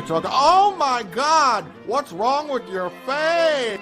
control. Oh my God! What's wrong with your face?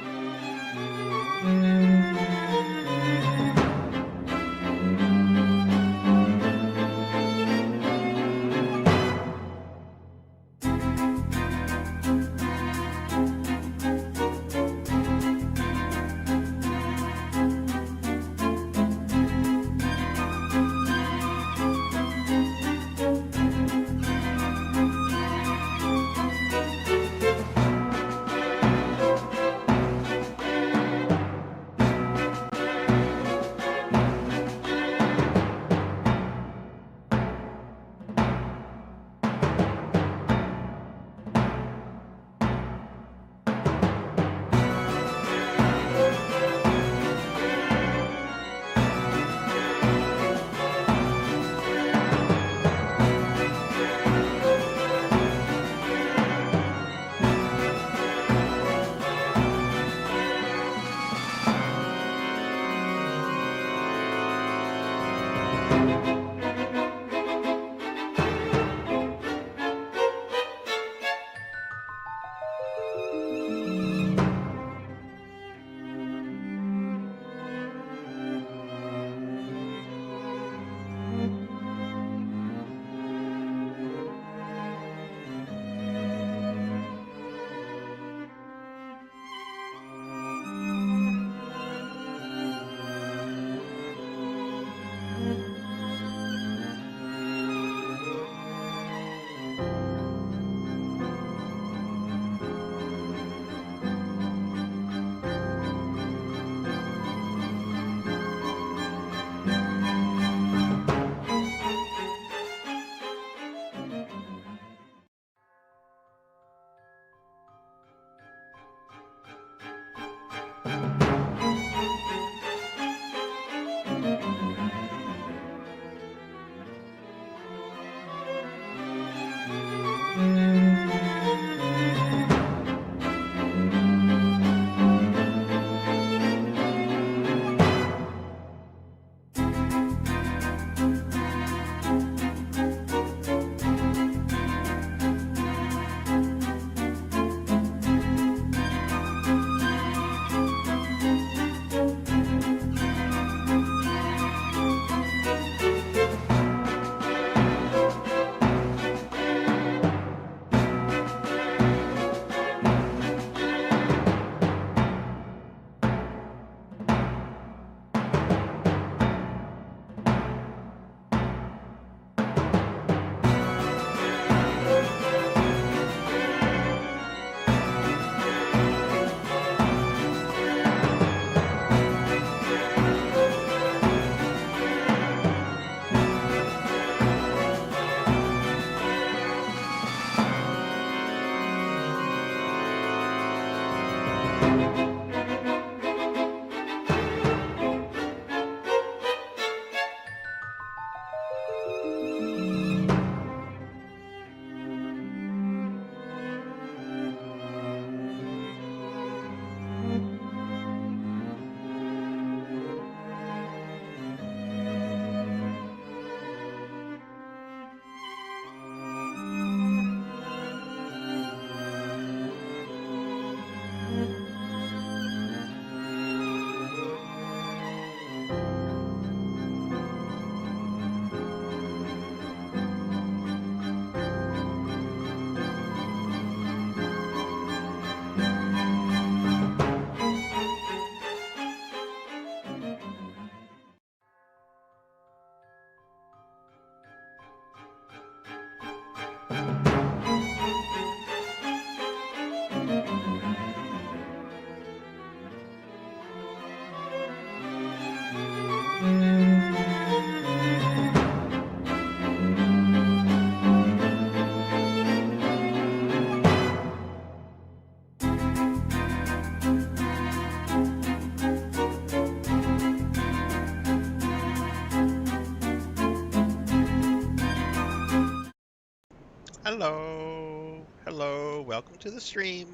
Hello, hello, welcome to the stream.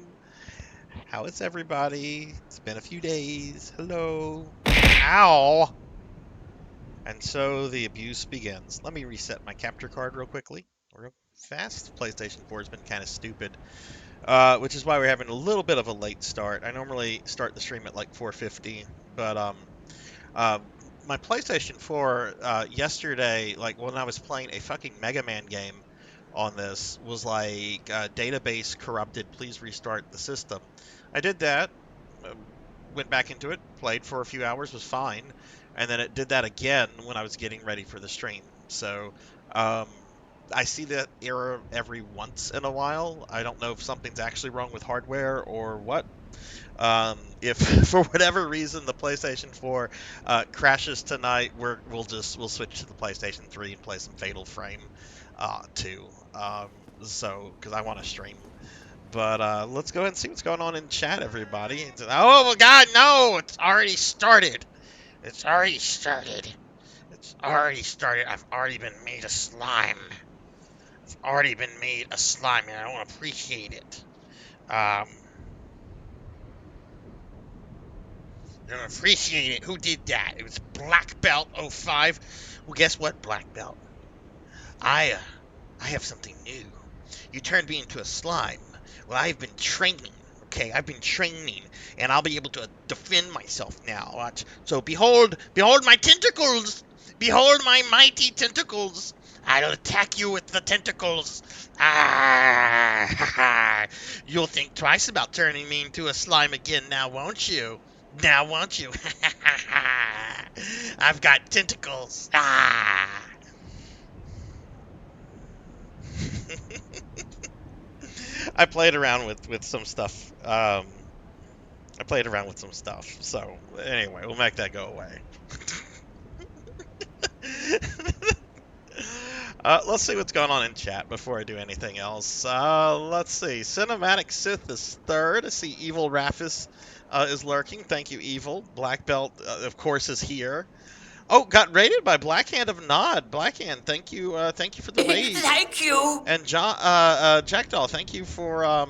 How is everybody? It's been a few days. Hello. Ow! And so the abuse begins. Let me reset my capture card real quickly. fast. PlayStation 4 has been kind of stupid, which is why we're having a little bit of a late start. I normally start the stream at like 4:50, but uh, my PlayStation 4 yesterday, like when I was playing a fucking Mega Man game on this, was like database corrupted. Please restart the system. I did that. uh, Went back into it, played for a few hours, was fine, and then it did that again when I was getting ready for the stream. So um, I see that error every once in a while. I don't know if something's actually wrong with hardware or what. If for whatever reason the PlayStation 4 crashes tonight, we'll switch to the PlayStation 3 and play some Fatal Frame 2. So because I want to stream. But let's go ahead and see what's going on in chat, everybody. Oh my God, no! It's already started. It's already started. It's already started. I've already been made a slime. I've already been made a slime, and I don't appreciate it. I don't appreciate it. Who did that? It was Black Belt 05. Well, guess what, Black Belt? I have something new. You turned me into a slime. Well, I've been training. Okay, I've been training, and I'll be able to defend myself now. Watch. So behold my tentacles. Behold my mighty tentacles. I'll attack you with the tentacles. Ah! You'll think twice about turning me into a slime again now, won't you? Now, won't you? I've got tentacles. Ah! I played around with some stuff. I played around with some stuff. So anyway, we'll make that go away. Let's see what's going on in chat before I do anything else. Let's see. Cinematic Sith is third. I see Evil Raphis is lurking. Thank you, Evil. Black Belt, of course, is here. Oh, got raided by Blackhand of Nod. Blackhand, thank you for the raid. Thank you. And Jackdaw, thank you for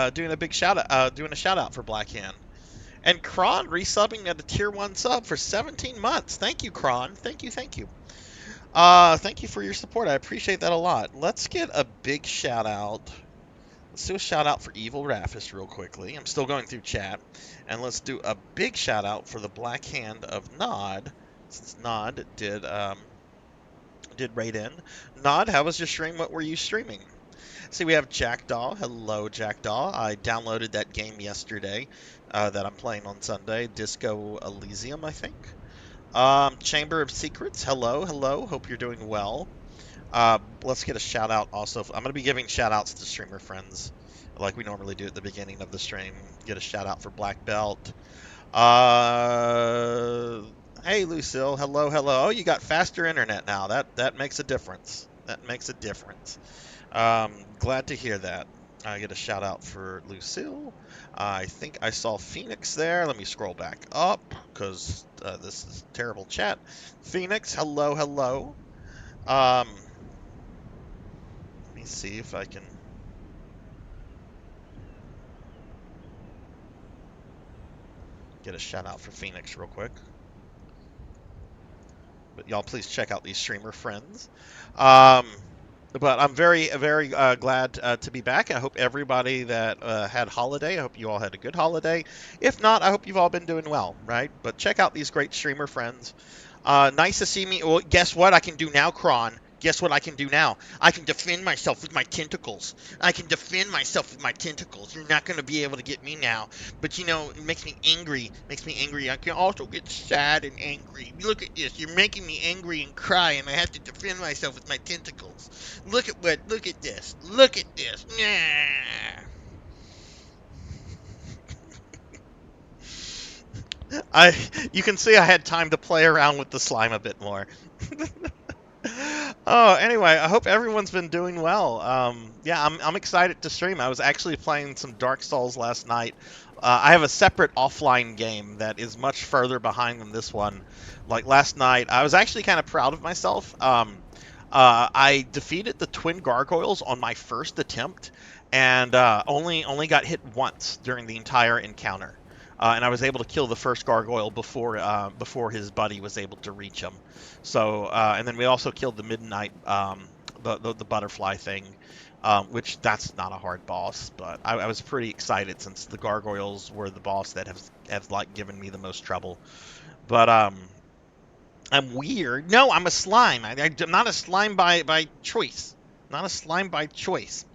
doing a shout out for Blackhand. And Kron resubbing at a tier 1 sub for 17 months. Thank you, Kron. Thank you. Thank you for your support. I appreciate that a lot. Let's get a big shout out. Let's do a shout out for Evil Raphis real quickly. I'm still going through chat. And let's do a big shout out for the Black Hand of Nod, since Nod did raid in. Nod, how was your stream? What were you streaming? See, we have Jackdaw. Hello, Jackdaw. I downloaded that game yesterday that I'm playing on Sunday. Disco Elysium, I think. Chamber of Secrets. Hello. Hope you're doing well. Let's get a shout out also. I'm going to be giving shout outs to streamer friends like we normally do at the beginning of the stream. Get a shout out for Black Belt. Hey, Lucille. Hello. Oh, you got faster internet now. That makes a difference. Glad to hear that. I get a shout out for Lucille. I think I saw Phoenix there. Let me scroll back up because this is terrible chat. Phoenix, hello. Let me see if I can get a shout out for Phoenix real quick. But y'all please check out these streamer friends. But I'm very glad to be back. I hope everybody that had holiday, I hope you all had a good holiday. If not, I hope you've all been doing well, right? But check out these great streamer friends. Nice to see me. Well, guess what I can do now, Kron? Guess what I can do now? I can defend myself with my tentacles. You're not going to be able to get me now. But, it makes me angry. I can also get sad and angry. Look at this. You're making me angry and cry, and I have to defend myself with my tentacles. Look at this. Nah. You can see I had time to play around with the slime a bit more. Oh, anyway, I hope everyone's been doing well. Yeah, I'm excited to stream. I was actually playing some Dark Souls last night. I have a separate offline game that is much further behind than this one. Like last night, I was actually kind of proud of myself. I defeated the twin gargoyles on my first attempt, and only got hit once during the entire encounter. And I was able to kill the first gargoyle before his buddy was able to reach him. So, and then we also killed the midnight the butterfly thing, which that's not a hard boss, but I was pretty excited since the gargoyles were the boss that have like given me the most trouble. But I'm weird. No, I'm a slime. I'm not a slime by choice. Not a slime by choice.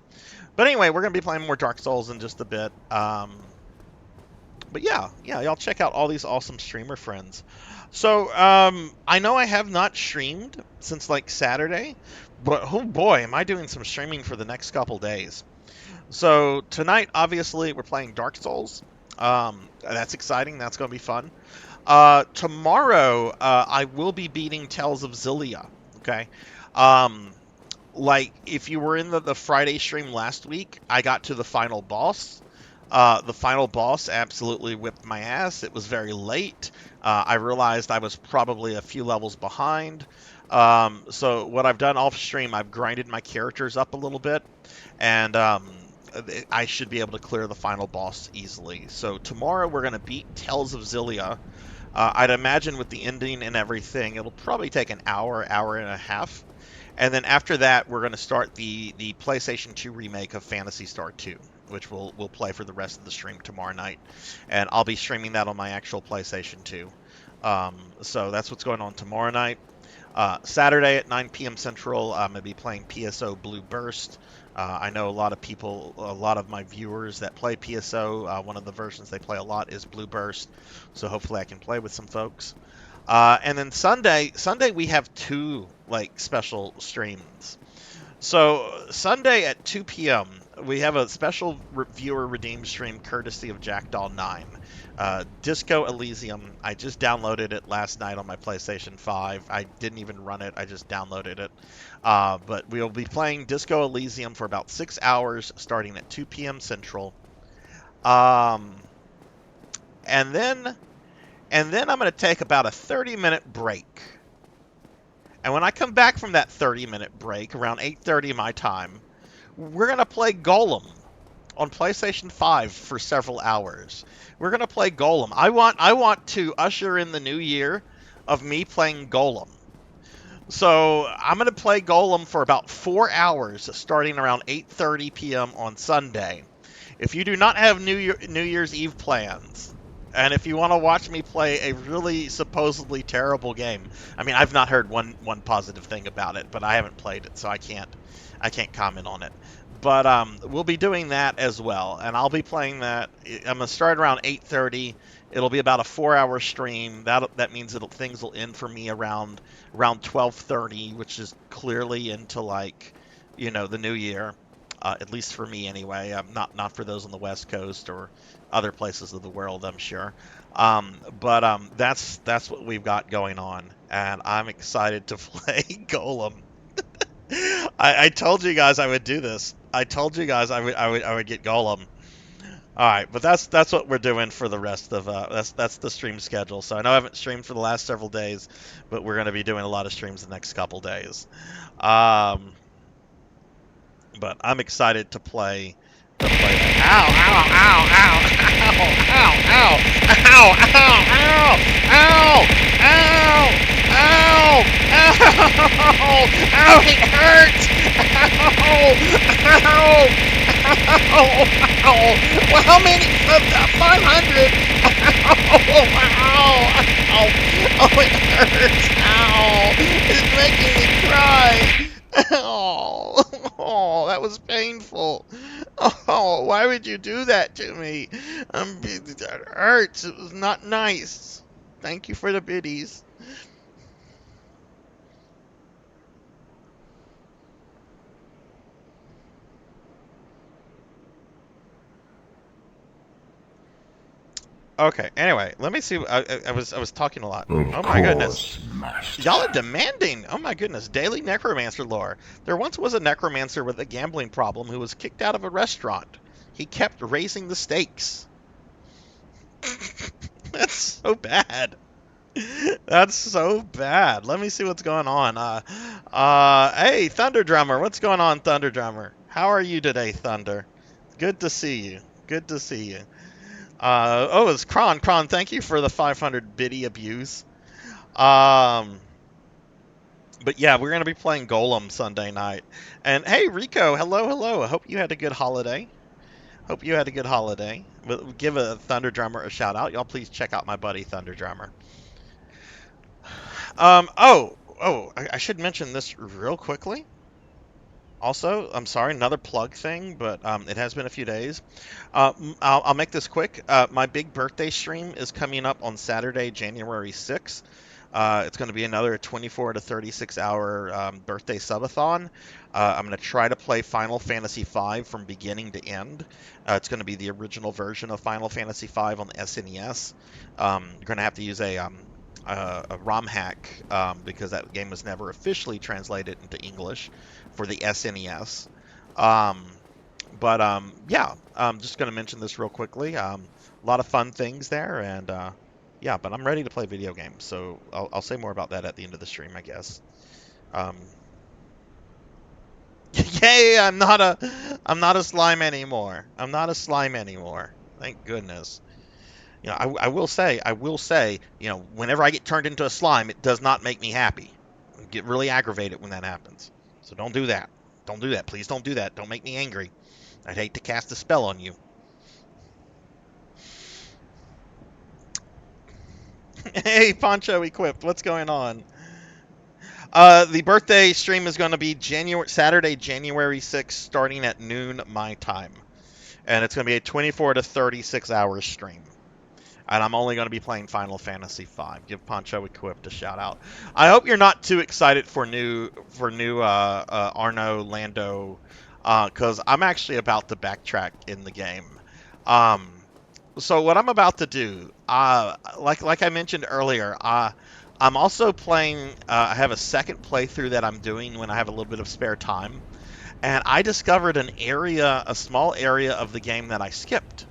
But anyway, we're gonna be playing more Dark Souls in just a bit. But yeah, y'all check out all these awesome streamer friends. So I know I have not streamed since like Saturday, but oh boy, am I doing some streaming for the next couple days. So tonight, obviously, we're playing Dark Souls. That's exciting. That's gonna be fun. Tomorrow, I will be beating Tales of Zillia. Okay. Um, like if you were in the Friday stream last week, I got to the final boss. The final boss absolutely whipped my ass. It was very late. I realized I was probably a few levels behind. So what I've done off stream, I've grinded my characters up a little bit, and I should be able to clear the final boss easily. So tomorrow we're going to beat Tales of Zillia. I'd imagine with the ending and everything, it'll probably take an hour, hour and a half. And then after that, we're going to start the PlayStation 2 remake of Phantasy Star 2, which we'll play for the rest of the stream tomorrow night. And I'll be streaming that on my actual PlayStation 2. So that's what's going on tomorrow night. Saturday at 9 p.m. Central, I'm going to be playing PSO Blue Burst. I know a lot of people, a lot of my viewers that play PSO, one of the versions they play a lot is Blue Burst. So hopefully I can play with some folks. And then Sunday we have two like special streams. So Sunday at 2 p.m. we have a special viewer redeem stream courtesy of Jackdaw 9. Disco Elysium. I just downloaded it last night on my PlayStation 5. I didn't even run it. I just downloaded it. But we'll be playing Disco Elysium for about 6 hours starting at 2 p.m. Central. And then I'm going to take about a 30-minute break. And when I come back from that 30-minute break, around 8:30 my time, we're going to play Golem on PlayStation 5 for several hours. We're going to play Golem. I want to usher in the new year of me playing Golem. So I'm going to play Golem for about 4 hours, starting around 8:30 p.m. on Sunday. If you do not have New Year's Eve plans, and if you want to watch me play a really supposedly terrible game, I mean, I've not heard one positive thing about it, but I haven't played it, so I can't comment on it. But we'll be doing that as well, and I'll be playing that. I'm gonna start around 8:30. It'll be about a 4-hour stream. That means things will end for me around 12:30, which is clearly into like, the new year. At least for me anyway. Not for those on the West Coast or other places of the world, I'm sure. But that's what we've got going on, and I'm excited to play Golem. I told you guys I would do this. I told you guys I would get Golem. All right, but that's what we're doing for the rest of that's the stream schedule. So I know I haven't streamed for the last several days, but we're going to be doing a lot of streams the next couple days. But I'm excited to play that. Ow, ow, ow, ow, ow, ow, ow, ow, ow, ow, ow, ow, ow, ow, it hurts. Ow, ow, ow, ow. Well, how many? 500. Ow, ow, ow. Oh, it hurts. Ow. It's making me cry. Oh, that was painful. Oh, why would you do that to me? That hurts. It was not nice. Thank you for the biddies. Okay. Anyway, let me see. I was talking a lot. Oh my goodness. Y'all are demanding. Oh my goodness. Daily necromancer lore. There once was a necromancer with a gambling problem who was kicked out of a restaurant. He kept raising the stakes. That's so bad. That's so bad. Let me see what's going on. Hey, Thunder Drummer. What's going on, Thunder Drummer? How are you today, Thunder? Good to see you. Good to see you. It's Kron. Kron, thank you for the 500 biddy abuse. But yeah, we're gonna be playing Golem Sunday night. And hey, Rico, hello, hello. I hope you had a good holiday. Hope you had a good holiday. Give a Thunder Drummer a shout out. Y'all please check out my buddy Thunder Drummer. I should mention this real quickly. Also, I'm sorry, another plug thing, but it has been a few days. I'll make this quick. My big birthday stream is coming up on Saturday, January 6th. It's going to be another 24 to 36 hour birthday subathon. I'm going to try to play Final Fantasy V from beginning to end. It's going to be the original version of Final Fantasy V on the SNES. You're going to have to use a ROM hack because that game was never officially translated into English for the SNES. Yeah, I'm just going to mention this real quickly. A lot of fun things there, and yeah, but I'm ready to play video games, so I'll say more about that at the end of the stream, I guess. Um, Yay! I'm not a slime anymore. I'm not a slime anymore. Thank goodness. You know, I will say, you know, whenever I get turned into a slime, it does not make me happy. I get really aggravated when that happens. So don't do that. Don't do that. Please don't do that. Don't make me angry. I'd hate to cast a spell on you. Hey, Poncho Equipped, what's going on? The birthday stream is going to be Saturday, January 6th, starting at noon my time. And it's going to be a 24 to 36 hour stream. And I'm only going to be playing Final Fantasy V. Give Poncho Equipped a shout out. I hope you're not too excited for new Arno Lando, because I'm actually about to backtrack in the game. Um, so what I'm about to do, like I mentioned earlier, I'm also playing. I have a second playthrough that I'm doing when I have a little bit of spare time, and I discovered a small area of the game that I skipped.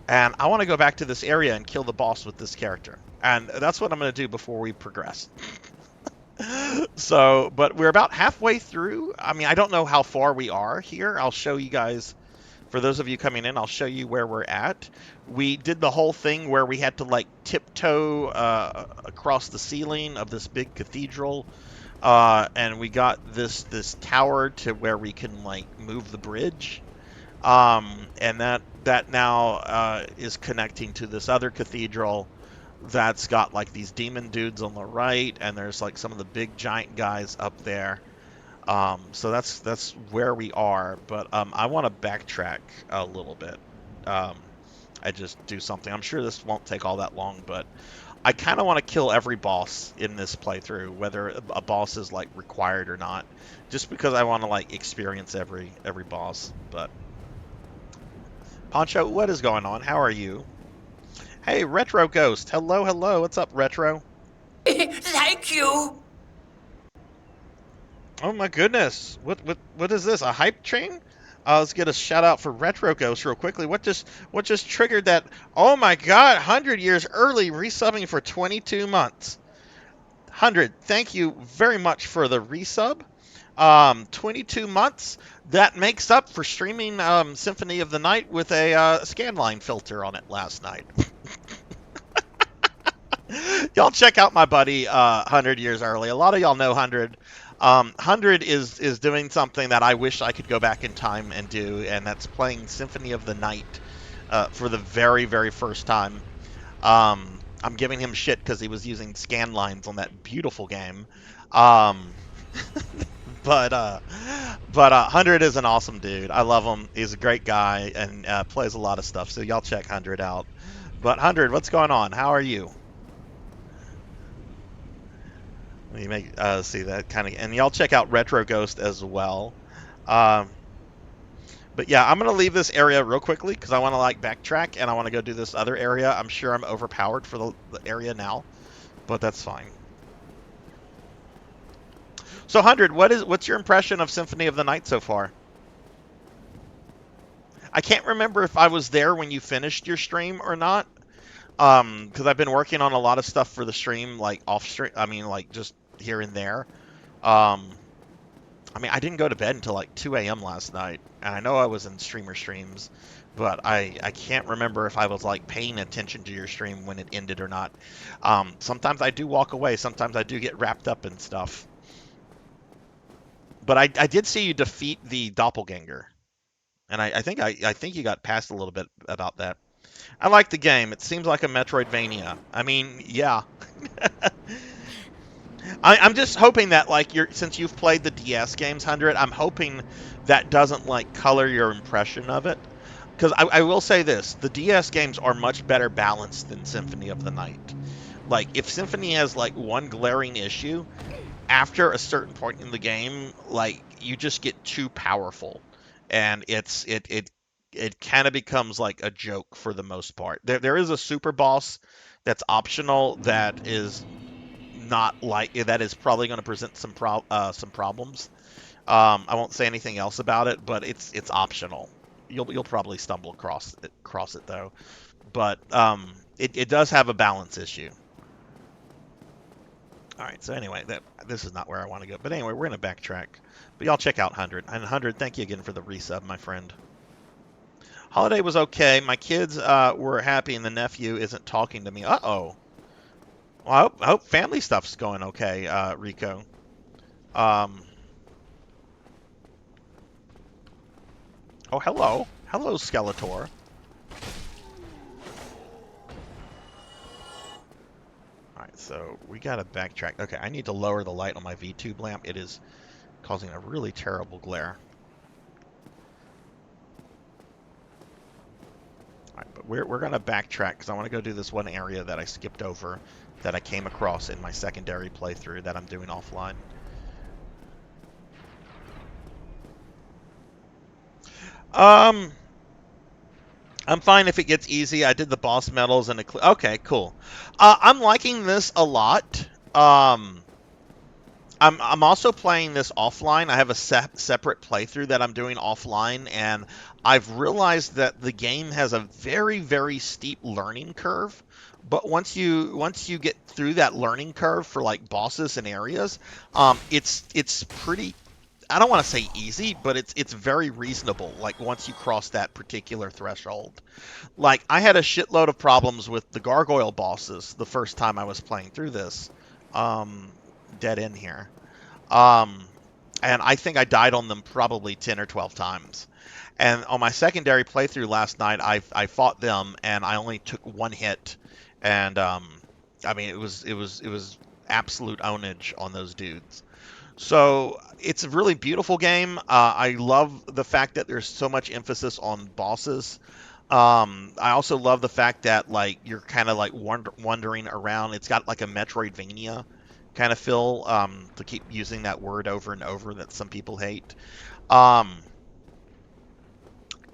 And I want to go back to this area and kill the boss with this character. And that's what I'm going to do before we progress. So, but we're about halfway through. I mean, I don't know how far we are here. I'll show you guys, for those of you coming in, I'll show you where we're at. We did the whole thing where we had to like tiptoe across the ceiling of this big cathedral. And we got this tower to where we can like move the bridge. And that now is connecting to this other cathedral that's got like these demon dudes on the right, and there's like some of the big giant guys up there. So that's where we are, but I want to backtrack a little bit. I just do something. I'm sure this won't take all that long, but I kind of want to kill every boss in this playthrough, whether a boss is like required or not, just because I want to like experience every boss. But Poncho, what is going on? How are you? Hey, Retro Ghost. Hello, hello. What's up, Retro? Thank you. Oh my goodness. What is this? A hype train? Let's get a shout out for Retro Ghost real quickly. What just triggered that? Oh my God! 100 years early, resubbing for 22 months. 100. Thank you very much for the resub. 22 months. That makes up for streaming Symphony of the Night with a scanline filter on it last night. Y'all check out my buddy 100 years early. A lot of y'all know 100. 100 is doing something that I wish I could go back in time and do, and that's playing Symphony of the Night for the very, very first time. I'm giving him shit because he was using scan lines on that beautiful game. But 100 is an awesome dude. I love him. He's a great guy and plays a lot of stuff. So y'all check 100 out. But 100, what's going on? How are you? You make see that kind of, and y'all check out Retro Ghost as well. But yeah, I'm gonna leave this area real quickly because I want to like backtrack and I want to go do this other area. I'm sure I'm overpowered for the area now, but that's fine. So 100, what's your impression of Symphony of the Night so far? I can't remember if I was there when you finished your stream or not. Because I've been working on a lot of stuff for the stream, like off stream. I mean, like just here and there. I mean, I didn't go to bed until like 2 a.m. last night, and I know I was in streamer streams, but I can't remember if I was like paying attention to your stream when it ended or not. Sometimes I do walk away. Sometimes I do get wrapped up in stuff. But I did see you defeat the doppelganger, and I think you got past a little bit about that. I like the game. It seems like a Metroidvania. I mean, yeah. I'm just hoping that like since you've played the DS games 100, I'm hoping that doesn't like color your impression of it. Because I will say this, the DS games are much better balanced than Symphony of the Night. Like if Symphony has like one glaring issue, after a certain point in the game, like you just get too powerful, and it kind of becomes like a joke for the most part. There is a super boss that's optional that is not like that is probably going to present some problems. I won't say anything else about it, but it's optional. You'll probably stumble across it though. But it does have a balance issue. All right, so anyway, this is not where I want to go. But anyway, we're going to backtrack. But y'all check out 100. And 100, thank you again for the resub, my friend. Holiday was okay. My kids were happy, and the nephew isn't talking to me. Uh-oh. Well, I hope family stuff's going okay, Rico. Oh, hello. Hello, Skeletor. Alright, so we gotta backtrack. Okay, I need to lower the light on my VTube lamp. It is causing a really terrible glare. Alright, but we're gonna backtrack because I want to go do this one area that I skipped over that I came across in my secondary playthrough that I'm doing offline. I'm fine if it gets easy. I did the boss medals and okay, cool. I'm liking this a lot. I'm also playing this offline. I have a separate playthrough that I'm doing offline, and I've realized that the game has a very, very steep learning curve. But once you get through that learning curve for like bosses and areas, it's pretty. I don't want to say easy, but it's very reasonable. Like once you cross that particular threshold, like I had a shitload of problems with the gargoyle bosses the first time I was playing through this. Um, Dead end here. Um, and I think I died on them probably 10 or 12 times. And on my secondary playthrough last night, I fought them and I only took one hit. And I mean, it was absolute ownage on those dudes. So it's a really beautiful game. I love the fact that there's so much emphasis on bosses. I also love the fact that like you're kind of like wandering around. It's got like a Metroidvania kind of feel. To keep using that word over and over that some people hate. Um,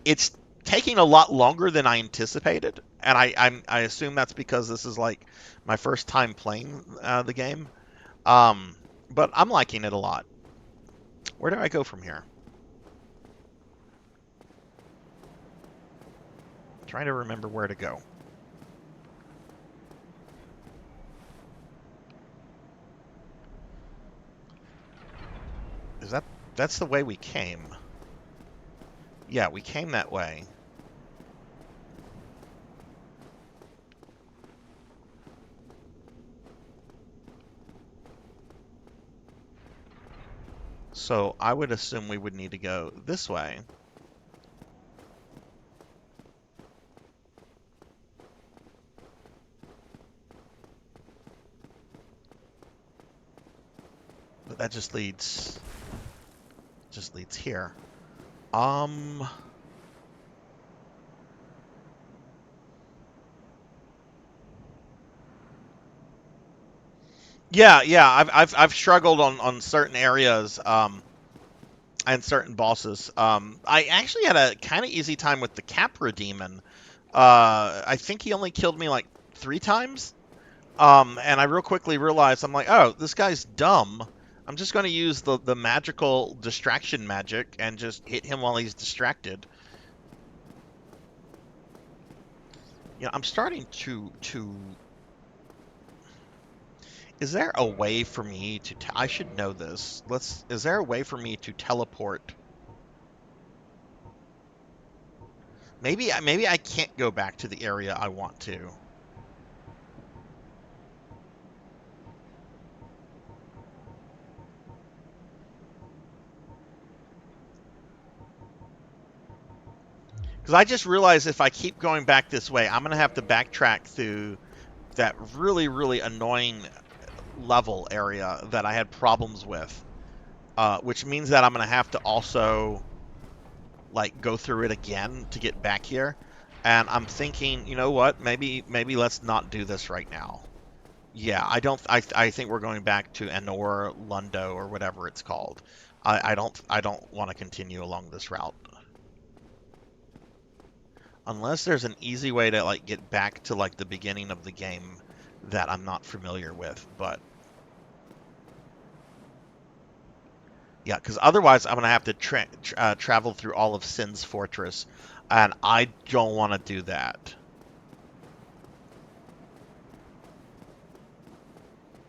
it's taking a lot longer than I anticipated, and I assume that's because this is like my first time playing the game. Um, but I'm liking it a lot. Where do I go from here? I'm trying to remember where to go. Is that's the way we came? Yeah, we came that way. So I would assume we would need to go this way. But that just leads here. Um yeah, I've struggled on certain areas and certain bosses. I actually had a kind of easy time with the Capra demon. I think he only killed me like 3 times. And I real quickly realized I'm like, oh, this guy's dumb. I'm just going to use the magical distraction magic and just hit him while he's distracted. You know, I'm starting to. Is there a way for me to? I should know this. Is there a way for me to teleport? Maybe I can't go back to the area I want to. Because I just realized if I keep going back this way, I'm going to have to backtrack through that really, really annoying level area that I had problems with. Which means that I'm going to have to also, like, go through it again to get back here. And I'm thinking, you know what? Maybe let's not do this right now. Yeah, I think we're going back to Enor Lundo or whatever it's called. I don't want to continue along this route. Unless there's an easy way to, like, get back to, like, the beginning of the game that I'm not familiar with, but yeah, because otherwise I'm going to have to travel through all of Sin's Fortress, and I don't want to do that.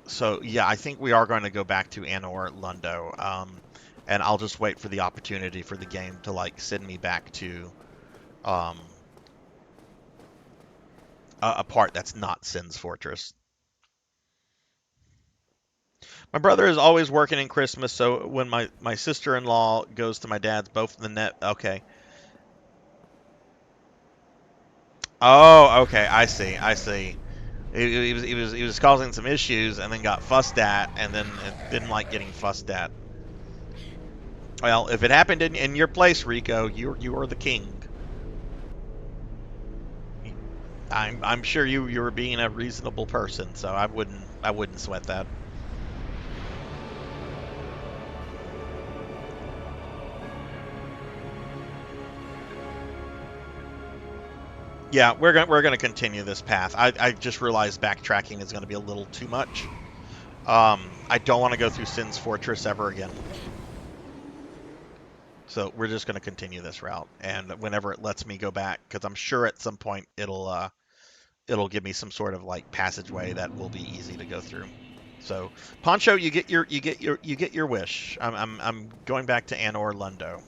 So, yeah, I think we are going to go back to Anor Lundo, and I'll just wait for the opportunity for the game to, like, send me back to a part that's not Sin's Fortress. My brother is always working in Christmas, so when my sister-in-law goes to my dad's, both in the net. Okay. Oh, okay. I see. I see. He was causing some issues and then got fussed at and then didn't like getting fussed at. Well, if it happened in your place, Rico, you are the king. I'm sure you were being a reasonable person, so I wouldn't sweat that. Yeah, we're gonna continue this path. I just realized backtracking is gonna be a little too much. I don't want to go through Sin's Fortress ever again. So we're just gonna continue this route, and whenever it lets me go back, because I'm sure at some point it'll give me some sort of like passageway that will be easy to go through. So Poncho, you get your wish. I'm going back to Anor Lundo.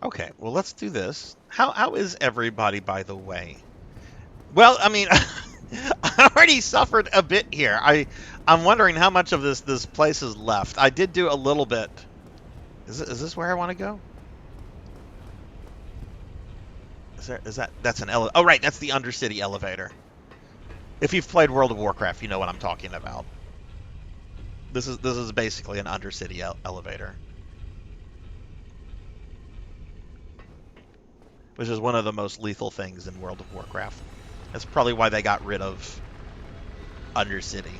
Okay, well, let's do this. How is everybody, by the way? Well, I mean, I already suffered a bit here. I'm wondering how much of this place is left. I did do a little bit. Is this where I want to go? That's an elevator? Oh, right, that's the Undercity elevator. If you've played World of Warcraft, you know what I'm talking about. This is basically an Undercity elevator, which is one of the most lethal things in World of Warcraft. That's probably why they got rid of Undercity,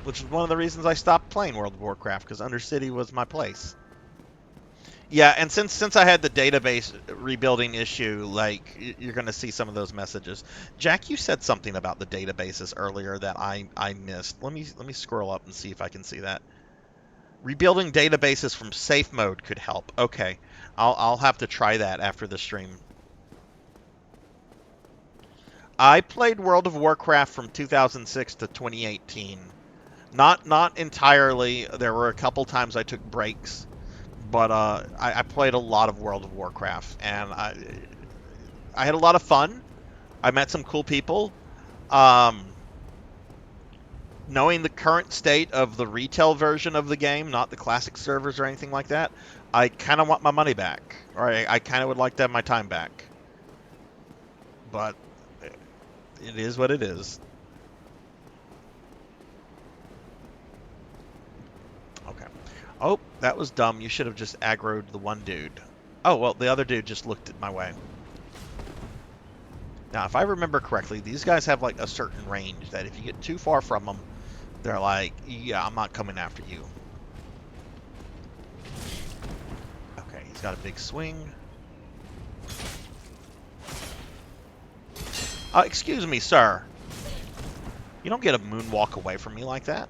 which is one of the reasons I stopped playing World of Warcraft, because Undercity was my place. Yeah, and since I had the database rebuilding issue, like, you're going to see some of those messages. Jack, you said something about the databases earlier that I missed. Let me scroll up and see if I can see that. Rebuilding databases from safe mode could help. Okay, I'll have to try that after the stream. I played World of Warcraft from 2006 to 2018. Not entirely. There were a couple times I took breaks, but I played a lot of World of Warcraft, and I had a lot of fun. I met some cool people. Knowing the current state of the retail version of the game, not the classic servers or anything like that, I kind of want my money back, or I kind of would like to have my time back. But it is what it is. Okay. Oh, that was dumb. You should have just aggroed the one dude. Oh, well, the other dude just looked at my way. Now, if I remember correctly, these guys have, like, a certain range that if you get too far from them, they're like, yeah, I'm not coming after you. Okay, he's got a big swing. Excuse me, sir. You don't get a moonwalk away from me like that.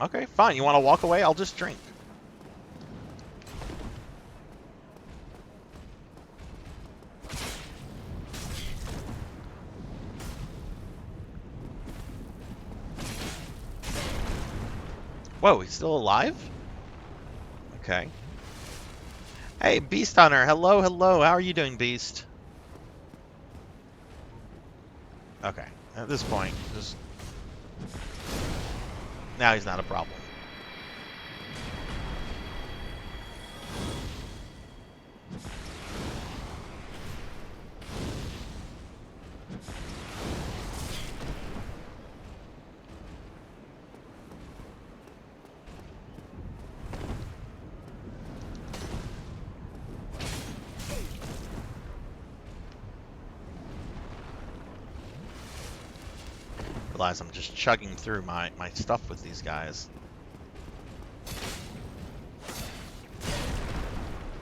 Okay, fine. You want to walk away? I'll just drink. Whoa, he's still alive? Okay. Hey, Beast Hunter. Hello, hello. How are you doing, Beast? Okay. At this point, just... Now he's not a problem. Realize I'm just chugging through my stuff with these guys.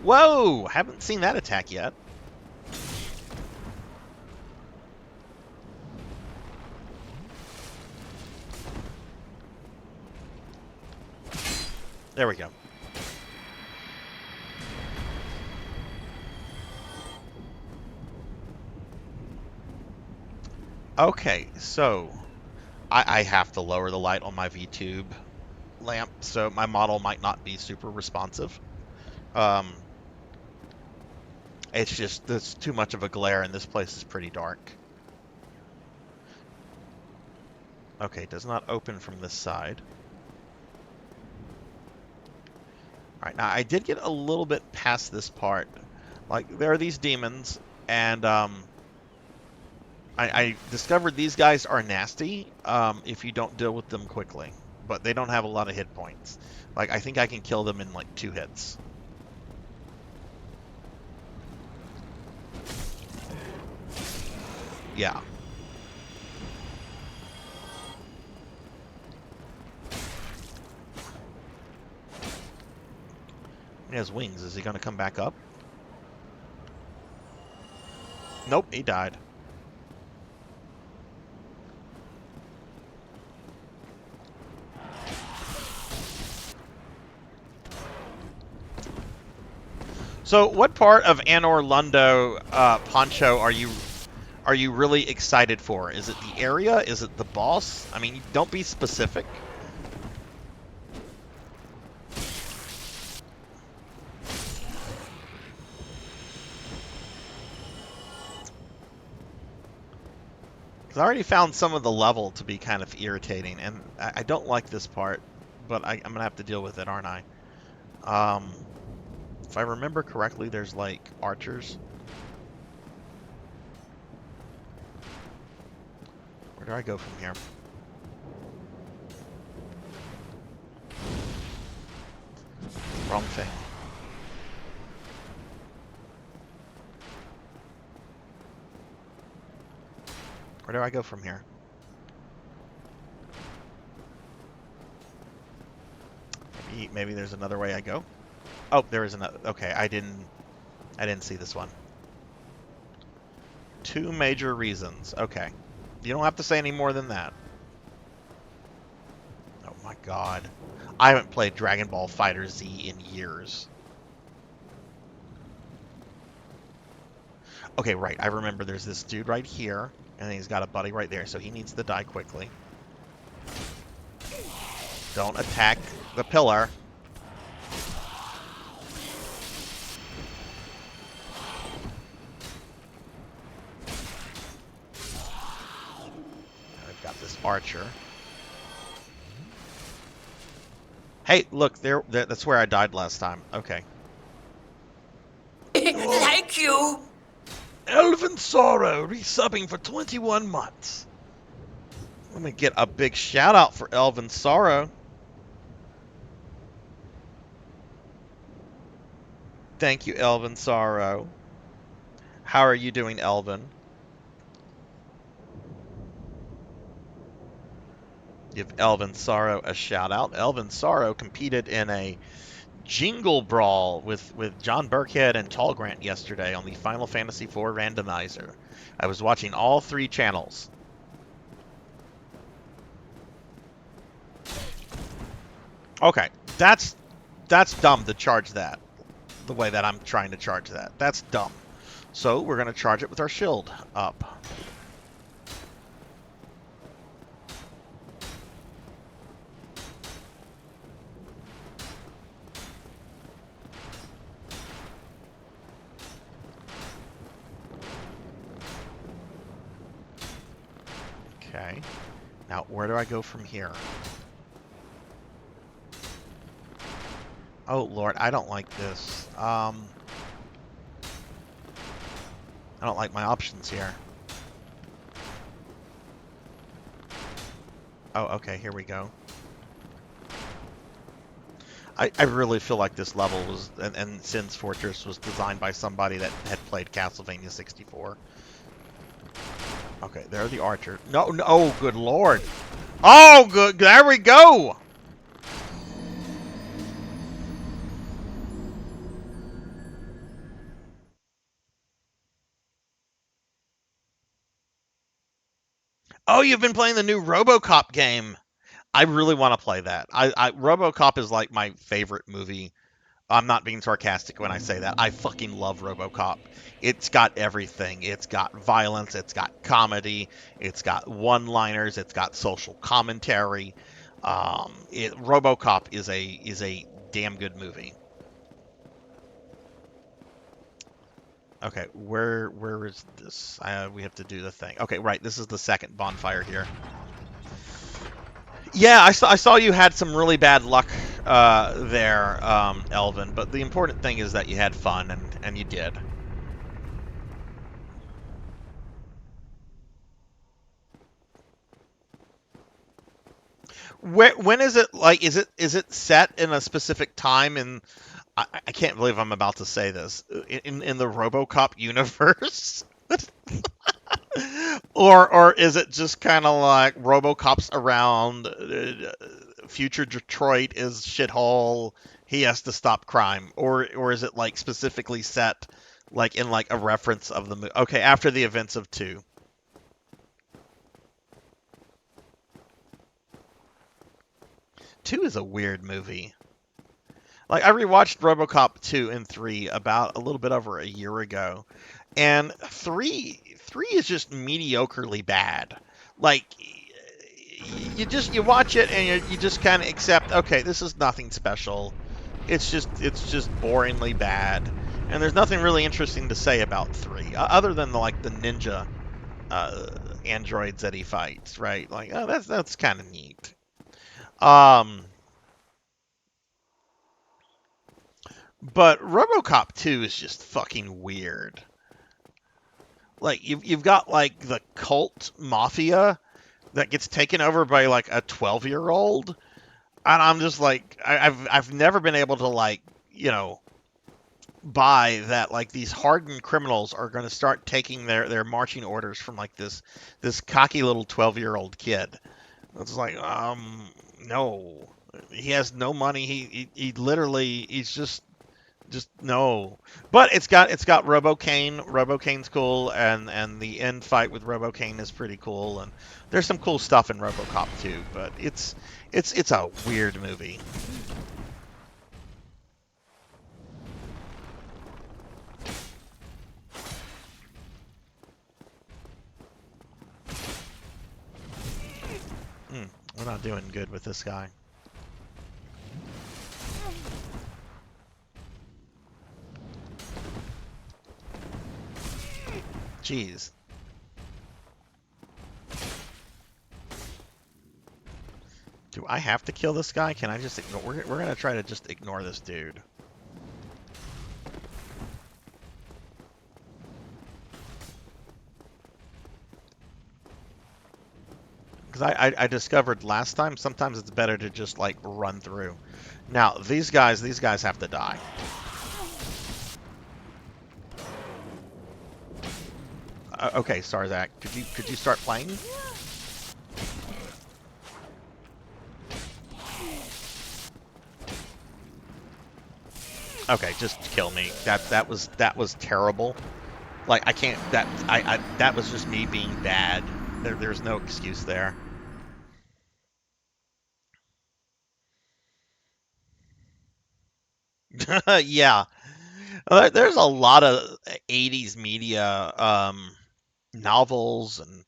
Whoa! Haven't seen that attack yet. There we go. Okay, so I have to lower the light on my VTube lamp, so my model might not be super responsive. It's just, there's too much of a glare, and this place is pretty dark. Okay, does not open from this side. Alright, now I did get a little bit past this part. Like, there are these demons, and I discovered these guys are nasty if you don't deal with them quickly. But they don't have a lot of hit points. Like, I think I can kill them in, like, 2 hits. Yeah. He has wings. Is he going to come back up? Nope, he died. So, what part of Anor Londo, Poncho, are you really excited for? Is it the area? Is it the boss? I mean, don't be specific. Because I already found some of the level to be kind of irritating, and I don't like this part, but I'm going to have to deal with it, aren't I? If I remember correctly, there's, like, archers. Where do I go from here? Wrong thing. Where do I go from here? Maybe there's another way I go. Oh, there is another. Okay, I didn't see this one. 2 major reasons. Okay. You don't have to say any more than that. Oh my god. I haven't played Dragon Ball FighterZ in years. Okay, right. I remember there's this dude right here, and then he's got a buddy right there, so he needs to die quickly. Don't attack the pillar. I've got this archer. Hey, look, that's where I died last time. Okay. Thank you. Elven Sorrow resubbing for 21 months. I'm going to get a big shout out for Elven Sorrow. Thank you, Elven Sorrow. How are you doing, Elven? Give Elven Sorrow a shout out. Elven Sorrow competed in a Jingle Brawl with John Burkhead and Tall Grant yesterday on the Final Fantasy IV randomizer. I was watching all 3 channels. Okay, that's dumb to charge that the way that I'm trying to charge that. That's dumb. So we're going to charge it with our shield up. Okay. Now, where do I go from here? Oh, Lord, I don't like this. I don't like my options here. Oh, okay, here we go. I really feel like this level was, and Sin's Fortress was designed by somebody that had played Castlevania 64. Okay, there are the archers. No, no, oh, good Lord. Oh, good, there we go! Oh, you've been playing the new RoboCop game. I really want to play that. RoboCop is like my favorite movie. I'm not being sarcastic when I say that. I fucking love RoboCop. It's got everything. It's got violence, it's got comedy, it's got one-liners, it's got social commentary. RoboCop is a damn good movie. Okay, where is this? We have to do the thing. Okay, right. This is the second bonfire here. Yeah, I saw you had some really bad luck there, Elvin. But the important thing is that you had fun, and you did. When is it like? Is it set in a specific time? And I can't believe I'm about to say this in the RoboCop universe. Or is it just kind of like RoboCop's around, future Detroit is shithole, he has to stop crime, or is it like specifically set like in like a reference of the movie? Okay, after the events of 2. 2 is a weird movie. Like I rewatched RoboCop 2 and 3 about a little bit over a year ago, and three is just mediocrely bad. Like you watch it and you just kind of accept, okay, this is nothing special. It's just boringly bad, and there's nothing really interesting to say about 3 other than like the ninja uh, androids that he fights, right? Like, oh, that's kind of neat. Um, but RoboCop 2 is just fucking weird. Like you've got like the cult mafia that gets taken over by like a 12-year-old, and I'm just like I've never been able to like buy that like these hardened criminals are going to start taking their marching orders from like this cocky little 12-year-old kid. It's like no, he has no money. He literally he's just no. But it's got Robocane. Robocane's cool, and the end fight with Robocane is pretty cool, and there's some cool stuff in RoboCop too. But it's a weird movie. We're not doing good with this guy. Jeez. Do I have to kill this guy? Can I just ignore? We're gonna try to just ignore this dude. Because I discovered last time sometimes it's better to just like run through. Now these guys have to die. Okay, Sarzac, could you start playing? Okay, just kill me. That was terrible. Like I can't. That was just me being bad. There's no excuse there. Yeah, there's a lot of 80s media, novels and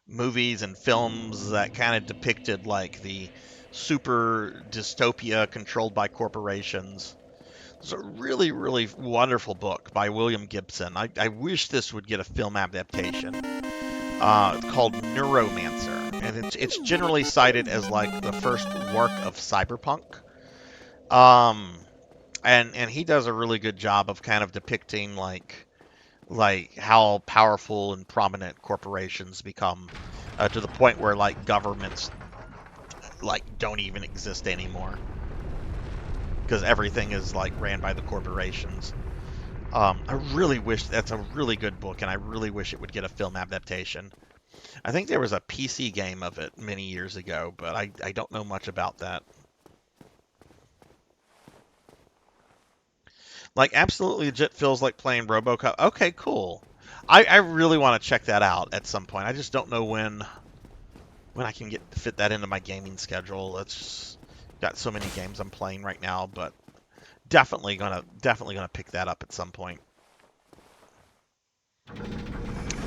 movies and films that kind of depicted like the super dystopia controlled by corporations. It's a really, really wonderful book by William Gibson. I wish this would get a film adaptation. It's called Neuromancer. it's generally cited as like the first work of cyberpunk. Um, and he does a really good job of kind of depicting like how powerful and prominent corporations become to the point where like governments like don't even exist anymore because everything is like ran by the corporations. I really wish that's a really good book, and I really wish it would get a film adaptation. I think there was a PC game of it many years ago, but I don't know much about that. Like, absolutely legit feels like playing RoboCop. Okay, cool. I really want to check that out at some point. I just don't know when I can fit that into my gaming schedule. It's got so many games I'm playing right now, but definitely gonna pick that up at some point.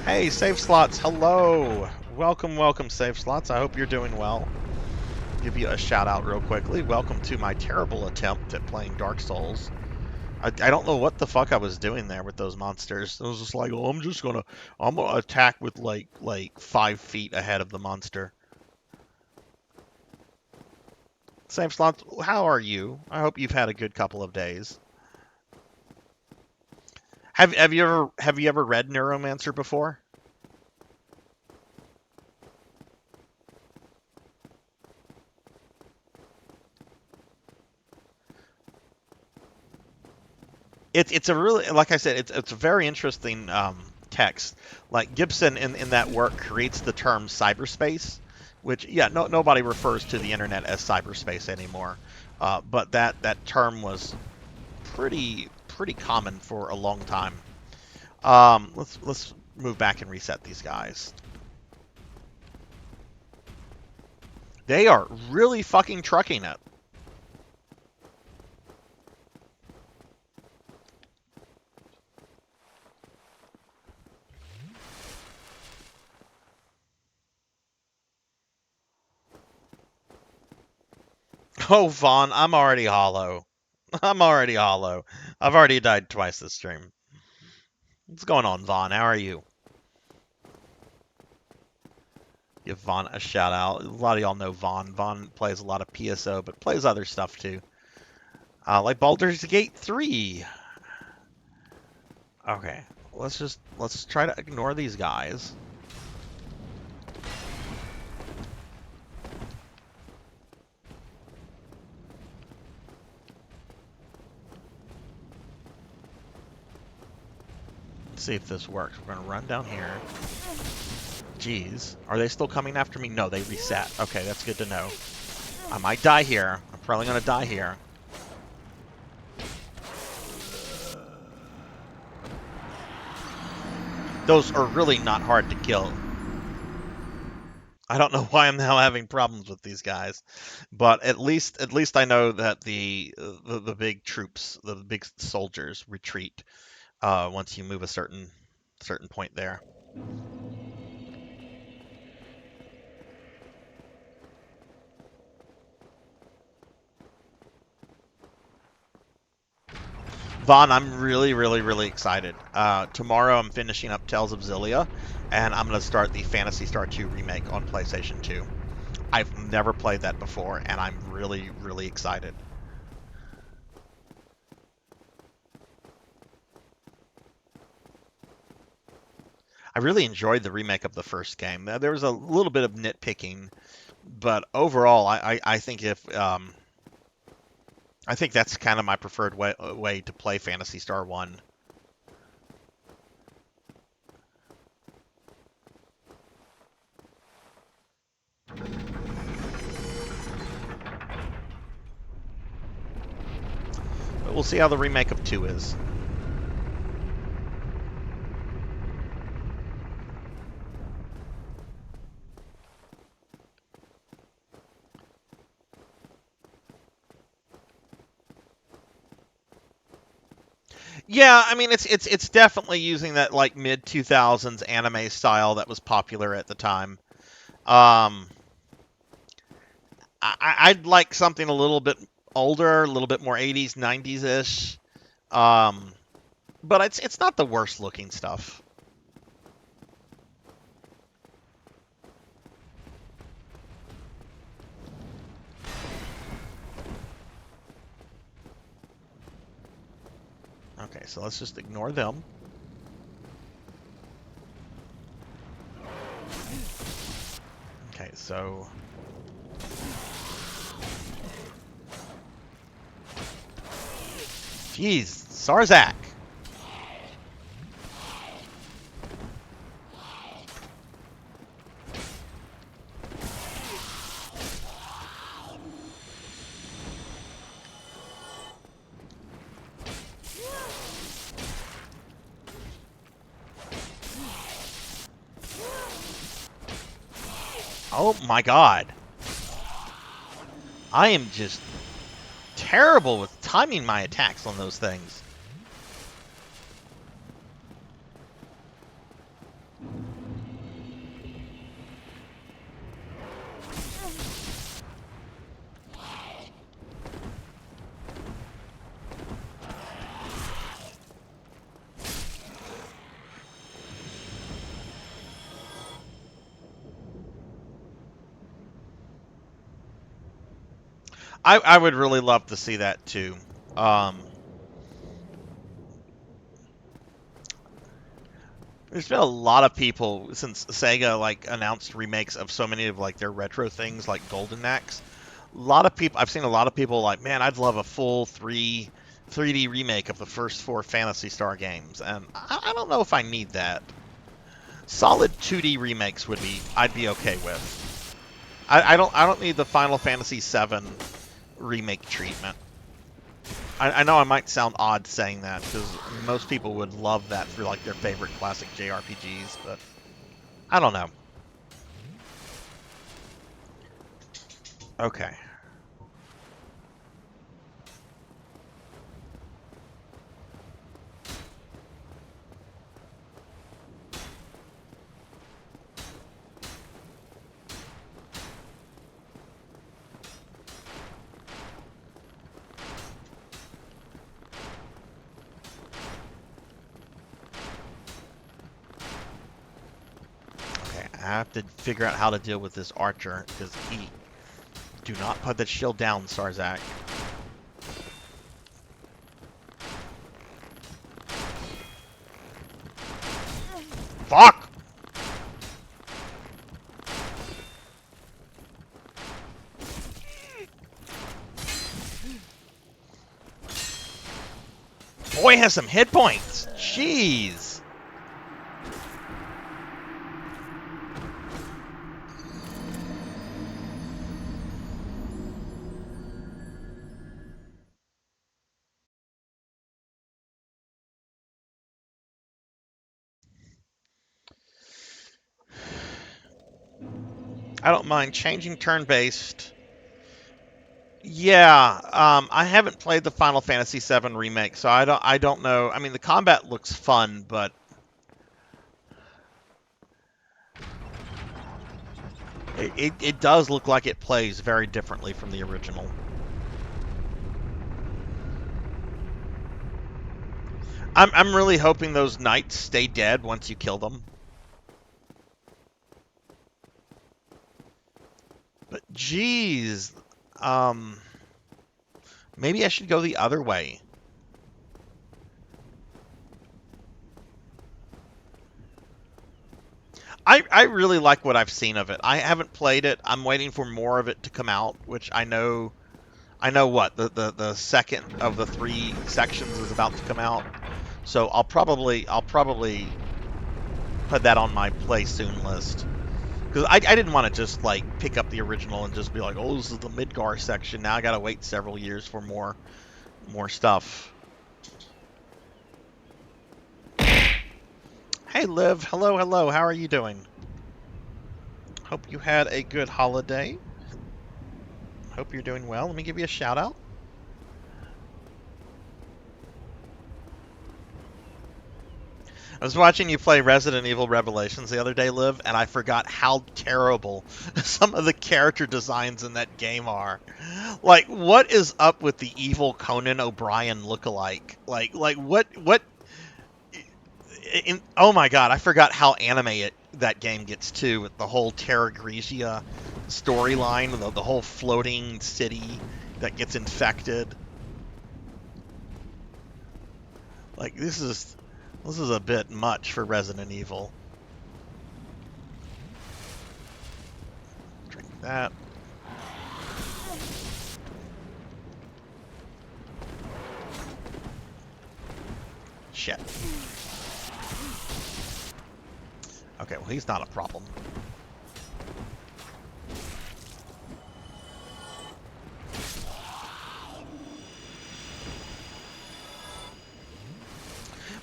Hey, Save Slots, hello! Welcome, Save Slots. I hope you're doing well. Give you a shout out real quickly. Welcome to my terrible attempt at playing Dark Souls. I don't know what the fuck I was doing there with those monsters. It was just like, oh, I'm gonna attack with like 5 feet ahead of the monster. Save Slots, how are you? I hope you've had a good couple of days. Have you ever read Neuromancer before? It's a really, like I said, it's a very interesting text. Like Gibson in that work creates the term cyberspace, which nobody refers to the internet as cyberspace anymore. But that term was pretty common for a long time. Let's move back and reset these guys. They are really fucking trucking it. Oh, Vaughn, I'm already hollow. I'm already hollow. I've already died twice this stream. What's going on, Vaughn? How are you? Give Vaughn a shout out. A lot of y'all know Vaughn. Vaughn plays a lot of PSO, but plays other stuff too. Like Baldur's Gate 3. Okay, let's try to ignore these guys. Let's see if this works. We're gonna run down here. Jeez, are they still coming after me? No, they reset. Okay, that's good to know. I might die here. I'm probably gonna die here. Those are really not hard to kill. I don't know why I'm now having problems with these guys, but at least I know that the big troops, the big soldiers, retreat once you move a certain point there. Vaughn, I'm really excited. Tomorrow I'm finishing up Tales of Xillia, and I'm going to start the Phantasy Star 2 remake on PlayStation 2. I've never played that before, and I'm really excited. I really enjoyed the remake of the first game. There was a little bit of nitpicking, but overall, I think I think that's kind of my preferred way to play Phantasy Star 1. But we'll see how the remake of 2 is. Yeah, I mean it's definitely using that like mid 2000s anime style that was popular at the time. I'd like something a little bit older, a little bit more 80s, 90s ish. But it's not the worst looking stuff. Okay, so let's just ignore them. Okay, so... Jeez, Sarzac! Oh my god. I am just terrible with timing my attacks on those things. I would really love to see that too. There's been a lot of people since Sega announced remakes of so many of their retro things like Golden Axe. A lot of people I've seen a lot of people like, man, I'd love a full 3D remake of the first 4 Phantasy Star games, and I don't know if I need that. Solid 2D remakes I'd be okay with. I don't need the Final Fantasy VII remake treatment. I know I might sound odd saying that because most people would love that for their favorite classic JRPGs, but I don't know. Okay. I have to figure out how to deal with this archer, because do not put that shield down, Sarzac. Fuck! Boy has some hit points! Jeez! I don't mind changing turn-based. Yeah, I haven't played the Final Fantasy VII remake, so I don't know. I mean, the combat looks fun, but it does look like it plays very differently from the original. I'm really hoping those knights stay dead once you kill them. But geez, maybe I should go the other way. I really like what I've seen of it. I haven't played it. I'm waiting for more of it to come out, which I know what the second of the 3 sections is about to come out. So I'll probably put that on my play soon list. Because I didn't want to just pick up the original and just be like, oh, this is the Midgar section. Now I gotta wait several years for more stuff. Hey Liv, hello, how are you doing? Hope you had a good holiday. Hope you're doing well. Let me give you a shout out. I was watching you play Resident Evil Revelations the other day, Liv, and I forgot how terrible some of the character designs in that game are. What is up with the evil Conan O'Brien lookalike? What? Oh my god, I forgot how anime that game gets too, with the whole Terra Grigia storyline, the whole floating city that gets infected. Like, this is a bit much for Resident Evil. Drink that. Shit. Okay, well, he's not a problem.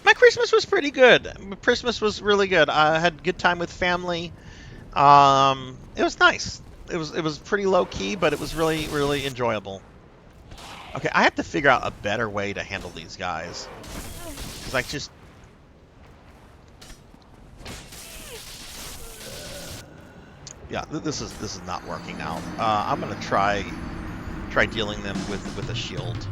My Christmas was pretty good. Christmas was really good. I had a good time with family. It was nice. It was pretty low key, but it was really, really enjoyable. Okay, I have to figure out a better way to handle these guys. Because I just... Yeah, this is not working out. I'm gonna try dealing them with a shield.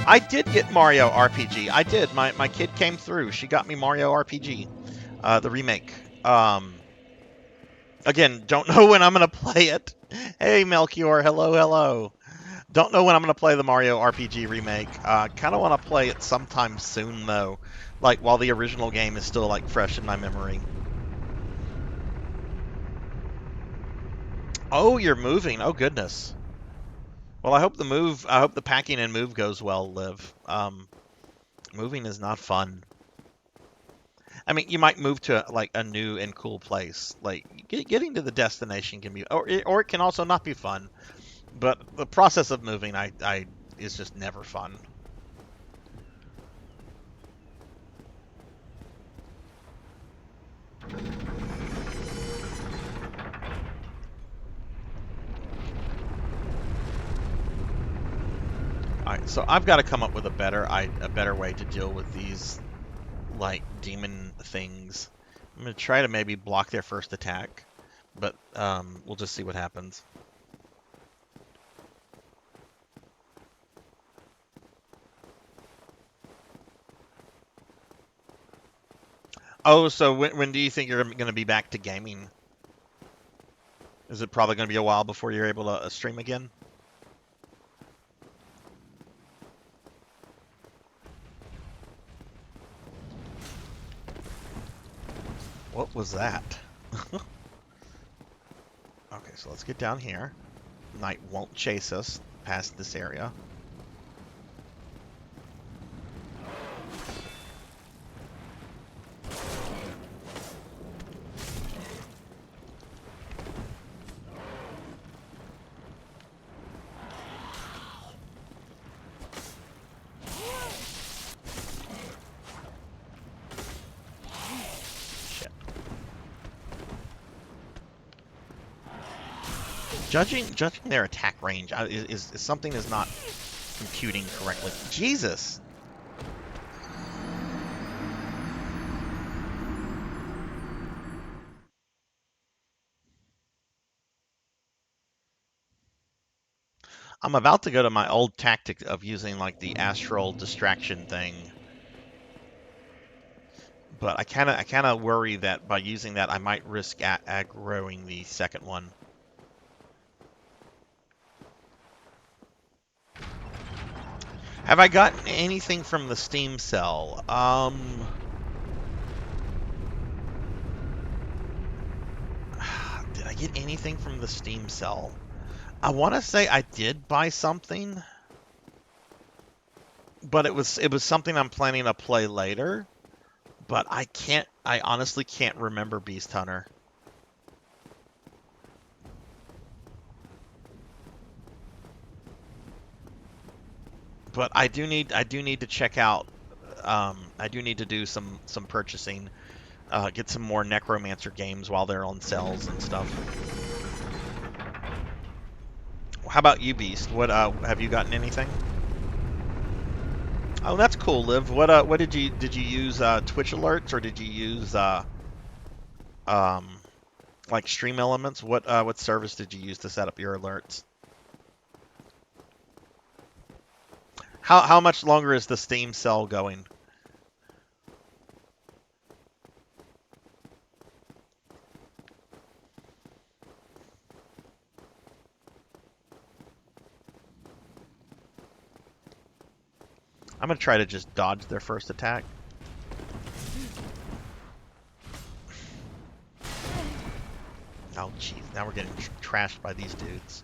I did get Mario RPG. I did. My kid came through. She got me Mario RPG, the remake. Again, don't know when I'm gonna play it. Hey Melchior, hello, hello. Don't know when I'm gonna play the Mario RPG remake. Kind of want to play it sometime soon though, like while the original game is still like fresh in my memory. Oh, you're moving. Oh goodness. Well, I hope the packing and move goes well, Liv. Moving is not fun. I mean, you might move to like a new and cool place. Like getting to the destination can be, or it can also not be fun. But the process of moving, I is just never fun. Alright, so I've got to come up with a better way to deal with these, like, demon things. I'm going to try to maybe block their first attack, but we'll just see what happens. Oh, so when do you think you're going to be back to gaming? Is it probably going to be a while before you're able to stream again? What was that? Okay, so let's get down here. Night won't chase us past this area. Judging their attack range is something is not computing correctly. Jesus! I'm about to go to my old tactic of using like the astral distraction thing. But I kind of worry that by using that I might risk aggroing the second one. Have I gotten anything from the Steam cell? Did I get anything from the Steam cell? I want to say I did buy something, but it was something I'm planning to play later. But I honestly can't remember Beast Hunter. But I do need to check out. I do need to do some purchasing, get some more Necromancer games while they're on sales and stuff. How about you, Beast? What have you gotten anything? Oh, that's cool, Liv. What did you use Twitch alerts or did you use like Stream Elements? What service did you use to set up your alerts? How much longer is the Steam sale going? I'm going to try to just dodge their first attack. Oh, jeez. Now we're getting trashed by these dudes.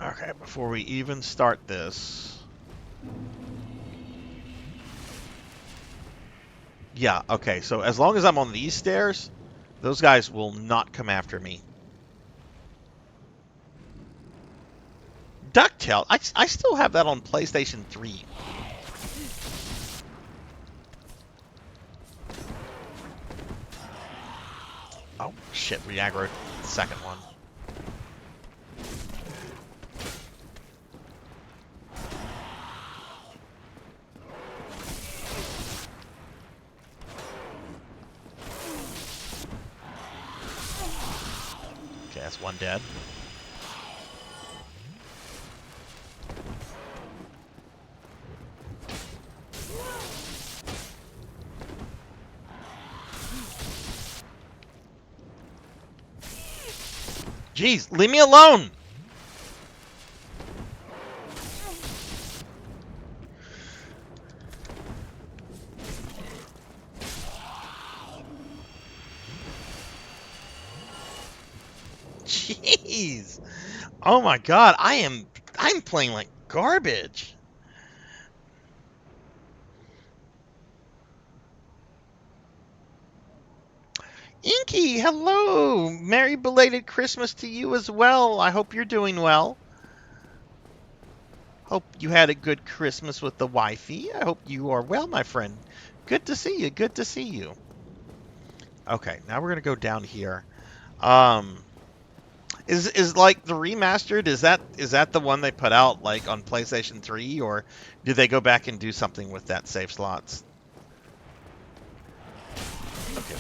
Okay, before we even start this... Yeah, okay, so as long as I'm on these stairs, those guys will not come after me. DuckTales? I still have that on PlayStation 3. Oh, shit, we aggroed the second one. Okay, that's one dead. Jeez, leave me alone! Jeez! Oh my god, I'm playing like garbage. Inky, hello! Merry belated Christmas to you as well. I hope you're doing well. Hope you had a good Christmas with the wifey. I hope you are well, my friend. Good to see you. Good to see you. Okay, now we're gonna go down here. Is like the remastered? Is that the one they put out like on PlayStation 3, or did they go back and do something with that save slots? Okay.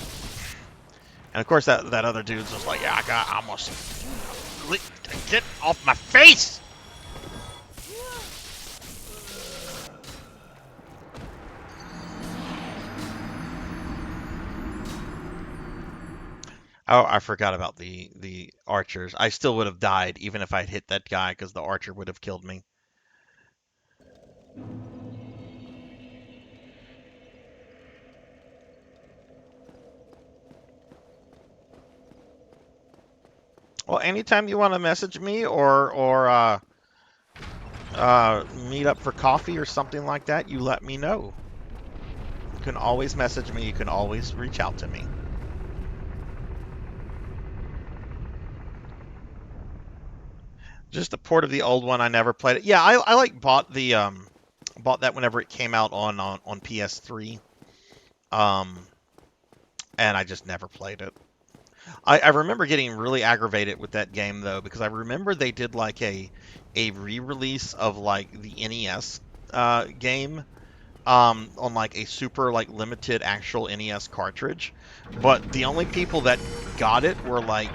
And of course that other dude's just like, yeah, I got almost get off my face. Oh, I forgot about the archers. I still would have died even if I'd hit that guy because the archer would have killed me. Well, anytime you want to message me or meet up for coffee or something like that, you let me know. You can always message me. You can always reach out to me. Just a port of the old one. I never played it. Yeah, I like bought that whenever it came out on PS3. And I just never played it. I remember getting really aggravated with that game though, because I remember they did like a re-release of like the NES game on like a super like limited actual NES cartridge, but the only people that got it were like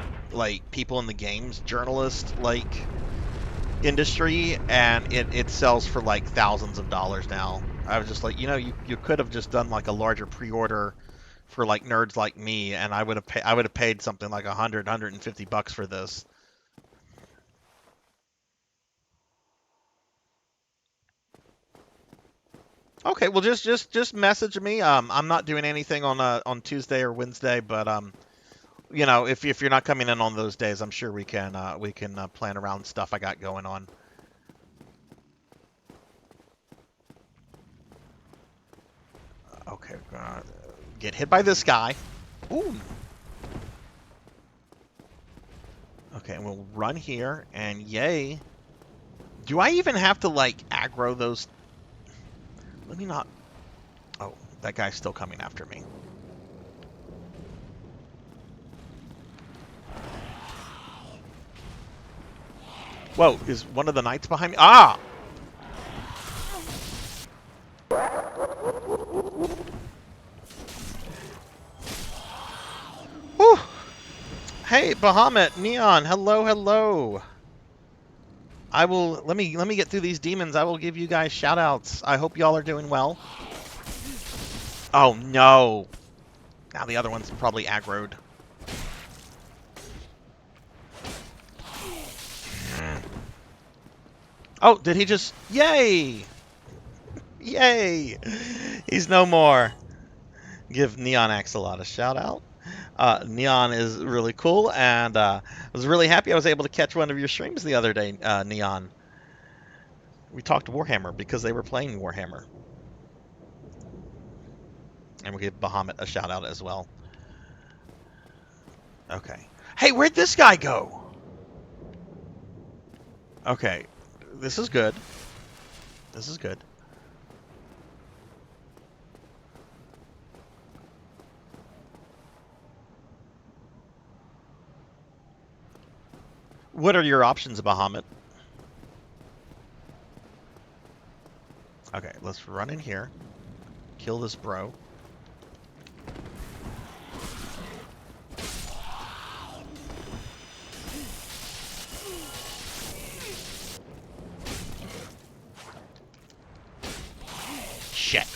people in the games journalist like industry, and it sells for like thousands of dollars now. I was just like, you could have just done like a larger pre-order for like nerds like me, and I would have paid something like $150 for this. Okay, well just message me. I'm not doing anything on Tuesday or Wednesday, but if you're not coming in on those days, I'm sure we can plan around stuff I got going on. Okay, get hit by this guy. Ooh. Okay, and we'll run here, and yay. Do I even have to like aggro those? Let me not. Oh, that guy's still coming after me. Whoa, is one of the knights behind me? Ah! Whew. Hey, Bahamut, Neon, hello, hello. Let me get through these demons. I will give you guys shout outs. I hope y'all are doing well. Oh no. Now the other one's probably aggroed. Oh, did he just... Yay! Yay! He's no more. Give Neon Axolot a shout out. Neon is really cool, and I was really happy I was able to catch one of your streams the other day, Neon. We talked Warhammer because they were playing Warhammer. And we'll give Bahamut a shout out as well. Okay. Hey, where'd this guy go? Okay. This is good. This is good. What are your options, Bahamut? Okay, let's run in here. Kill this bro. Shit.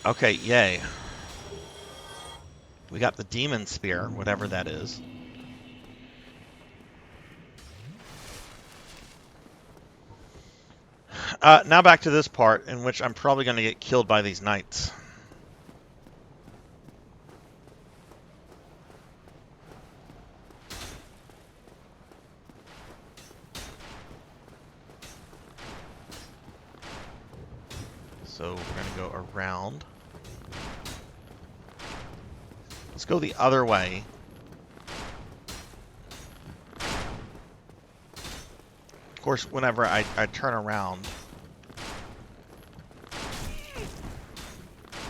Okay, yay. We got the demon spear, whatever that is. Now back to this part, in which I'm probably going to get killed by these knights. So we're going to go around. Let's go the other way. Of course, whenever I turn around...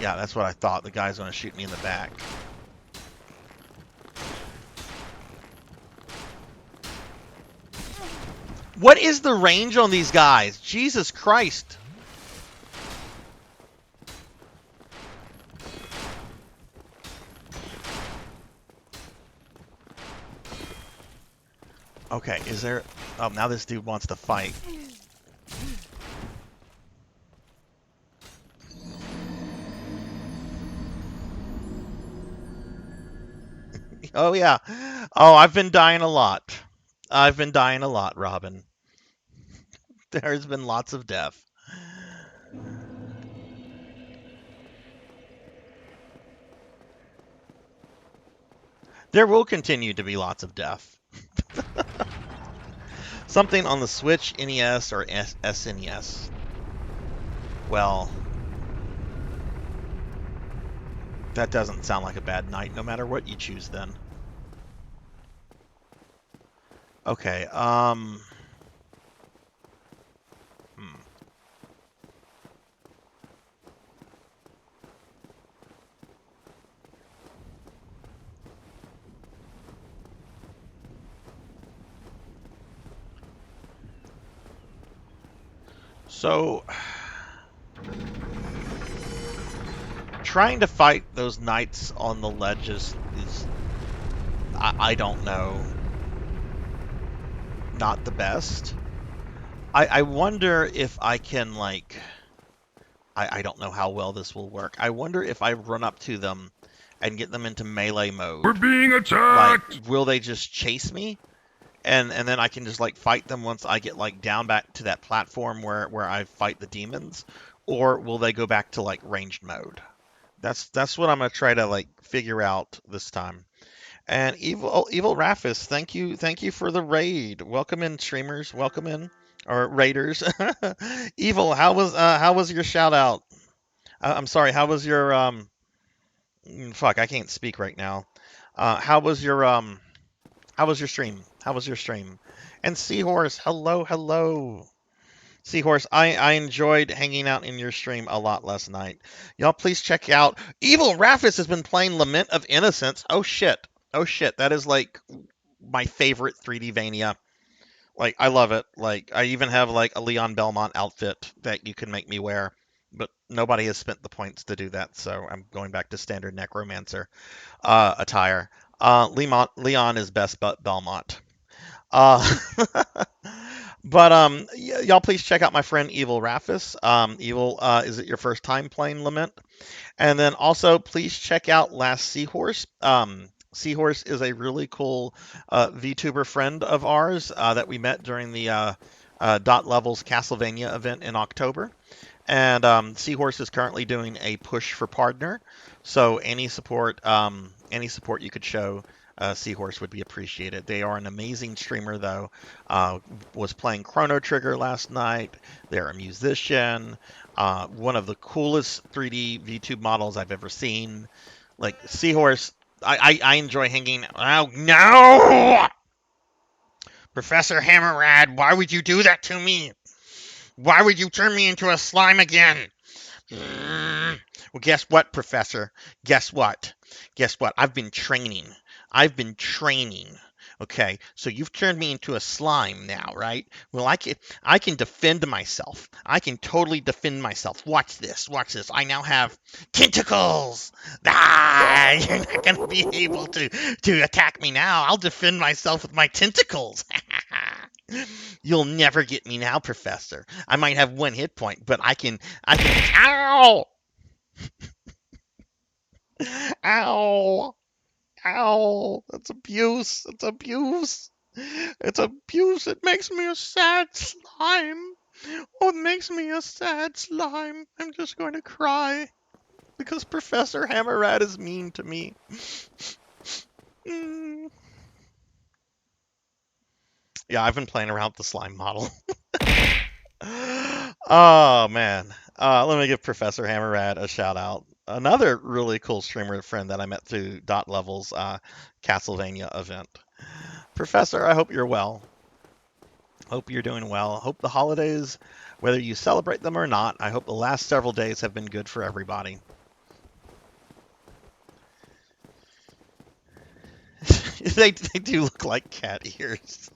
Yeah, that's what I thought. The guy's going to shoot me in the back. What is the range on these guys? Jesus Christ. Okay, is there... Oh, now this dude wants to fight. Oh, yeah. Oh, I've been dying a lot. I've been dying a lot, Robin. There's been lots of death. There will continue to be lots of death. Something on the Switch, NES, or SNES. Well, that doesn't sound like a bad night, no matter what you choose then. Okay, So, trying to fight those knights on the ledges is, I don't know, not the best. I wonder if I can, like, I don't know how well this will work. I wonder if I run up to them and get them into melee mode. We're being attacked! Like, will they just chase me? And then I can just, like, fight them once I get, like, down back to that platform where I fight the demons? Or will they go back to, like, ranged mode? That's what I'm going to try to, like, figure out this time. And Evil Raphis, thank you for the raid. Welcome in, streamers. Welcome in, or raiders. Evil, how was your shout out? I'm sorry. How was your fuck? I can't speak right now. How was your stream? How was your stream? And Seahorse, hello. Seahorse, I enjoyed hanging out in your stream a lot last night. Y'all please check out Evil Raphis has been playing Lament of Innocence. Oh shit. That is like my favorite 3D Vania. Like, I love it. Like, I even have like a Leon Belmont outfit that you can make me wear. But nobody has spent the points to do that, so I'm going back to standard Necromancer attire. Leon is best but Belmont. Uh, But y'all please check out my friend Evil Raffus. Evil, is it your first time playing Lament? And then also please check out Last Seahorse. Seahorse is a really cool VTuber friend of ours that we met during the Dot Levels Castlevania event in October. And Seahorse is currently doing a push for partner, so any support you could show Seahorse would be appreciated. They are an amazing streamer, though. Was playing Chrono Trigger last night. They're a musician. One of the coolest 3D VTube models I've ever seen. Like Seahorse, I enjoy hanging. Oh no, Professor Hammerrad, why would you do that to me? Why would you turn me into a slime again? Well, guess what, Professor? Guess what? Guess what? I've been training. I've been training. Okay, so you've turned me into a slime now, right? Well, I can defend myself. I can totally defend myself. Watch this. Watch this. I now have tentacles. Ah, you're not gonna be able to attack me now. I'll defend myself with my tentacles. You'll never get me now, Professor. I might have one hit point, but ow! Ow! Ow! That's abuse. It's abuse. It's abuse. It makes me a sad slime. Oh, it makes me a sad slime. I'm just going to cry because Professor Hammerrad is mean to me. Yeah, I've been playing around with the slime model. Oh man. Let me give Professor Hammerrad a shout out. Another really cool streamer friend that I met through Dot Levels Castlevania event. Professor, I hope you're well. Hope you're doing well. Hope the holidays, whether you celebrate them or not, I hope the last several days have been good for everybody. They do look like cat ears.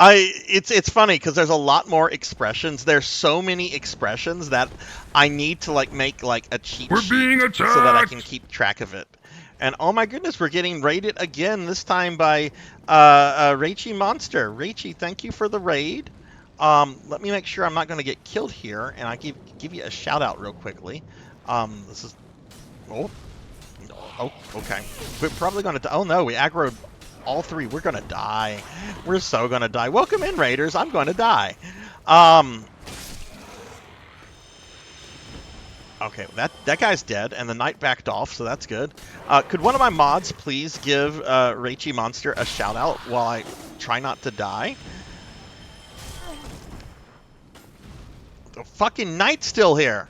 It's funny because there's a lot more expressions. There's so many expressions that I need to like make like a cheat sheet so that I can keep track of it. And oh my goodness, we're getting raided again. This time by Raichi Monster. Raichi, thank you for the raid. Let me make sure I'm not going to get killed here, and I give you a shout out real quickly. This is okay. We're probably going to. Oh no, we aggroed all three. We're gonna die. We're so gonna die. Welcome in, Raiders. I'm gonna die. Okay, that guy's dead, and the knight backed off, so that's good. Could one of my mods please give Raichi Monster a shout out while I try not to die? The fucking knight's still here.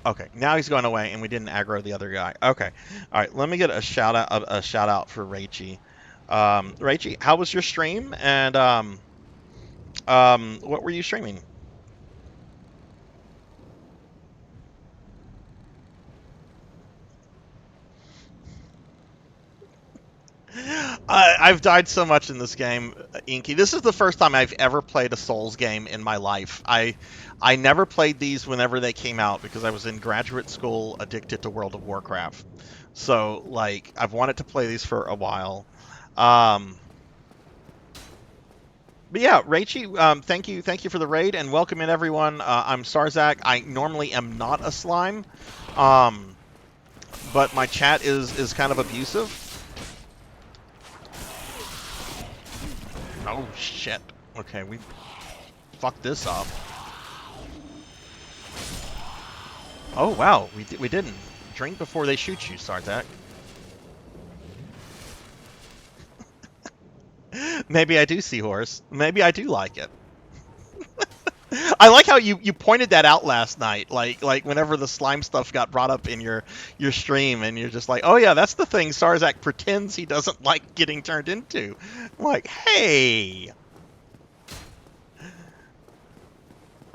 Okay, now he's going away, and we didn't aggro the other guy. Okay, all right. Let me get a shout out for Raichi. Raichi, how was your stream? And what were you streaming? I've died so much in this game, Inky. This is the first time I've ever played a Souls game in my life. I never played these whenever they came out because I was in graduate school addicted to World of Warcraft. So, like, I've wanted to play these for a while. But yeah, Raichi, thank you for the raid and welcome in everyone. I'm Sarzac. I normally am not a slime, but my chat is kind of abusive. Oh shit. Okay, we fucked this up. Oh wow, we didn't. Drink before they shoot you, Sarzac. Maybe I do, Seahorse. Maybe I do like it. I like how you pointed that out last night. Like whenever the slime stuff got brought up in your stream, and you're just like, oh yeah, that's the thing Sarzac pretends he doesn't like getting turned into. I'm like, hey.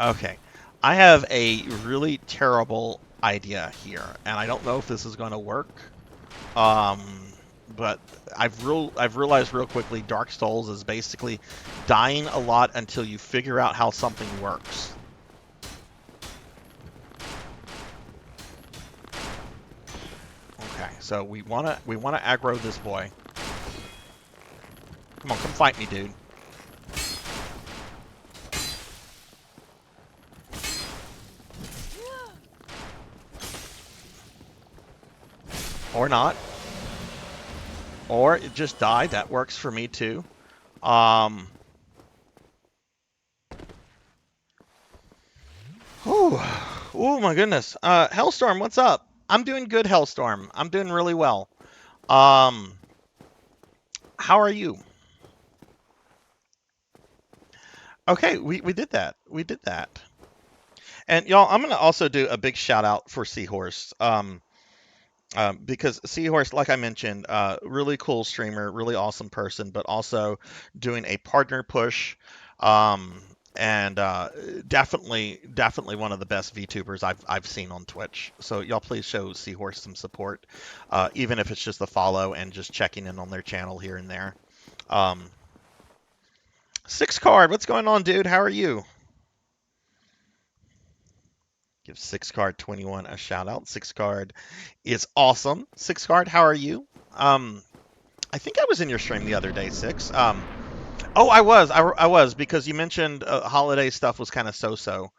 Okay, I have a really terrible idea here, and I don't know if this is going to work. But I've realized real quickly Dark Souls is basically dying a lot until you figure out how something works. Okay, so we wanna aggro this boy. Come on, come fight me, dude. Or not. Or it just died. That works for me too. Oh my goodness. Hellstorm, what's up? I'm doing good, Hellstorm. I'm doing really well. How are you? Okay, we did that. We did that. And y'all, I'm gonna also do a big shout out for Seahorse. Because Seahorse, like I mentioned, really cool streamer, really awesome person, but also doing a partner push, and definitely one of the best VTubers I've seen on Twitch. So y'all please show Seahorse some support, even if it's just a follow and just checking in on their channel here and there. Six Card, what's going on, dude? How are you? Give Six Card 21 a shout out. Six Card is awesome. Six Card, how are you? I think I was in your stream the other day, Six. Oh, I was because you mentioned holiday stuff was kind of so-so,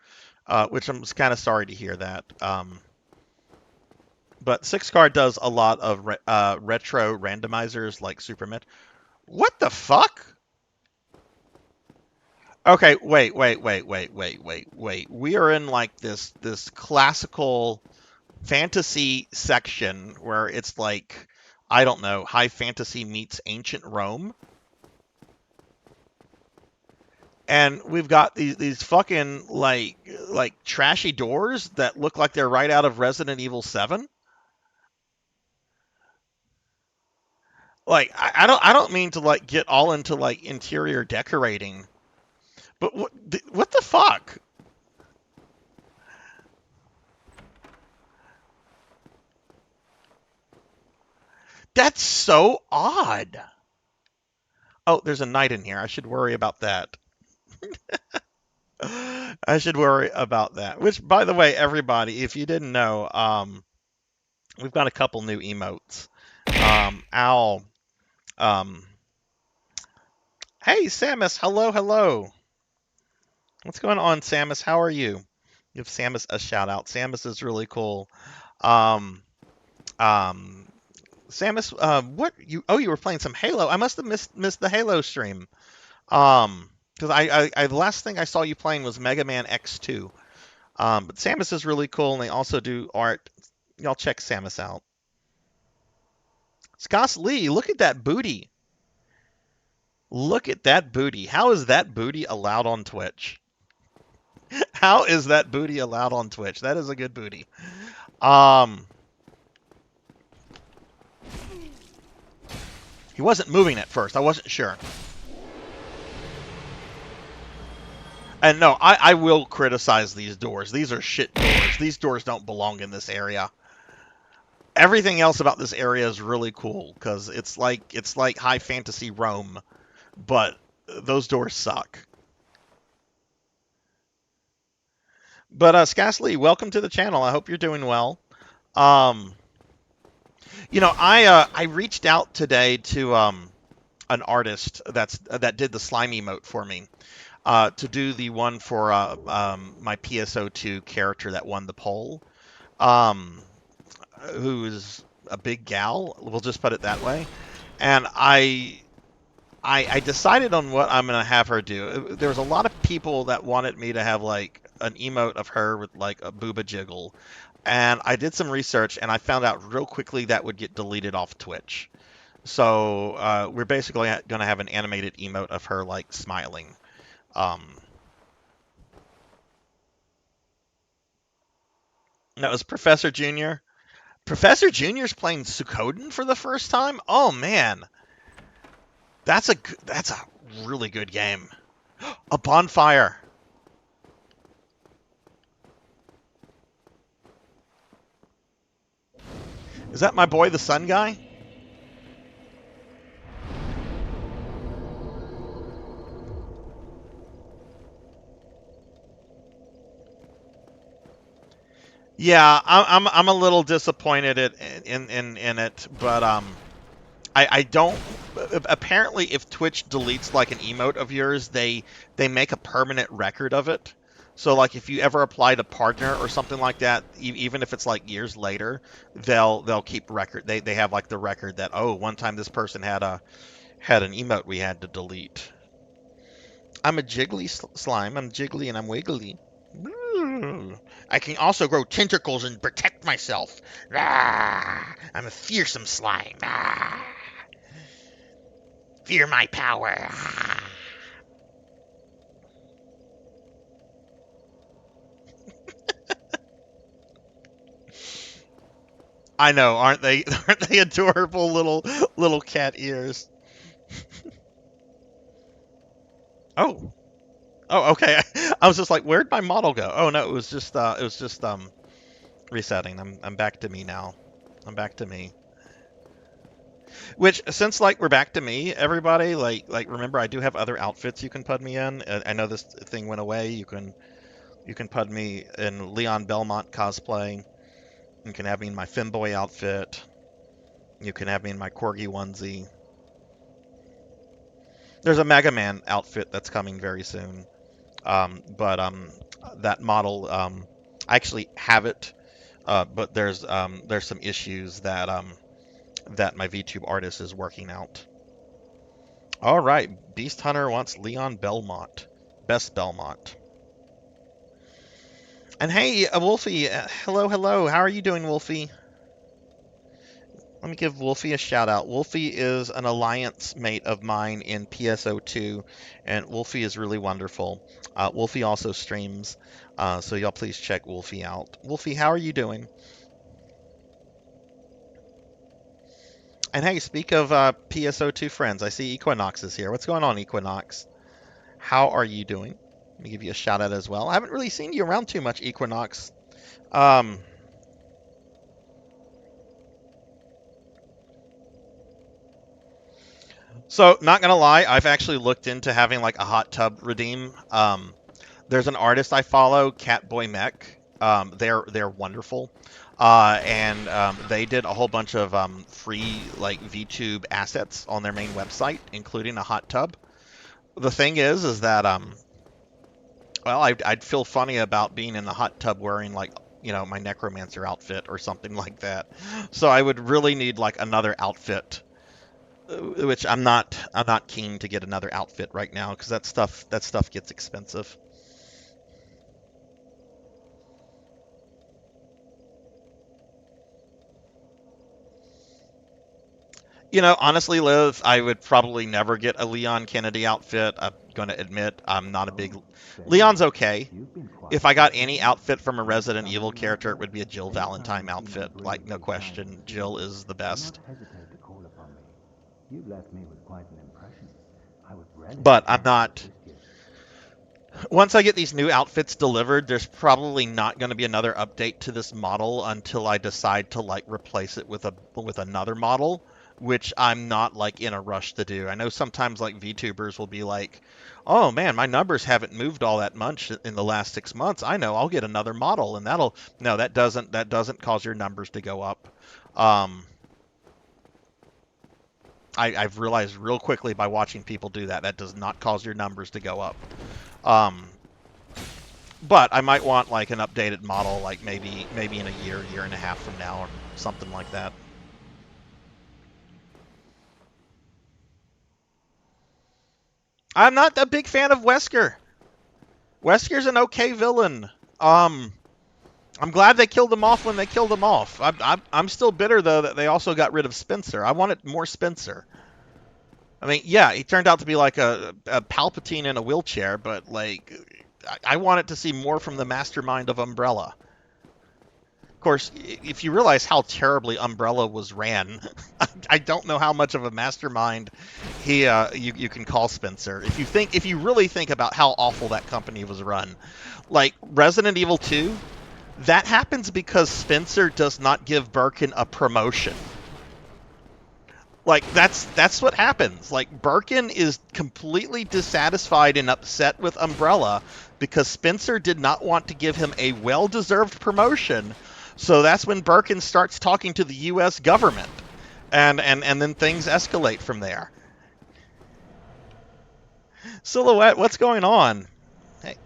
which I'm kind of sorry to hear that. But Six Card does a lot of retro randomizers like Super Met. What the fuck? Okay, wait. We are in like this classical fantasy section where it's like, I don't know, high fantasy meets ancient Rome. And we've got these fucking like trashy doors that look like they're right out of Resident Evil 7. Like I don't mean to like get all into like interior decorating, but what the fuck? That's so odd. Oh, there's a knight in here. I should worry about that. I should worry about that. Which, by the way, everybody, if you didn't know, we've got a couple new emotes. Owl. Hey, Samus. Hello. What's going on, Samus? How are you? Give Samus a shout out. Samus is really cool. Um, Samus, what you? Oh, you were playing some Halo. I must have missed the Halo stream. Because I the last thing I saw you playing was Mega Man X2. But Samus is really cool, and they also do art. Y'all check Samus out. Scott Lee, look at that booty. Look at that booty. How is that booty allowed on Twitch? How is that booty allowed on Twitch? That is a good booty. He wasn't moving at first. I wasn't sure. And no, I will criticize these doors. These are shit doors. These doors don't belong in this area. Everything else about this area is really cool because it's like high fantasy Rome, but those doors suck. But Scasley, welcome to the channel. I hope you're doing well. You know, I reached out today to an artist that did the slime emote for me. To do the one for my PSO2 character that won the poll, who is a big gal, we'll just put it that way. And I decided on what I'm gonna have her do. There was a lot of people that wanted me to have like an emote of her with like a booba jiggle, and I did some research and I found out real quickly that would get deleted off Twitch. So we're basically gonna have an animated emote of her like smiling. That was Professor Junior. Professor Junior's playing Suikoden for the first time. Oh man, that's a really good game. A bonfire. Is that my boy, the sun guy? Yeah, I'm a little disappointed in it, but I don't. Apparently, if Twitch deletes like an emote of yours, they make a permanent record of it. So like if you ever apply to partner or something like that, even if it's like years later, they'll keep record. They have like the record that, oh, one time this person had an emote we had to delete. I'm a jiggly slime. I'm jiggly and I'm wiggly. I can also grow tentacles and protect myself. I'm a fearsome slime. Fear my power. I know, aren't they? Aren't they adorable little cat ears? Oh, okay. I was just like, where'd my model go? Oh no, it was just resetting. I'm back to me now. I'm back to me. Which, since like we're back to me, everybody, like remember I do have other outfits you can put me in. I know this thing went away. You can put me in Leon Belmont cosplay. You can have me in my femboy outfit. You can have me in my corgi onesie. There's a Mega Man outfit that's coming very soon. But that model, I actually have it, but there's some issues that that my VTube artist is working out. All right, Beast Hunter wants Leon Belmont, best Belmont. And hey, Wolfie, hello. How are you doing, Wolfie? Let me give Wolfie a shout out. Wolfie is an alliance mate of mine in PSO2, and Wolfie is really wonderful. Wolfie also streams, so y'all please check Wolfie out. Wolfie, how are you doing? And hey, speak of PSO2 friends, I see Equinox is here. What's going on, Equinox? How are you doing? Let me give you a shout out as well. I haven't really seen you around too much, Equinox. So, not gonna lie, I've actually looked into having like a hot tub redeem. There's an artist I follow, Catboy Mech. They're wonderful, and they did a whole bunch of free like VTube assets on their main website, including a hot tub. The thing is that well, I'd feel funny about being in the hot tub wearing like my necromancer outfit or something like that. So I would really need like another outfit, which I'm not keen to get another outfit right now because that stuff gets expensive. Honestly, Liv, I would probably never get a Leon Kennedy outfit. I'm going to admit I'm not a big... Leon's okay. If I got any outfit from a Resident Evil character, it would be a Jill Valentine outfit. Like, no question. Jill is the best. But I'm not... Once I get these new outfits delivered, there's probably not going to be another update to this model until I decide to like replace it with another model, which I'm not like in a rush to do. I know sometimes like VTubers will be like, "Oh man, my numbers haven't moved all that much in the last 6 months. I know, I'll get another model," and that doesn't cause your numbers to go up. I've realized real quickly by watching people do that does not cause your numbers to go up. But I might want like an updated model, like maybe in a year and a half from now, or something like that. I'm not a big fan of Wesker. Wesker's an okay villain. I'm glad they killed him off when they killed him off. I'm still bitter though that they also got rid of Spencer. I wanted more Spencer. I mean, yeah, he turned out to be like a Palpatine in a wheelchair, but like, I wanted to see more from the mastermind of Umbrella. Of course, if you realize how terribly Umbrella was ran, I don't know how much of a mastermind you can call Spencer. If you really think about how awful that company was run, like Resident Evil 2, that happens because Spencer does not give Birkin a promotion. Like, that's what happens. Like, Birkin is completely dissatisfied and upset with Umbrella because Spencer did not want to give him a well-deserved promotion. So that's when Birkin starts talking to the U.S. government. and then things escalate from there. Silhouette, what's going on? Hey,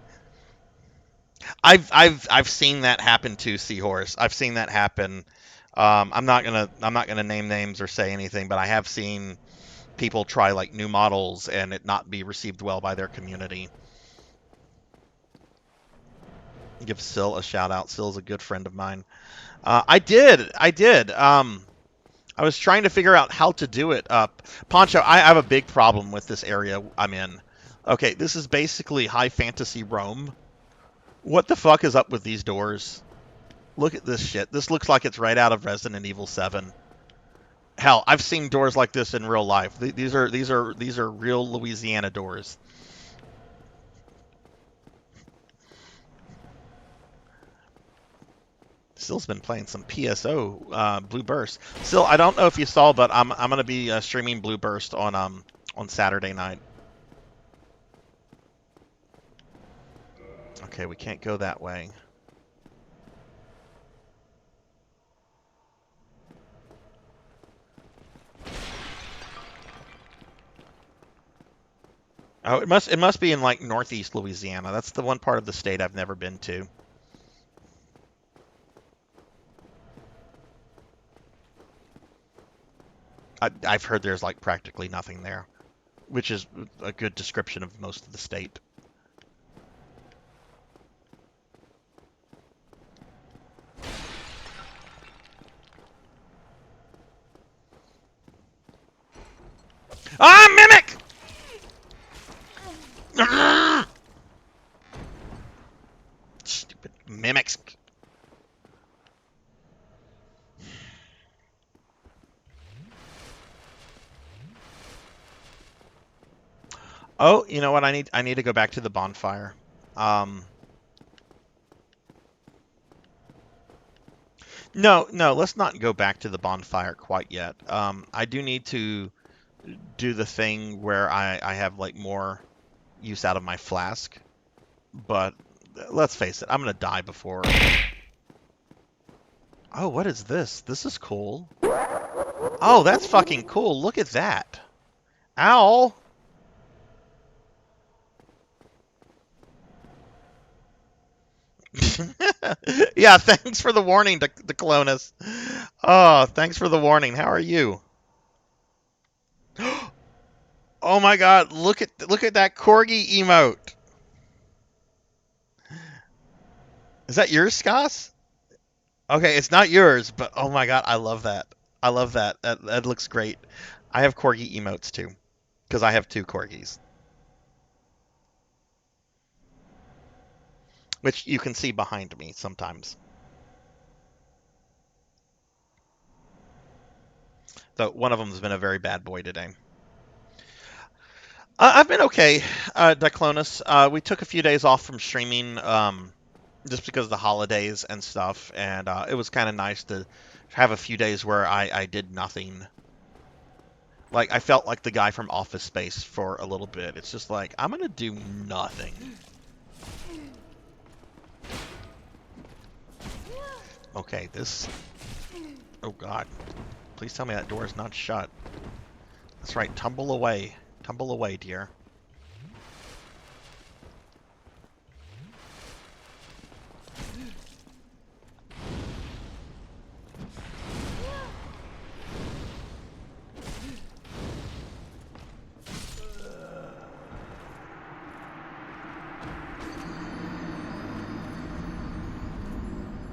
I've seen that happen too, Seahorse. I've seen that happen. I'm not gonna name names or say anything, but I have seen people try like new models and it not be received well by their community. Give Sil a shout out. Sil's a good friend of mine. I did. I was trying to figure out how to do it. Poncho, I have a big problem with this area I'm in. Okay, this is basically high fantasy Rome. What the fuck is up with these doors? Look at this shit. This looks like it's right out of Resident Evil 7. Hell, I've seen doors like this in real life. These are real Louisiana doors. Still's been playing some PSO Blue Burst. Still, I don't know if you saw, but I'm gonna be streaming Blue Burst on Saturday night. Okay, we can't go that way. Oh, it must be in like northeast Louisiana. That's the one part of the state I've never been to. I've heard there's like practically nothing there, which is a good description of most of the state. Ah, Mimic! Stupid mimics. Oh, you know what? I need to go back to the bonfire. No, let's not go back to the bonfire quite yet. I do need to do the thing where I have like more use out of my flask. But let's face it, I'm gonna die before. Oh, what is this? This is cool. Oh, that's fucking cool. Look at that. Ow! Yeah, thanks for the warning, Declonus. Oh, thanks for the warning. How are you? Oh my god, look at that corgi emote. Is that yours, Scos? Okay, it's not yours, but oh my god, I love that. I love that. That looks great. I have corgi emotes too, because I have 2 corgis, which you can see behind me sometimes. Though one of them has been a very bad boy today. I've been okay, Diclonus. We took a few days off from streaming just because of the holidays and stuff, and it was kind of nice to have a few days where I did nothing. Like, I felt like the guy from Office Space for a little bit. It's just like, I'm going to do nothing. Okay, this... Oh, God. Please tell me that door is not shut. That's right, tumble away. Tumble away, dear.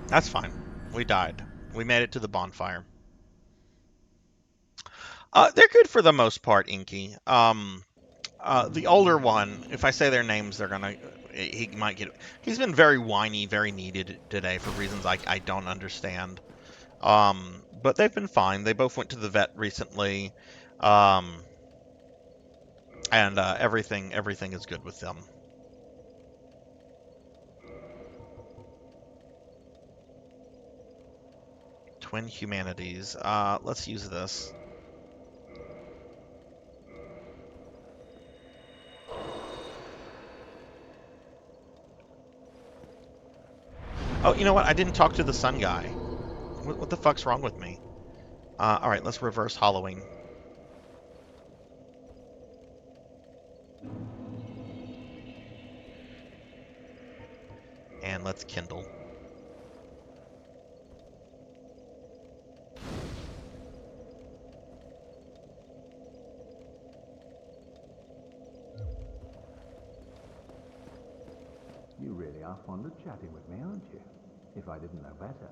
That's fine. We died. We made it to the bonfire. They're good for the most part, Inky. The older one, if I say their names, they're gonna... He might get... He's been very whiny, very needed today for reasons I don't understand. But they've been fine. They both went to the vet recently. And everything is good with them. Twin Humanities. Let's use this. Oh, you know what? I didn't talk to the sun guy. What the fuck's wrong with me? Alright, let's reverse hollowing. And let's kindle. You really are fond of chatting with me, aren't you? If I didn't know better,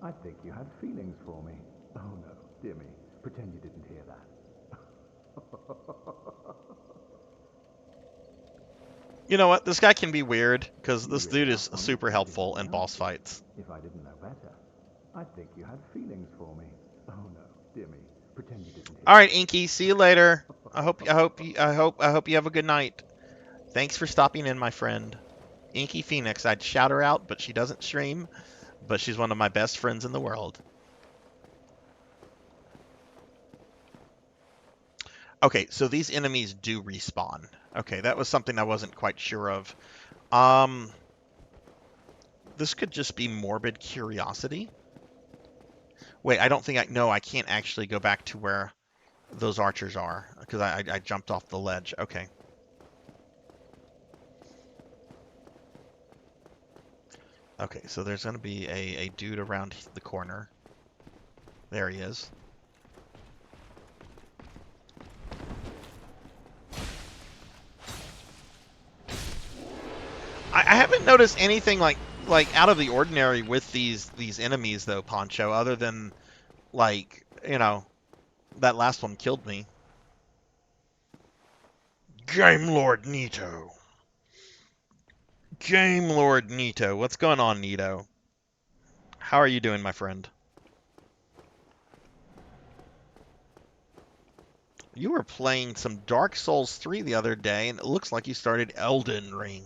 I'd think you had feelings for me. Oh no, dear me, pretend you didn't hear that. You know what? This guy can be weird, because You this really dude are is fond of super chatting helpful with in me, boss aren't you? fights. If I didn't know better, I'd think you had feelings for me. Oh no, dear me, pretend you didn't hear Alright, that. Inky, see you later. I hope you have a good night. Thanks for stopping in, my friend. Inky Phoenix, I'd shout her out, but she doesn't stream. But she's one of my best friends in the world. Okay, so these enemies do respawn. Okay, that was something I wasn't quite sure of. This could just be morbid curiosity. Wait, I don't think no, I can't actually go back to where those archers are, because I jumped off the ledge. Okay. Okay, so there's going to be a dude around the corner. There he is. I haven't noticed anything like out of the ordinary with these enemies though, Poncho, other than like, that last one killed me. Game Lord Nito. Game Lord Nito. What's going on, Nito? How are you doing, my friend? You were playing some Dark Souls 3 the other day, and it looks like you started Elden Ring.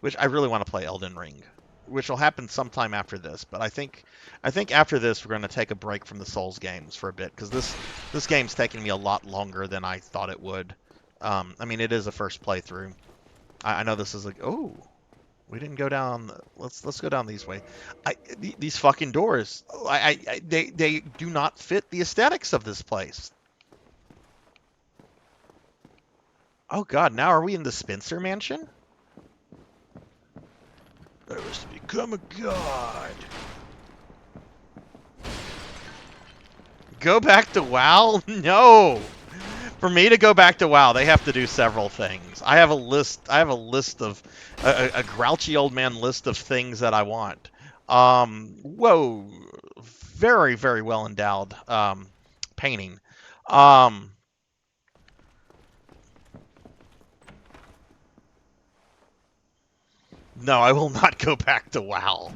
Which I really want to play Elden Ring. Which will happen sometime after this, but I think after this we're going to take a break from the Souls games for a bit, because this game's taking me a lot longer than I thought it would. I mean, it is a first playthrough. I know this is like, oh, we didn't go down. Let's go down these way. These fucking doors. They do not fit the aesthetics of this place. Oh God, now are we in the Spencer Mansion? I was to become a god. Go back to WoW? No. For me to go back to WoW, they have to do several things. I have a list. I have a list of a grouchy old man list of things that I want. Whoa, very very well endowed painting. Um, no, I will not go back to WoW.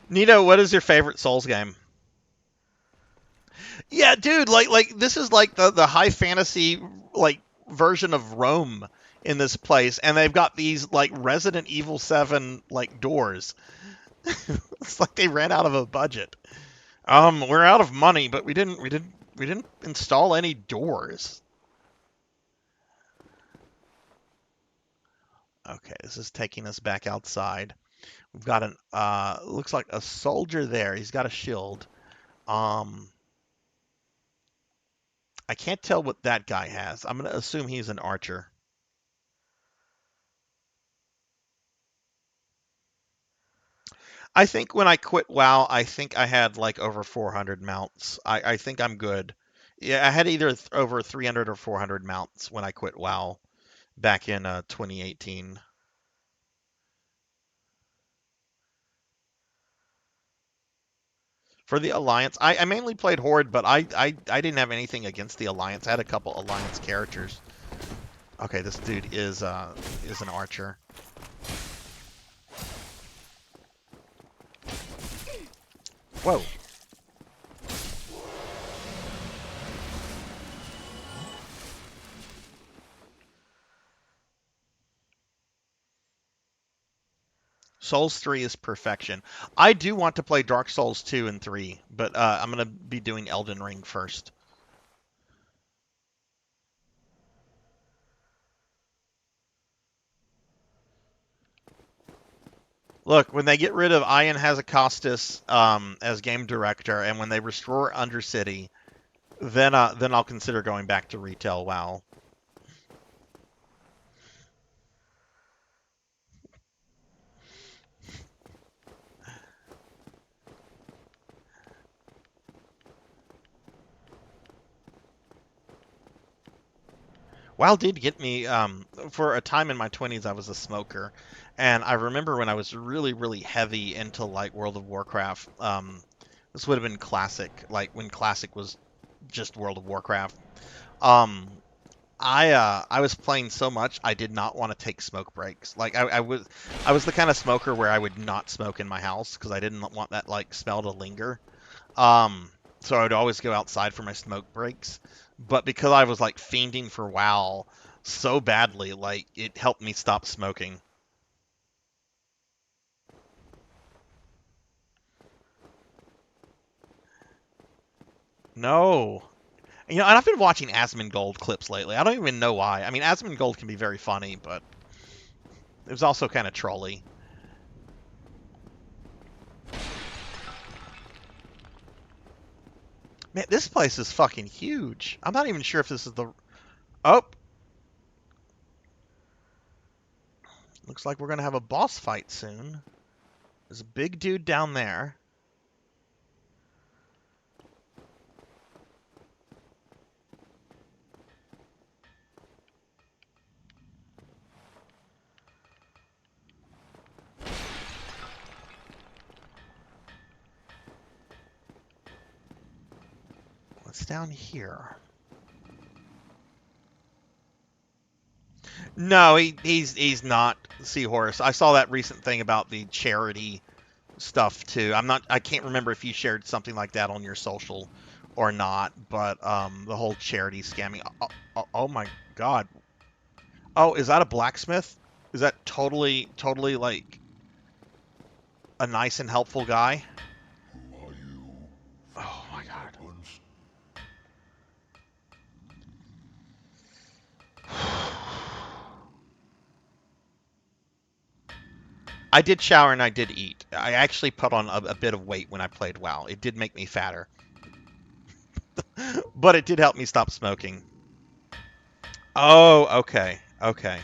Nito, what is your favorite Souls game? Yeah, dude, like this is like the high fantasy like version of Rome in this place, and they've got these like Resident Evil 7 like doors. It's like they ran out of a budget. We're out of money, but we didn't install any doors. Okay, this is taking us back outside. We've got an looks like a soldier there. He's got a shield. Um I can't tell what that guy has. I'm gonna assume he's an archer. I think when I quit WoW, I think I had like over 400 mounts. I think I'm good. Yeah, I had either over 300 or 400 mounts when I quit WoW back in 2018. For the Alliance, I mainly played Horde, but I didn't have anything against the Alliance. I had a couple Alliance characters. Okay, this dude is an archer. Whoa. Souls 3 is perfection. I do want to play Dark Souls 2 and 3, but I'm going to be doing Elden Ring first. Look, when they get rid of Ian Hazakostas as game director, and when they restore Undercity, then I'll consider going back to retail WoW. WoW did get me, for a time in my 20s, I was a smoker. And I remember when I was really, really heavy into, like, World of Warcraft, this would have been Classic, like, when Classic was just World of Warcraft. Um, I was playing so much, I did not want to take smoke breaks. Like, I was the kind of smoker where I would not smoke in my house, because I didn't want that, like, smell to linger. So I would always go outside for my smoke breaks. But because I was like fiending for WoW so badly, like it helped me stop smoking. No. You know, and I've been watching Asmongold clips lately. I don't even know why. I mean, Asmongold can be very funny, but it was also kind of trolly. Man, this place is fucking huge. I'm not even sure if this is the... Oh! Looks like we're going to have a boss fight soon. There's a big dude down there. What's down here? No, he's not Seahorse. I saw that recent thing about the charity stuff too. I can't remember if you shared something like that on your social or not, but the whole charity scamming. Oh my God. Oh, is that a blacksmith? Is that totally like a nice and helpful guy? Who are you? Oh my God. Weapons? I did shower and I did eat. I actually put on a bit of weight when I played WoW. It did make me fatter. But it did help me stop smoking. Oh, okay. Okay.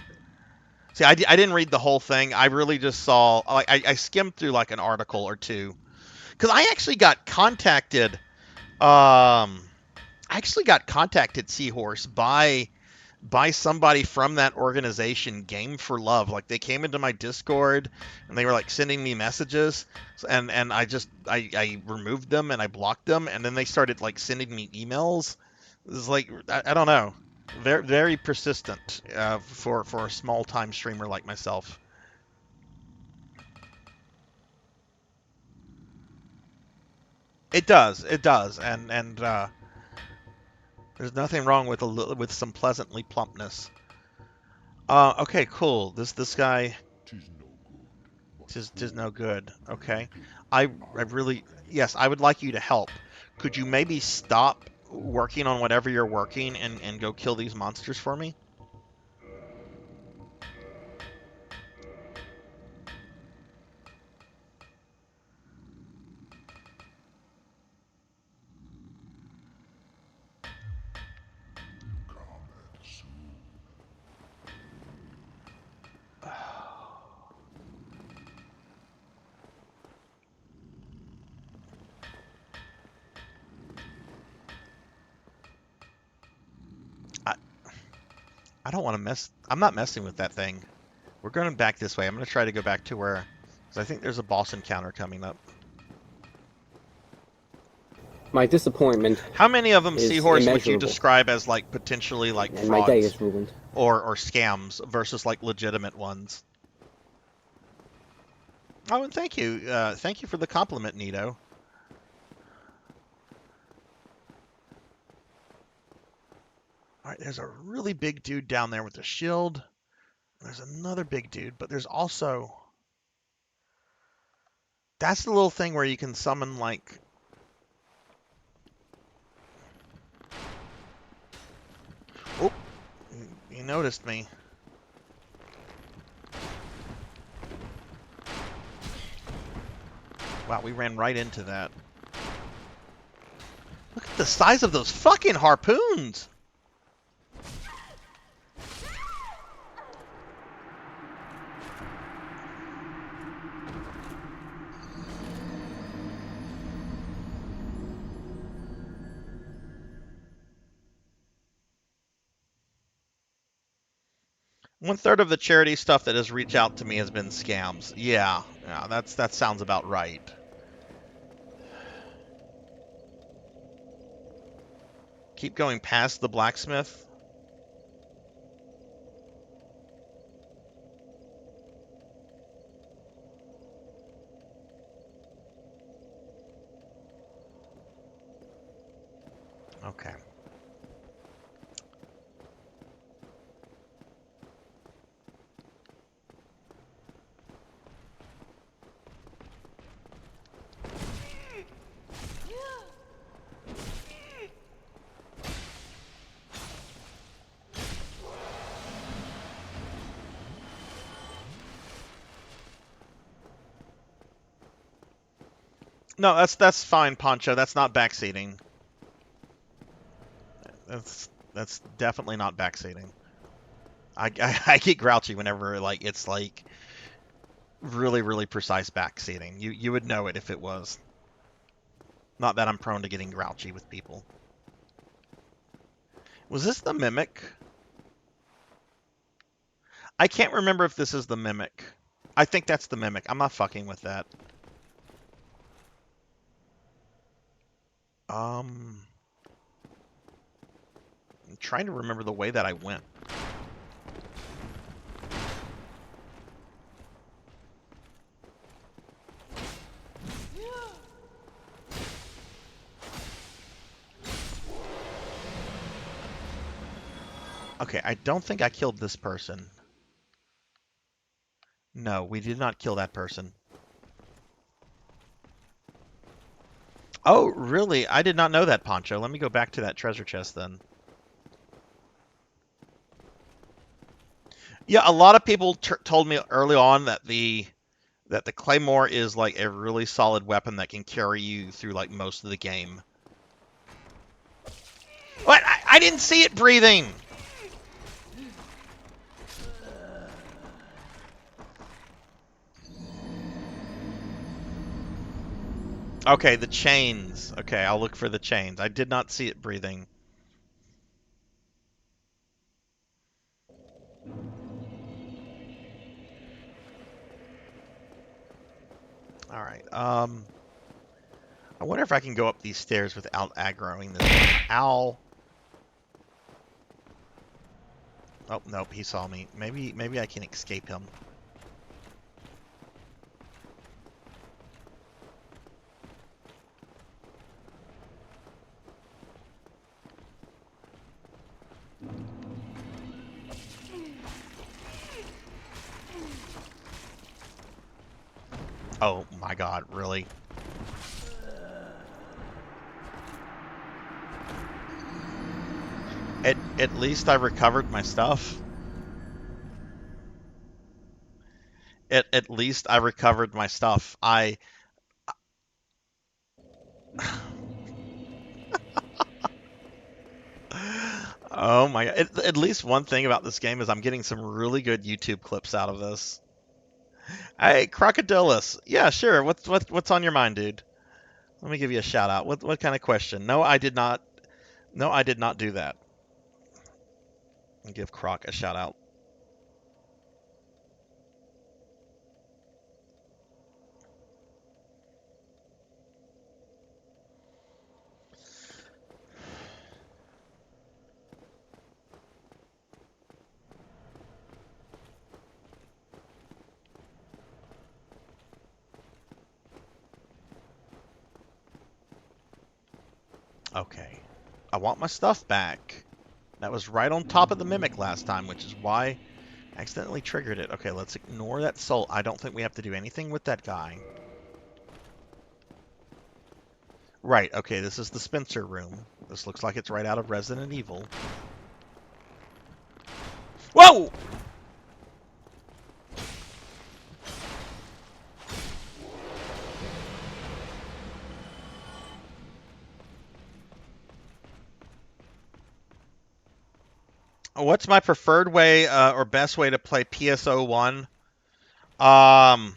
See, I didn't read the whole thing. I really just saw, like, I skimmed through like an article or two. Because I actually got contacted, Seahorse, by somebody from that organization, Game for Love. Like, they came into my Discord and they were like sending me messages, and I removed them and I blocked them, and then they started like sending me emails. It was like, I don't know, very very persistent, for a small time streamer like myself. It does, and there's nothing wrong with with some pleasantly plumpness. Okay, cool. This guy. Tis no good. But Tis no good. Okay. good. I really, yes, I would like you to help. Could you maybe stop working on whatever you're working and go kill these monsters for me? Cometh soon. I I don't want to mess. I'm not messing with that thing. We're going back this way. I'm going to try to go back to where, because I think there's a boss encounter coming up. My disappointment How many of them, is Seahorse, would you immeasurable, describe as like potentially like and my day frauds is ruined. or scams versus like legitimate ones? Oh, and thank you. Thank you for the compliment, Nito. All right, there's a really big dude down there with a shield. There's another big dude, but there's also... That's the little thing where you can summon, like... Oh, you noticed me. Wow, we ran right into that. Look at the size of those fucking harpoons! One-third of the charity stuff that has reached out to me has been scams. Yeah, that sounds about right. Keep going past the blacksmith. Okay. No, that's fine, Poncho. That's not backseating. That's definitely not backseating. I get grouchy whenever it's like really precise backseating. You would know it if it was. Not that I'm prone to getting grouchy with people. Was this the Mimic? I can't remember if this is the Mimic. I think that's the Mimic. I'm not fucking with that. I'm trying to remember the way that I went. Okay, I don't think I killed this person. No, we did not kill that person. Oh, really? I did not know that, Poncho. Let me go back to that treasure chest then. Yeah, a lot of people told me early on that the claymore is like a really solid weapon that can carry you through like most of the game. What? I didn't see it breathing. Okay, the chains. Okay, I'll look for the chains. I did not see it breathing. All right. I wonder if I can go up these stairs without aggroing this owl. Oh, nope, he saw me. Maybe I can escape him. Oh my god, really? At least I recovered my stuff. At least I recovered my stuff. Oh my god. At least one thing about this game is I'm getting some really good YouTube clips out of this. Hey, Crocodilus. Yeah, sure. What's on your mind, dude? Let me give you a shout out. What kind of question? No, I did not. No, I did not do that. I'll give Croc a shout out. Okay. I want my stuff back. That was right on top of the Mimic last time, which is why I accidentally triggered it. Okay, let's ignore that soul. I don't think we have to do anything with that guy. Right, okay, this is the Spencer room. This looks like it's right out of Resident Evil. Whoa! What's my preferred way or best way to play PSO1? Um,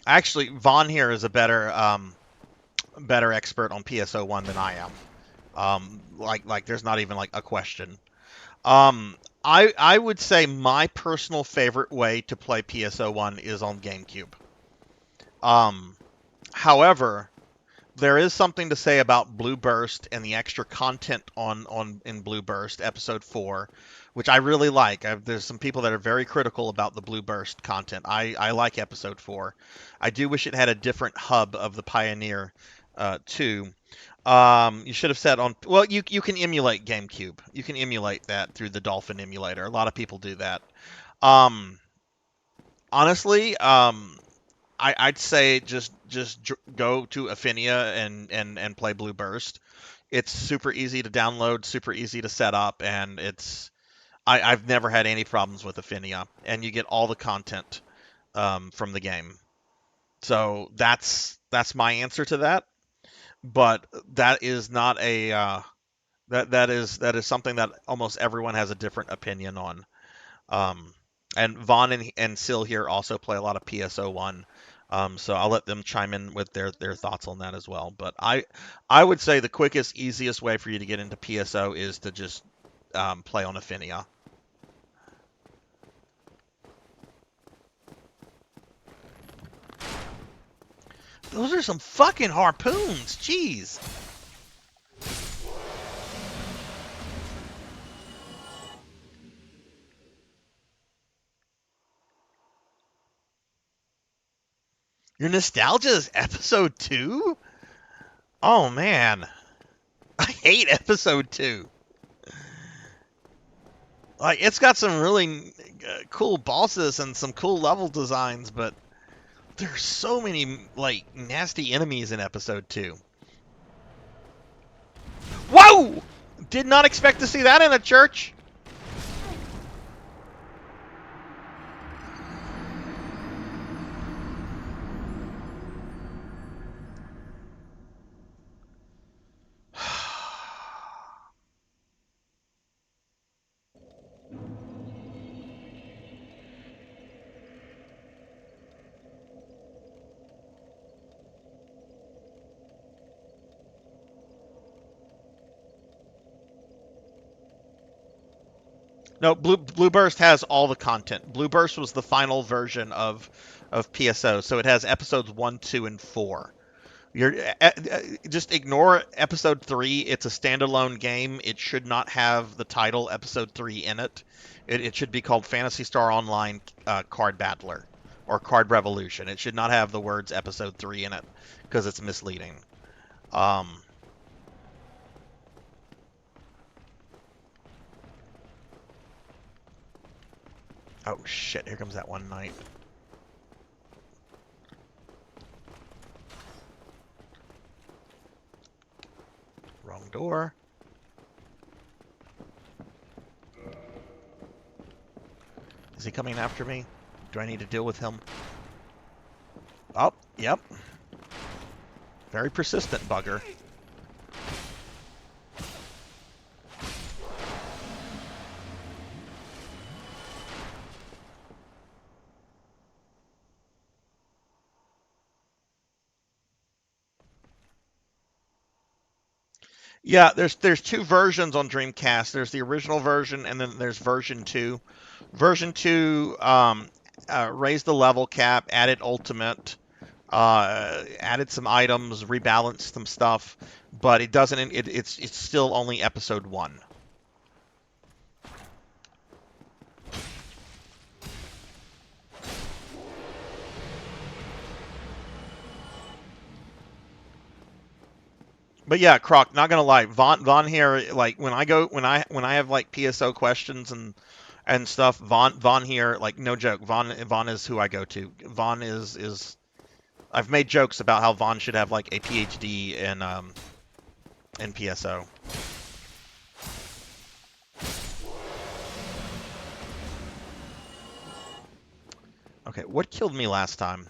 Actually, Vaughn here is a better expert on PSO1 than I am. Like there's not even like a question. I would say my personal favorite way to play PSO1 is on GameCube. Um, However, there is something to say about Blue Burst and the extra content on in Blue Burst Episode 4, which I really like. There's some people that are very critical about the Blue Burst content. I like Episode 4. I do wish it had a different hub of the Pioneer too. You should have said on. Well, you can emulate GameCube. You can emulate that through the Dolphin emulator. A lot of people do that. Um, Honestly, I'd say just go to Affinia and play Blue Burst. It's super easy to download, super easy to set up, and I've never had any problems with Affinia, and you get all the content from the game. So that's my answer to that. But that is not a that is something that almost everyone has a different opinion on. Um, and Vaughn and Sil here also play a lot of PSO1. So I'll let them chime in with their thoughts on that as well. But I would say the quickest, easiest way for you to get into PSO is to just play on Affinia. Those are some fucking harpoons. Jeez. Your nostalgia is episode 2? Oh man. I hate episode 2. Like it's got some really cool bosses and some cool level designs, but there's so many like nasty enemies in episode 2. Whoa! Did not expect to see that in a church. No, Blue Burst has all the content. Blue Burst was the final version of PSO, so it has episodes 1, 2, and 4. You're just ignore episode 3. It's a standalone game. It should not have the title episode 3 in it. It should be called Phantasy Star Online Card Battler or Card Revolution. It should not have the words episode 3 in it because it's misleading. Um, oh shit! Here comes that one knight. Wrong door. Is he coming after me? Do I need to deal with him? Oh, yep. Very persistent bugger. Yeah, there's two versions on Dreamcast. There's the original version, and then there's version 2. Version 2 raised the level cap, added ultimate, added some items, rebalanced some stuff, but it doesn't. It's still only episode 1. But yeah, Croc, not gonna lie, Vaughn here, like when I have like PSO questions and stuff, Vaughn here, like no joke, Vaughn is who I go to. Vaughn is I've made jokes about how Vaughn should have like a PhD in PSO. Okay, what killed me last time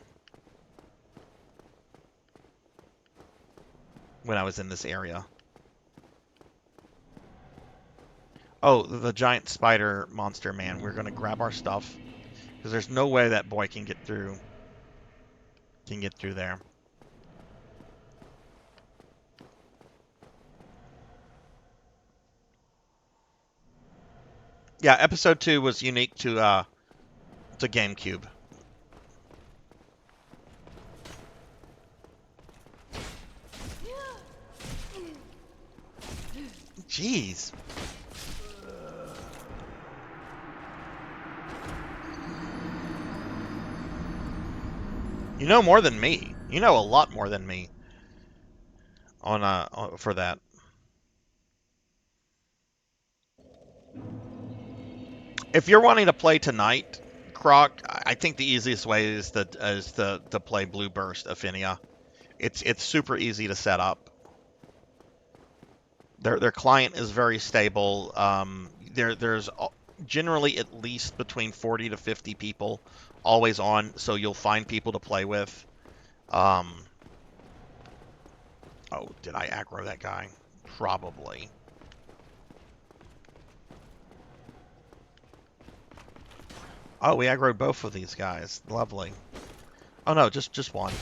when I was in this area? Oh, the giant spider monster man. We're gonna grab our stuff because there's no way that boy can get through. Can get through there. Yeah, episode 2 was unique to GameCube. Jeez. You know more than me. You know a lot more than me for that. If you're wanting to play tonight, Croc, I think the easiest way is to play Blue Burst Affinia. It's super easy to set up. Their client is very stable. There's generally at least between 40 to 50 people always on, so you'll find people to play with. Oh, did I aggro that guy? Probably. Oh, we aggroed both of these guys. Lovely. Oh no, just one.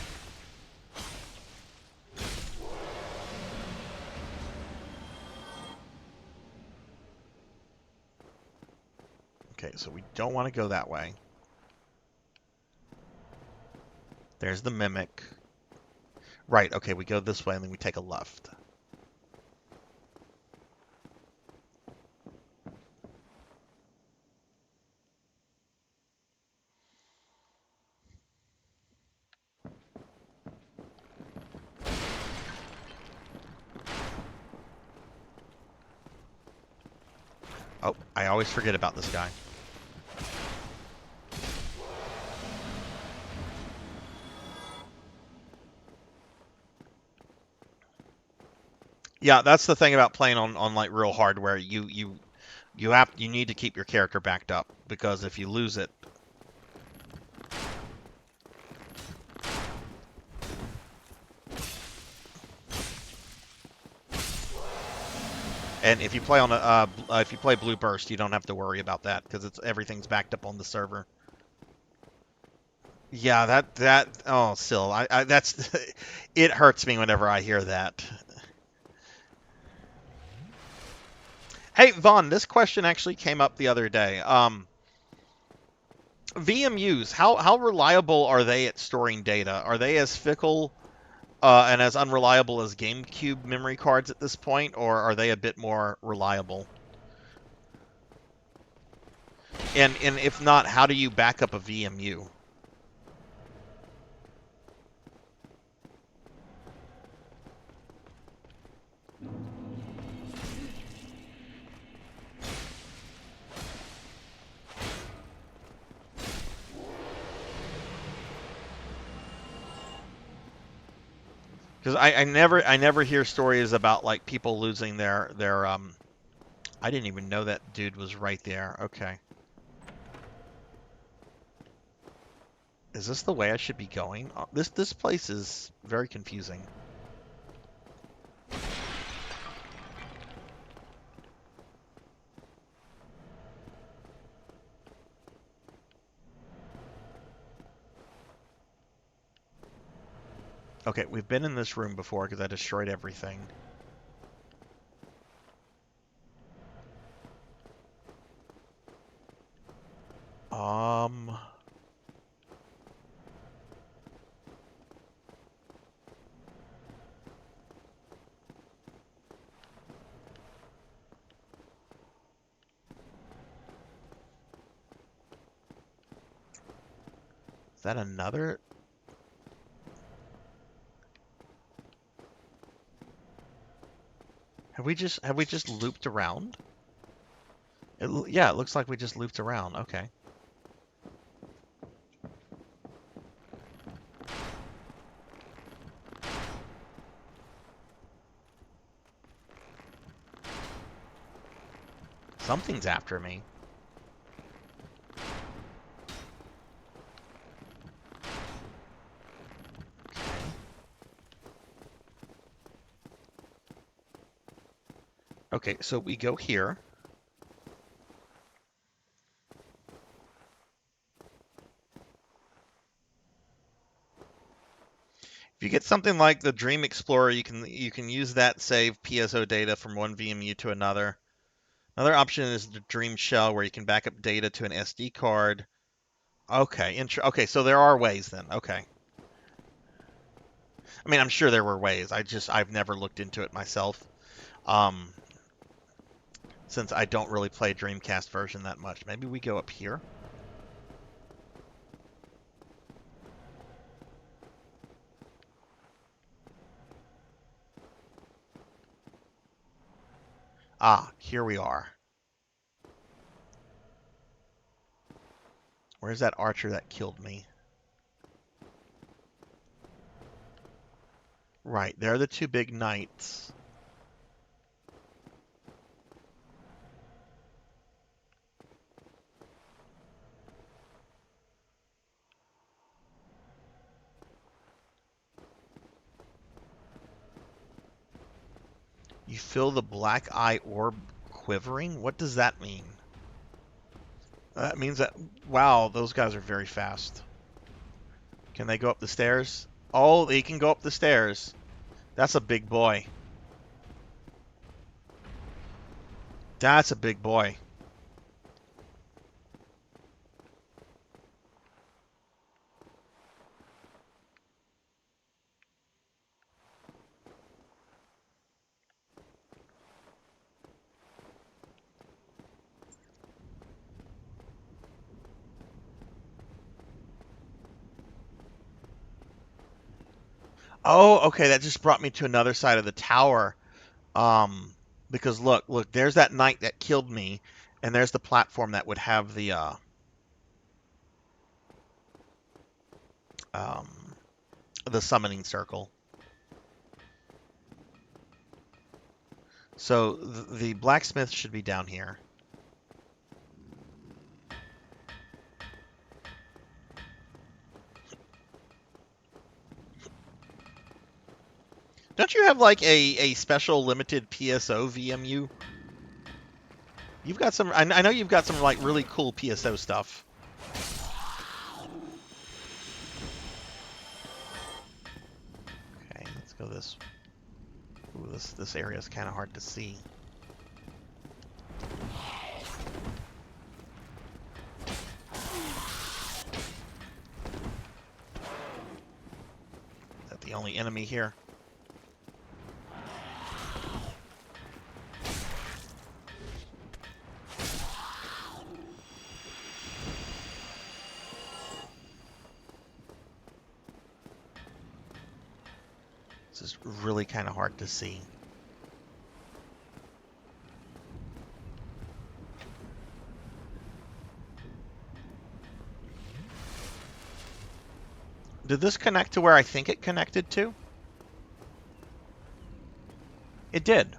Okay, so we don't want to go that way. There's the mimic. Right, okay, we go this way and then we take a left. Oh, I always forget about this guy. Yeah, that's the thing about playing on like real hardware. You need to keep your character backed up because if you lose it, and if you play on if you play Blue Burst, you don't have to worry about that because everything's backed up on the server. Yeah, oh, Sil, I that's it hurts me whenever I hear that. Hey, Vaughn, this question actually came up the other day. VMUs, how reliable are they at storing data? Are they as fickle and as unreliable as GameCube memory cards at this point, or are they a bit more reliable? And if not, how do you back up a VMU? Because I never hear stories about like people losing their I didn't even know that dude was right there. Okay. Is this the way I should be going? This place is very confusing. Okay, we've been in this room before because I destroyed everything. Is that another? Have we just looped around? Yeah, it looks like we just looped around. Okay. Something's after me. Okay, so we go here. If you get something like the Dream Explorer, you can use that save PSO data from one VMU to another. Another option is the Dream Shell, where you can back up data to an SD card. Okay, okay, so there are ways then. Okay. I mean, I'm sure there were ways. I've never looked into it myself. Since I don't really play Dreamcast version that much. Maybe we go up here. Ah, here we are. Where's that archer that killed me? Right, there are the two big knights. You feel the black eye orb quivering? What does that mean? That means that, wow, those guys are very fast. Can they go up the stairs? Oh, they can go up the stairs. That's a big boy. That's a big boy. Oh, okay, that just brought me to another side of the tower. Because look, there's that knight that killed me, and there's the platform that would have um, the summoning circle. So the blacksmith should be down here. Don't you have like a special limited PSO VMU? You've got some. I know you've got some like really cool PSO stuff. Okay, let's go this. Ooh, this area is kind of hard to see. Is that the only enemy here? This is really kind of hard to see. Did this connect to where I think it connected to? It did.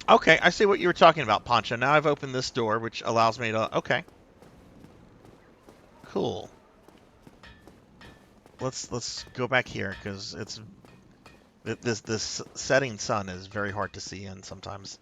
Okay, I see what you were talking about, Poncho. Now I've opened this door, which allows me to... Okay. Cool. Let's go back here, because it's... This setting sun is very hard to see in sometimes.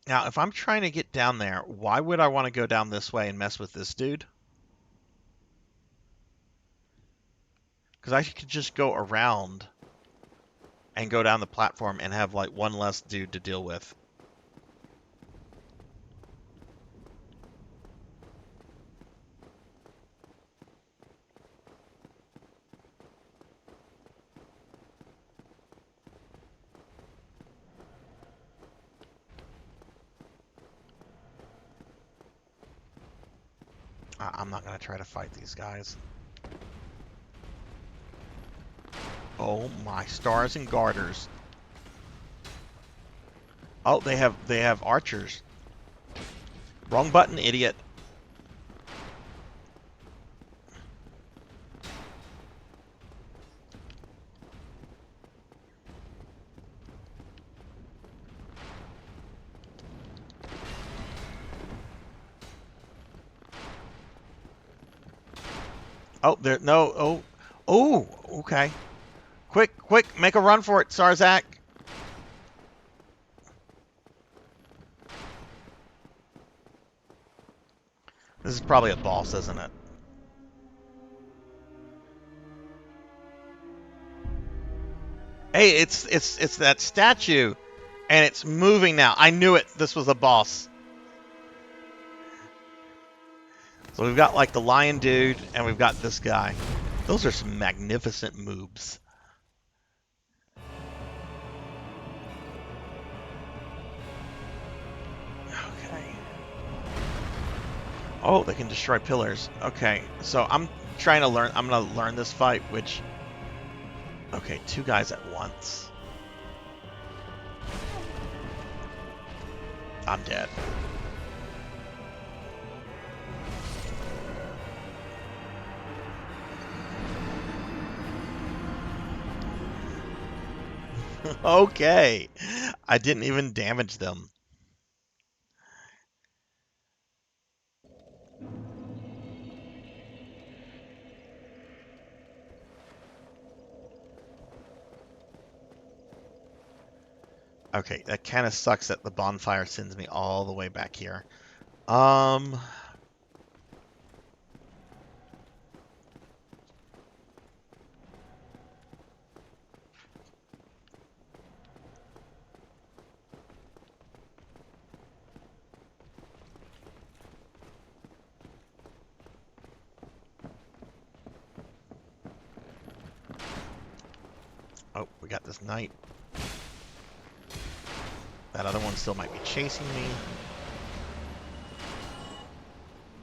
Now, if I'm trying to get down there, why would I want to go down this way and mess with this dude? Because I could just go around and go down the platform and have like one less dude to deal with. I'm not going to try to fight these guys. Oh my stars and garters. Oh, they have archers. Wrong button, idiot. Oh, there. No. Oh. Oh. Okay. Quick, quick, make a run for it, Sarzac. This is probably a boss, isn't it? Hey, it's that statue, and it's moving now. I knew it. This was a boss. So we've got like the lion dude, and we've got this guy. Those are some magnificent moves. Okay. Oh, they can destroy pillars. Okay, so I'm trying to learn. I'm gonna learn this fight, which. Okay, two guys at once. I'm dead. Okay. I didn't even damage them. Okay, that kind of sucks that the bonfire sends me all the way back here. Oh, we got this knight. That other one still might be chasing me.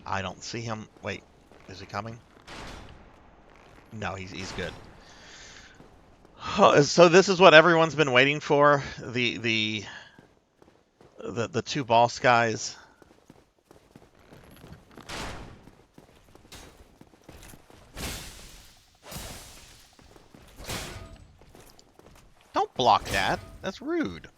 I don't see him. Wait, is he coming? No, he's good. So this is what everyone's been waiting for. The two boss guys. Don't block that. That's rude.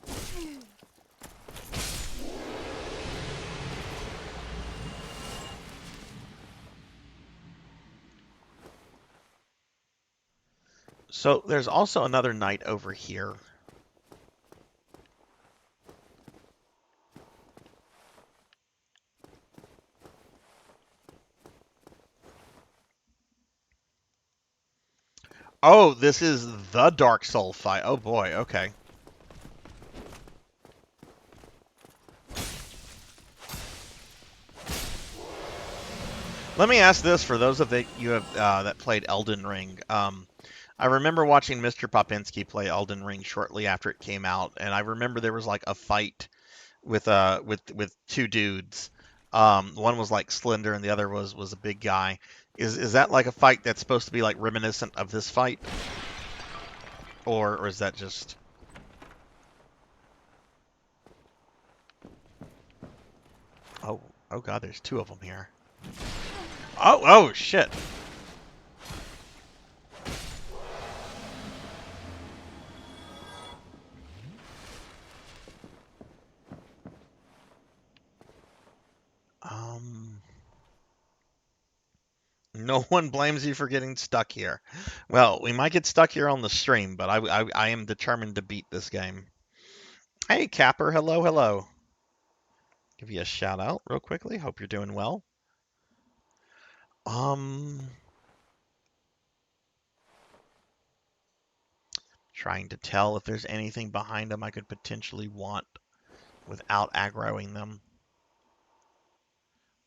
So there's also another knight over here. Oh, this is the Dark Soul fight. Oh boy, okay. Let me ask this for those of you have that played Elden Ring. I remember watching Mr. Popinski play Elden Ring shortly after it came out, and I remember there was like a fight with two dudes. One was like slender, and the other was a big guy. Is that like a fight that's supposed to be like reminiscent of this fight, or is that just? Oh God, there's two of them here. Oh shit. No one blames you for getting stuck here. Well, we might get stuck here on the stream, but I am determined to beat this game. Hey, Capper. Hello, hello. Give you a shout out real quickly. Hope you're doing well. Trying to tell if there's anything behind them I could potentially want without aggroing them.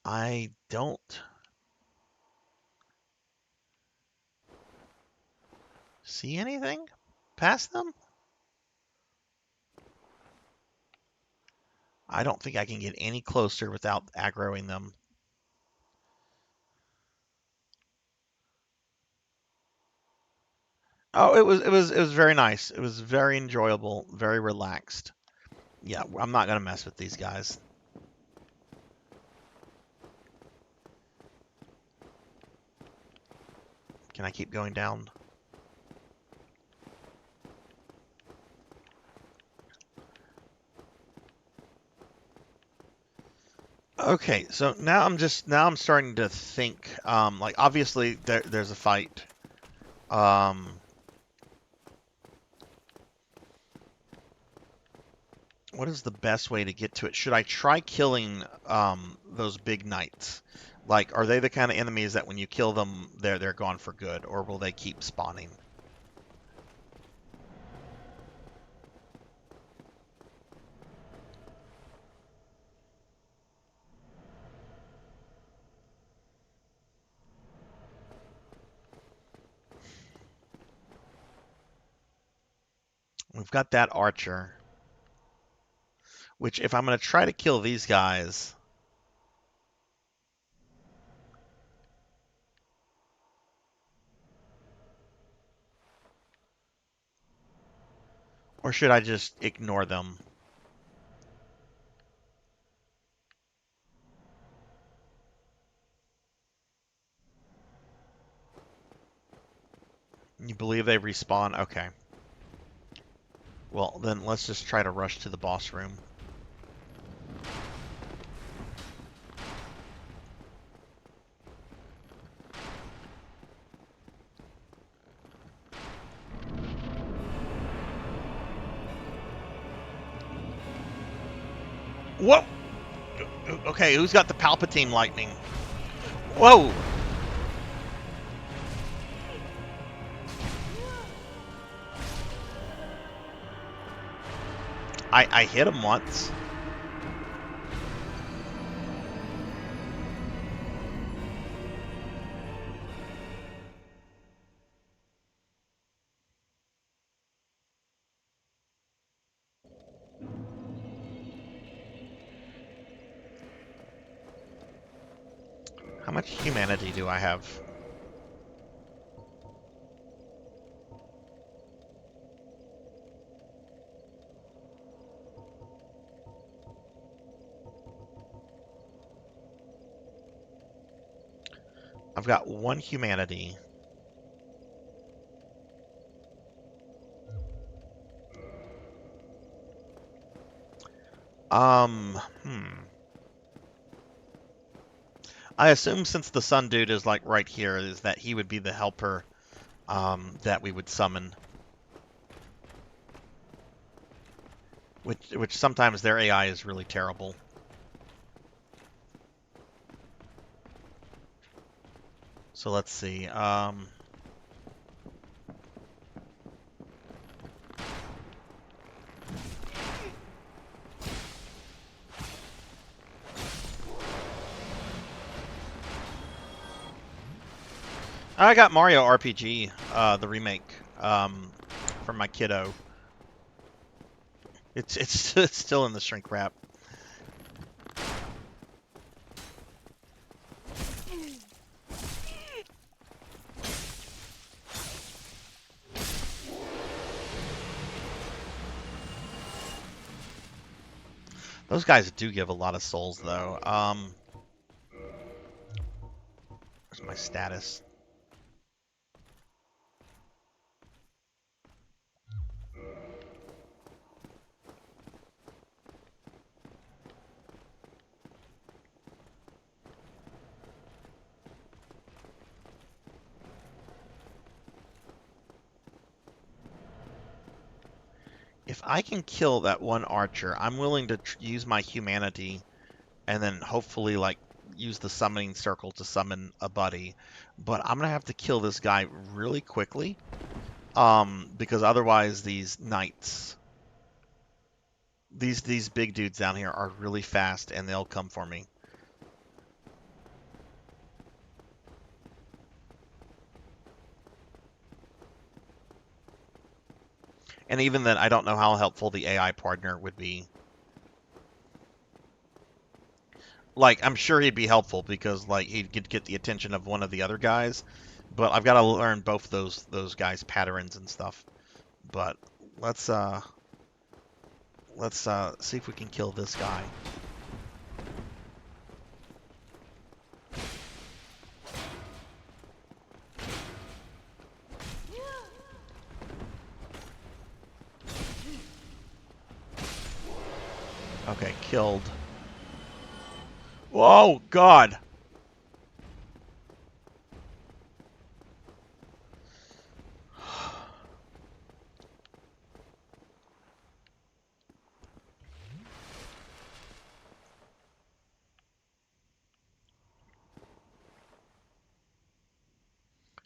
I don't see anything past them. I don't think I can get any closer without aggroing them. Oh, it was very nice. It was very enjoyable, very relaxed. Yeah, I'm not gonna mess with these guys. Can I keep going down? Okay, so now I'm starting to think. Like obviously there's a fight. What is the best way to get to it? Should I try killing those big knights? Like, are they the kind of enemies that when you kill them, they're gone for good, or will they keep spawning? We've got that archer, which if I'm going to try to kill these guys, or should I just ignore them? You believe they respawn? Okay. Well, then let's just try to rush to the boss room. Whoa! Okay, who's got the Palpatine lightning? Whoa! I hit him once. How much humanity do I have? I've got 1 humanity. I assume since the sun dude is like right here, is that he would be the helper that we would summon. Which sometimes their AI is really terrible. So let's see. I got Mario RPG, the remake, from my kiddo. It's still in the shrink wrap. Those guys do give a lot of souls, though. Where's my status? If I can kill that one archer, I'm willing to use my humanity and then hopefully, like, use the summoning circle to summon a buddy. But I'm going to have to kill this guy really quickly because otherwise these knights, these big dudes down here are really fast and they'll come for me. And even then, I don't know how helpful the AI partner would be. Like, I'm sure he'd be helpful because, like, he could get the attention of one of the other guys. But I've got to learn both those guys' patterns and stuff. But let's see if we can kill this guy. Okay, killed. Oh, God.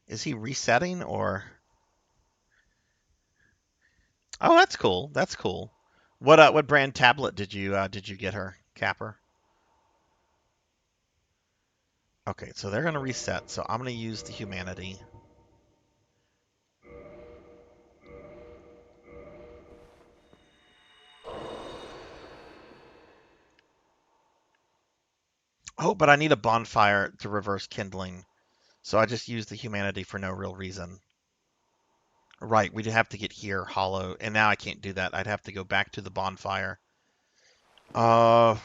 Is he resetting or? Oh, that's cool. That's cool. What brand tablet did you get her, Capper? Okay, so they're gonna reset. So I'm gonna use the humanity. Oh, but I need a bonfire to reverse kindling. So I just use the humanity for no real reason. Right, we'd have to get here hollow, and now I can't do that. I'd have to go back to the bonfire. Uh,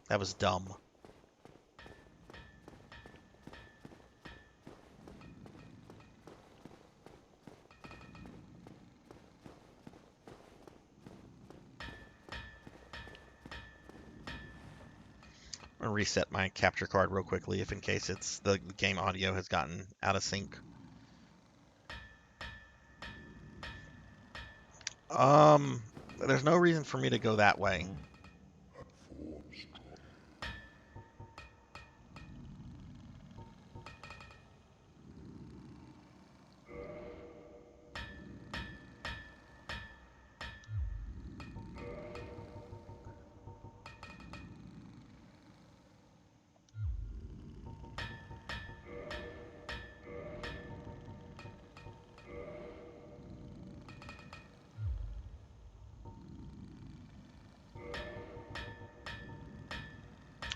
that was dumb. I'm gonna reset my capture card real quickly, if in case it's the game audio has gotten out of sync. There's no reason for me to go that way.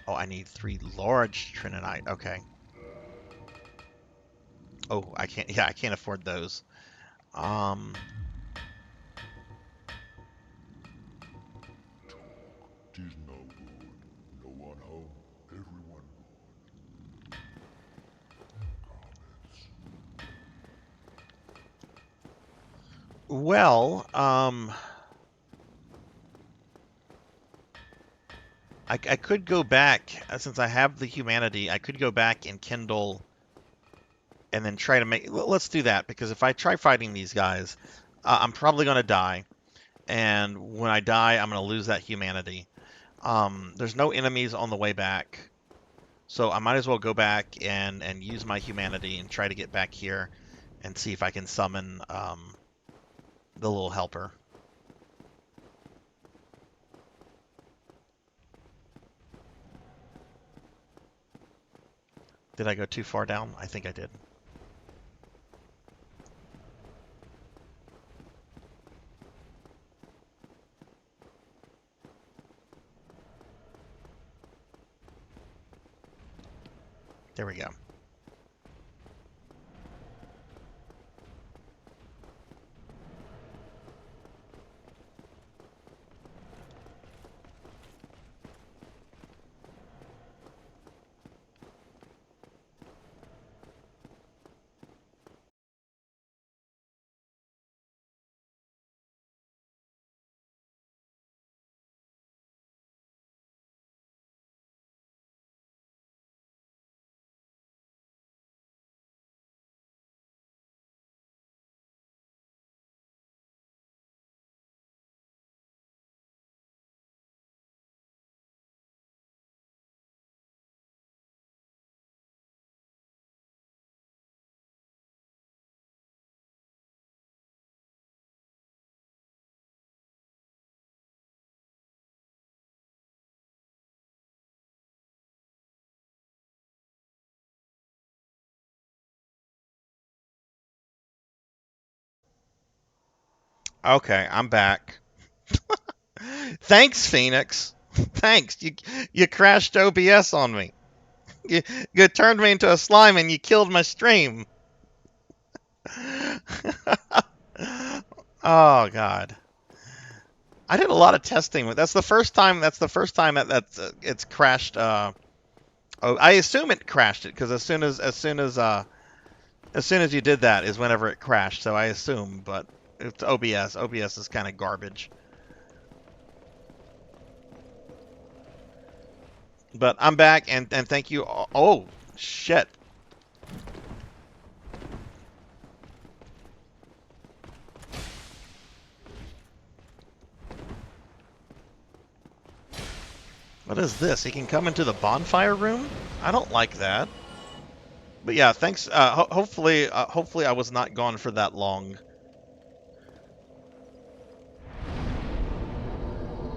Oh, I need 3 large Trinonite. Okay. Oh, I can't. Yeah, I can't afford those. Um, Tis no good. No one home. Everyone gone. well, I could go back since I have the humanity. I could go back and kindle, and then try to make. Let's do that because if I try fighting these guys, I'm probably gonna die, and when I die, I'm gonna lose that humanity. There's no enemies on the way back. So I might as well go back and use my humanity and try to get back here and see if I can summon the little helper. Did I go too far down? I think I did. There we go. Okay, I'm back. Thanks, Phoenix. Thanks. You crashed OBS on me. You, you turned me into a slime and you killed my stream. Oh God. I did a lot of testing with. That's the first time. That's the first time it's crashed. Oh, I assume it crashed it because as soon as you did that is whenever it crashed. So I assume, but it's OBS. OBS is kind of garbage. But I'm back, and thank you. Oh, shit. What is this? He can come into the bonfire room? I don't like that. But yeah, thanks. Hopefully I was not gone for that long.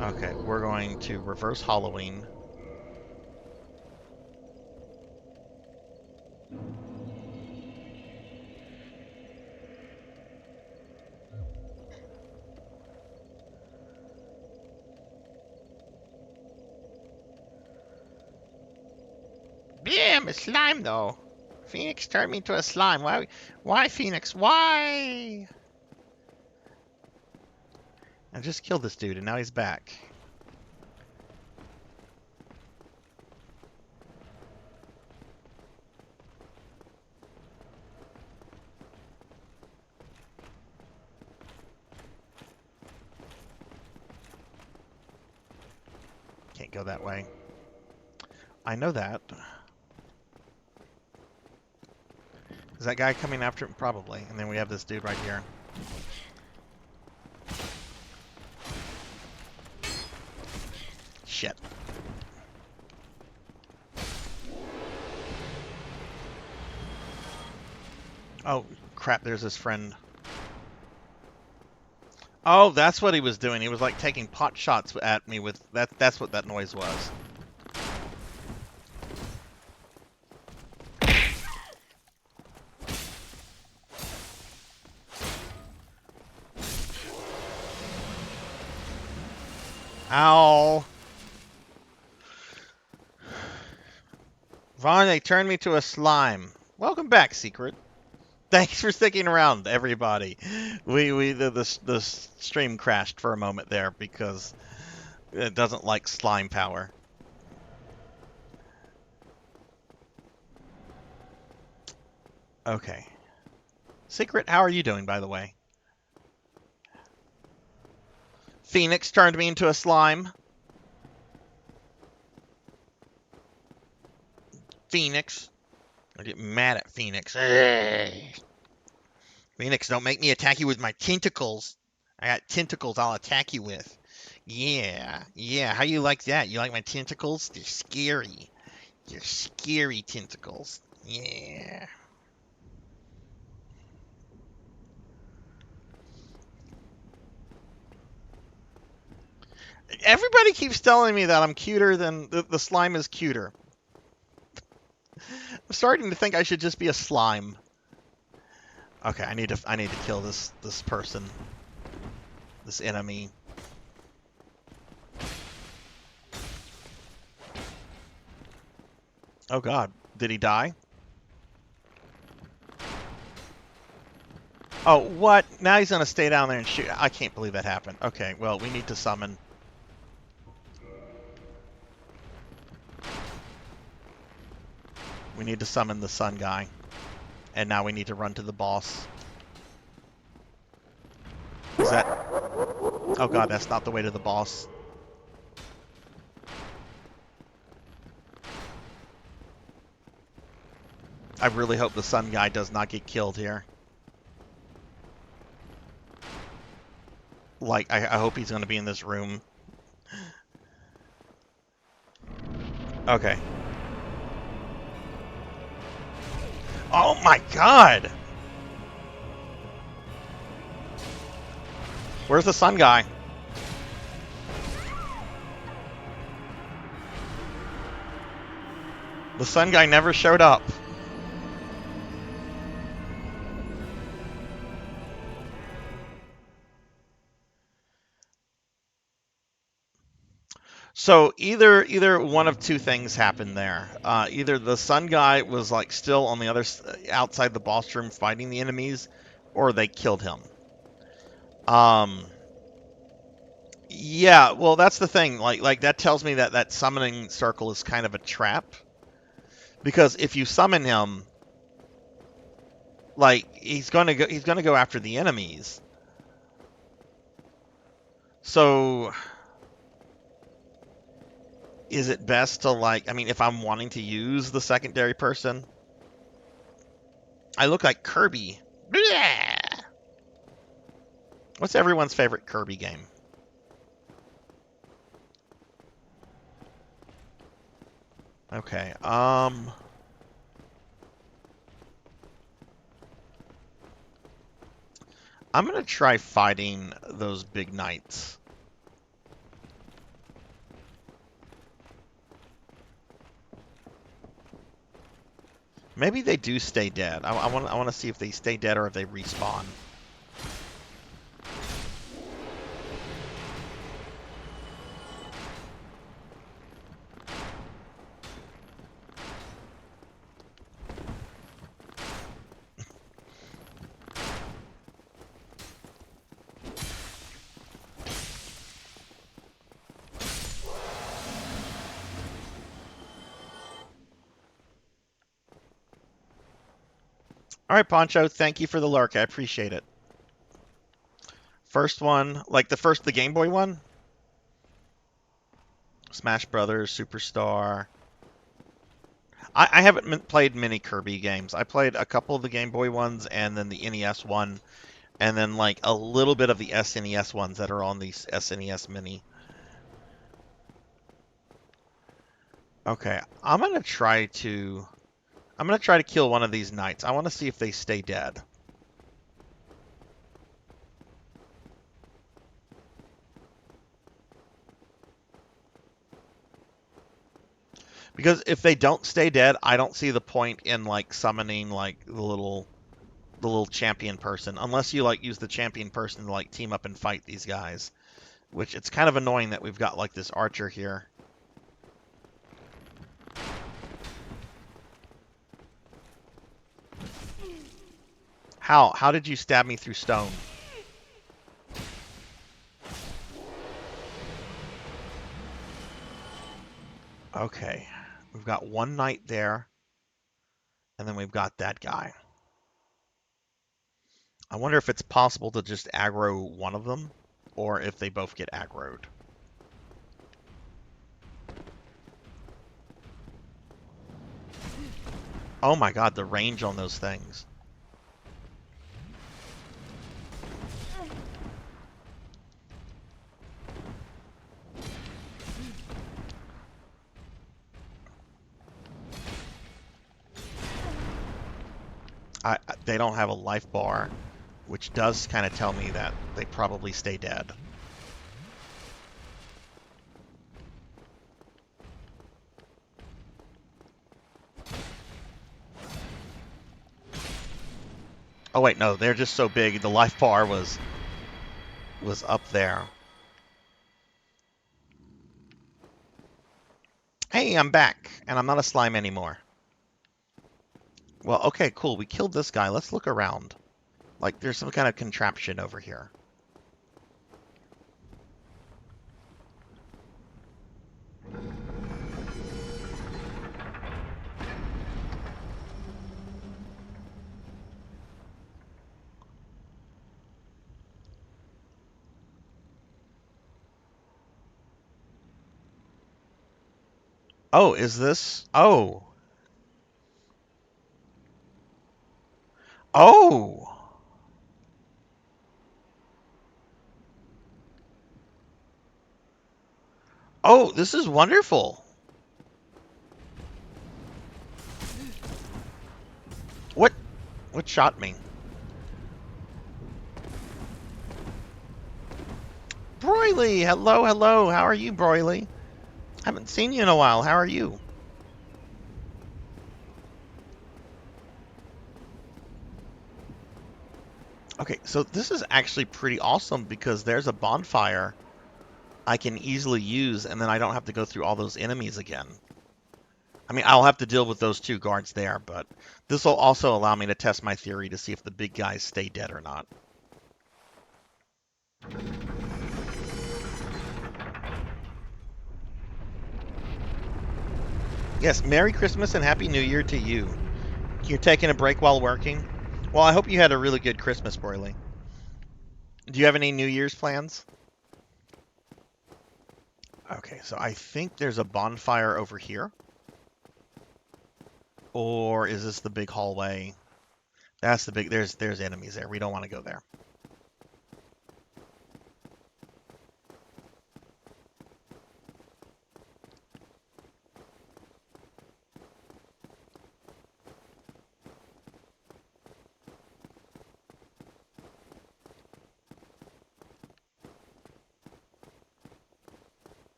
Okay, we're going to reverse Halloween. Yeah, I'm a slime though. Phoenix turned me into a slime. Why Phoenix? Why? I just killed this dude and now he's back. Can't go that way. I know that. Is that guy coming after him? Probably. And then we have this dude right here. Shit. Oh, crap, there's his friend. Oh, that's what he was doing. He was like taking pot shots at me with that. That's what that noise was. Ow. Vaughn, they turned me to a slime. Welcome back, Secret. Thanks for sticking around, everybody. The stream crashed for a moment there because it doesn't like slime power. Okay. Secret, how are you doing, by the way? Phoenix turned me into a slime. Phoenix. I get mad at Phoenix. Phoenix, don't make me attack you with my tentacles. I got tentacles I'll attack you with. Yeah, yeah. How you like that? You like my tentacles? They're scary. They're scary tentacles. Yeah. Everybody keeps telling me that I'm cuter than the slime is cuter. I'm starting to think I should just be a slime. Okay, I need to kill this person. This enemy. Oh god, did he die? Oh, what? Now he's gonna stay down there and shoot. I can't believe that happened. Okay, well, we need to summon. We need to summon the sun guy. And now we need to run to the boss. Is that... Oh god, that's not the way to the boss. I really hope the sun guy does not get killed here. Like, I hope he's going to be in this room. Okay. Oh my god! Where's the sun guy? The sun guy never showed up. So either one of two things happened there. Either the sun guy was like still on the other outside the boss room fighting the enemies, or they killed him. Yeah, well that's the thing. Like that tells me that that summoning circle is kind of a trap. Because if you summon him, like he's gonna go after the enemies. So is it best to, like, I mean, if I'm wanting to use the secondary person, I look like Kirby. Blah! What's everyone's favorite Kirby game? Okay, I'm gonna try fighting those big knights. Maybe they do stay dead. I want to see if they stay dead or if they respawn. All right, Poncho, thank you for the lurk. I appreciate it. First one, like the Game Boy one? Smash Brothers, Superstar. I haven't played many Kirby games. I played a couple of the Game Boy ones and then the NES one, and then like a little bit of the SNES ones that are on the SNES Mini. Okay, I'm gonna try to kill one of these knights. I want to see if they stay dead. Because if they don't stay dead, I don't see the point in like summoning like the little champion person, unless you like use the champion person to like team up and fight these guys. Which it's kind of annoying that we've got like this archer here. How did you stab me through stone? Okay. We've got one knight there. And then we've got that guy. I wonder if it's possible to just aggro one of them, or if they both get aggroed. Oh my god, the range on those things. They don't have a life bar, which does kind of tell me that they probably stay dead. Oh wait, no, they're just so big. The life bar was up there. Hey, I'm back, and I'm not a slime anymore. Well, okay, cool. We killed this guy. Let's look around. Like, there's some kind of contraption over here. Oh, is this? Oh. Oh! Oh, this is wonderful. What shot me? Broily! Hello, hello. How are you, Broily? Haven't seen you in a while. How are you? Okay, so this is actually pretty awesome because there's a bonfire I can easily use, and then I don't have to go through all those enemies again. I mean, I'll have to deal with those two guards there, but this will also allow me to test my theory to see if the big guys stay dead or not. Yes, Merry Christmas and Happy New Year to you. You're taking a break while working? Well, I hope you had a really good Christmas, Broily. Do you have any New Year's plans? Okay, so I think there's a bonfire over here. Or is this the big hallway? That's the big... There's enemies there. We don't want to go there.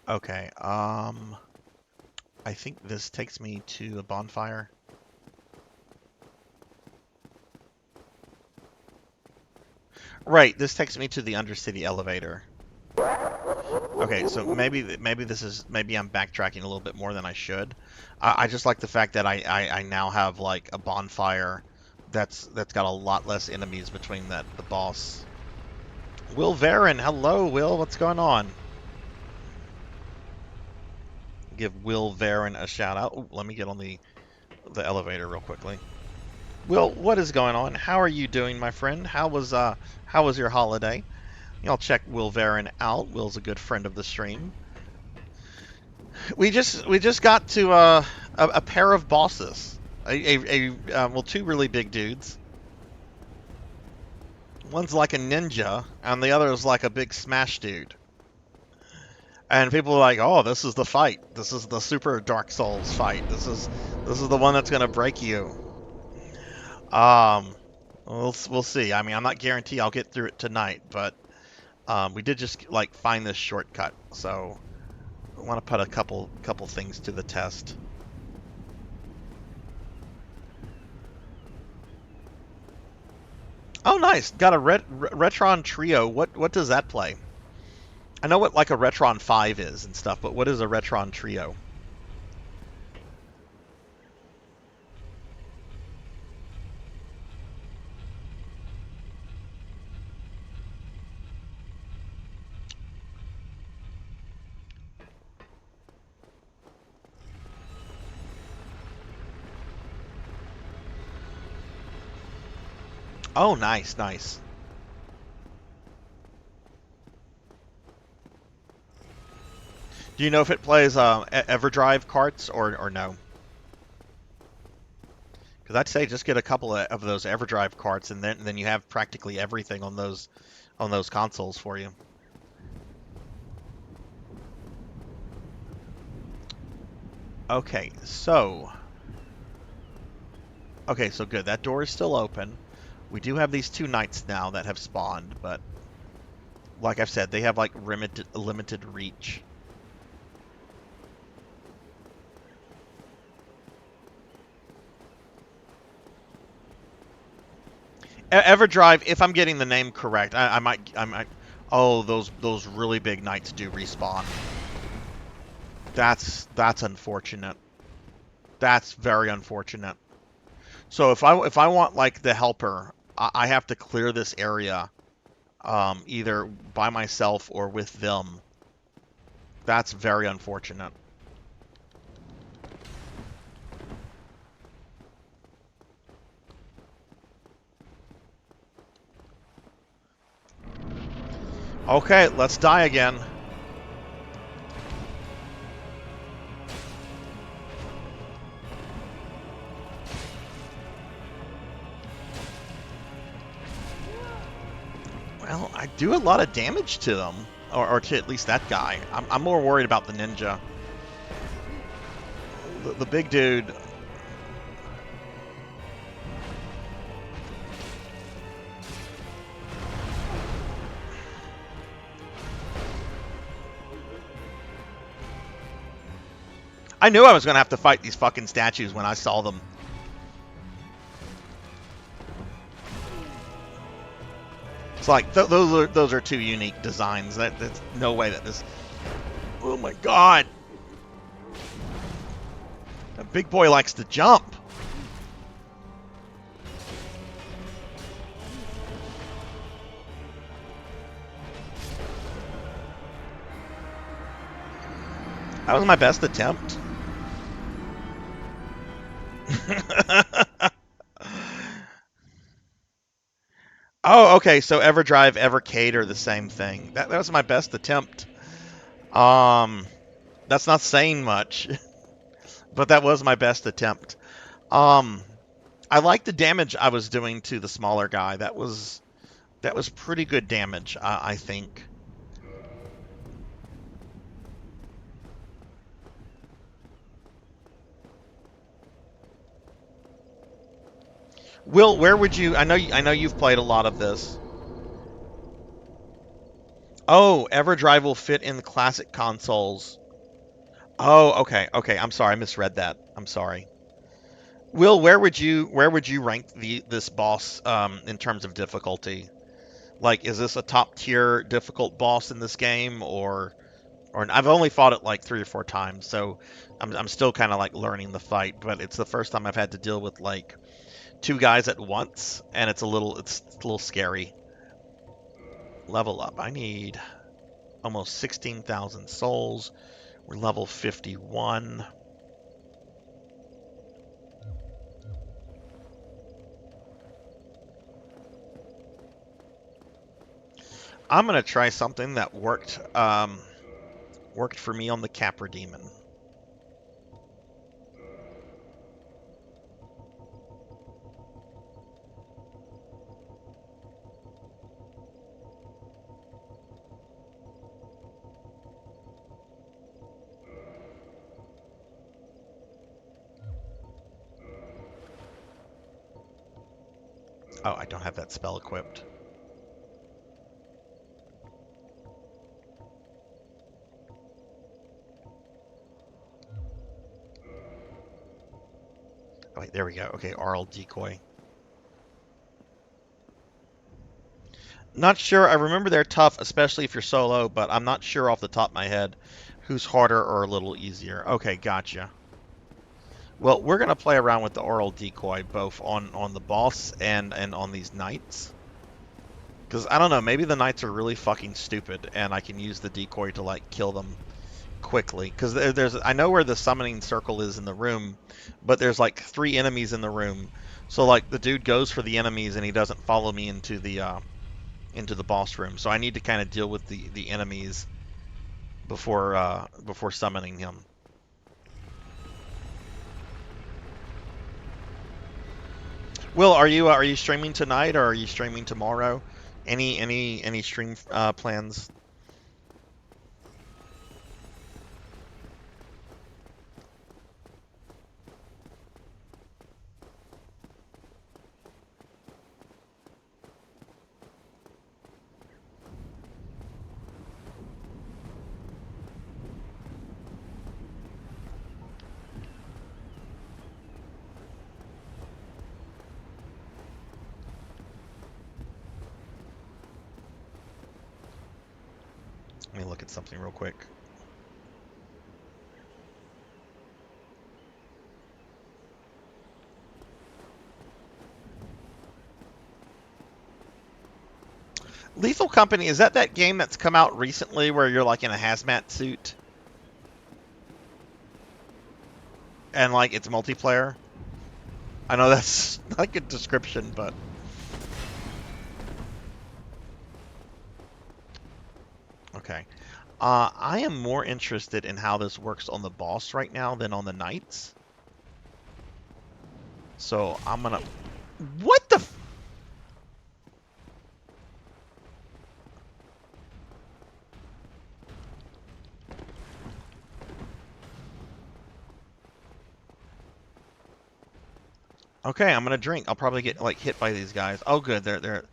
Okay, I think this takes me to a bonfire. Right, this takes me to the Undercity elevator. Okay, so maybe I'm backtracking a little bit more than I should. I just like the fact that I now have like a bonfire that's got a lot less enemies between the boss. Will Varon, hello Will, what's going on? Give Will Varon a shout out. Ooh, let me get on the elevator real quickly. Will, what is going on? How are you doing, my friend? How was your holiday? I'll check Will Varon out. Will's a good friend of the stream. We just got to a pair of bosses. Well, two really big dudes. One's like a ninja, and the other is like a big smash dude. And people are like, "Oh, this is the fight. This is the Super Dark Souls fight. This is the one that's gonna break you." We'll see. I mean, I'm not guaranteed I'll get through it tonight, but we did just like find this shortcut, so I want to put a couple things to the test. Oh, nice! Got a Retron Trio. What does that play? I know what like a Retron 5 is and stuff, but what is a Retron Trio? Oh, nice, nice. Do you know if it plays EverDrive carts or no? Because I'd say just get a couple of those EverDrive carts, and then you have practically everything on those consoles for you. Okay, so good. That door is still open. We do have these two knights now that have spawned, but like I've said, they have like limited reach. EverDrive, if I'm getting the name correct, I might. Oh, those really big knights do respawn. That's unfortunate. That's very unfortunate. So if I want like the helper, I have to clear this area, either by myself or with them. That's very unfortunate. Okay, let's die again. Well, I do a lot of damage to them, or to at least that guy. I'm more worried about the ninja. The big dude. I knew I was going to have to fight these fucking statues when I saw them. It's like, those are two unique designs. That's no way that this... Oh my god! That big boy likes to jump. That was my best attempt. Oh, okay. So EverDrive, EverCade are the same thing. That was my best attempt. That's not saying much, but that was my best attempt. Um, I like the damage I was doing to the smaller guy. That was pretty good damage, I think. Will, where would you? I know you've played a lot of this. Oh, EverDrive will fit in the classic consoles. Oh, okay, okay. I'm sorry, I misread that. I'm sorry. Will, where would you rank this boss in terms of difficulty? Like, is this a top tier difficult boss in this game, or I've only fought it like 3 or 4 times, so I'm still kind of like learning the fight, but it's the first time I've had to deal with like 2 guys at once, and it's a little scary. Level up. I need almost 16,000 souls. We're level 51. I'm gonna try something that worked for me on the Capra Demon. Oh, I don't have that spell equipped. Oh, wait, there we go. Okay, Aural Decoy. Not sure. I remember they're tough, especially if you're solo, but I'm not sure off the top of my head who's harder or a little easier. Okay, gotcha. Well, we're gonna play around with the Aural Decoy both on the boss and on these knights. Because I don't know, maybe the knights are really fucking stupid, and I can use the decoy to like kill them quickly. Because I know where the summoning circle is in the room, but there's like 3 enemies in the room. So like the dude goes for the enemies and he doesn't follow me into the boss room. So I need to kind of deal with the enemies before summoning him. Will, are you streaming tonight or are you streaming tomorrow? Any stream plans? Let me look at something real quick. Lethal Company, is that game that's come out recently where you're like in a hazmat suit? And like it's multiplayer? I know that's not a good description, but... Okay. I am more interested in how this works on the boss right now than on the knights. So I'm gonna... What the... Okay, I'm gonna drink. I'll probably get like hit by these guys. Oh, good. They're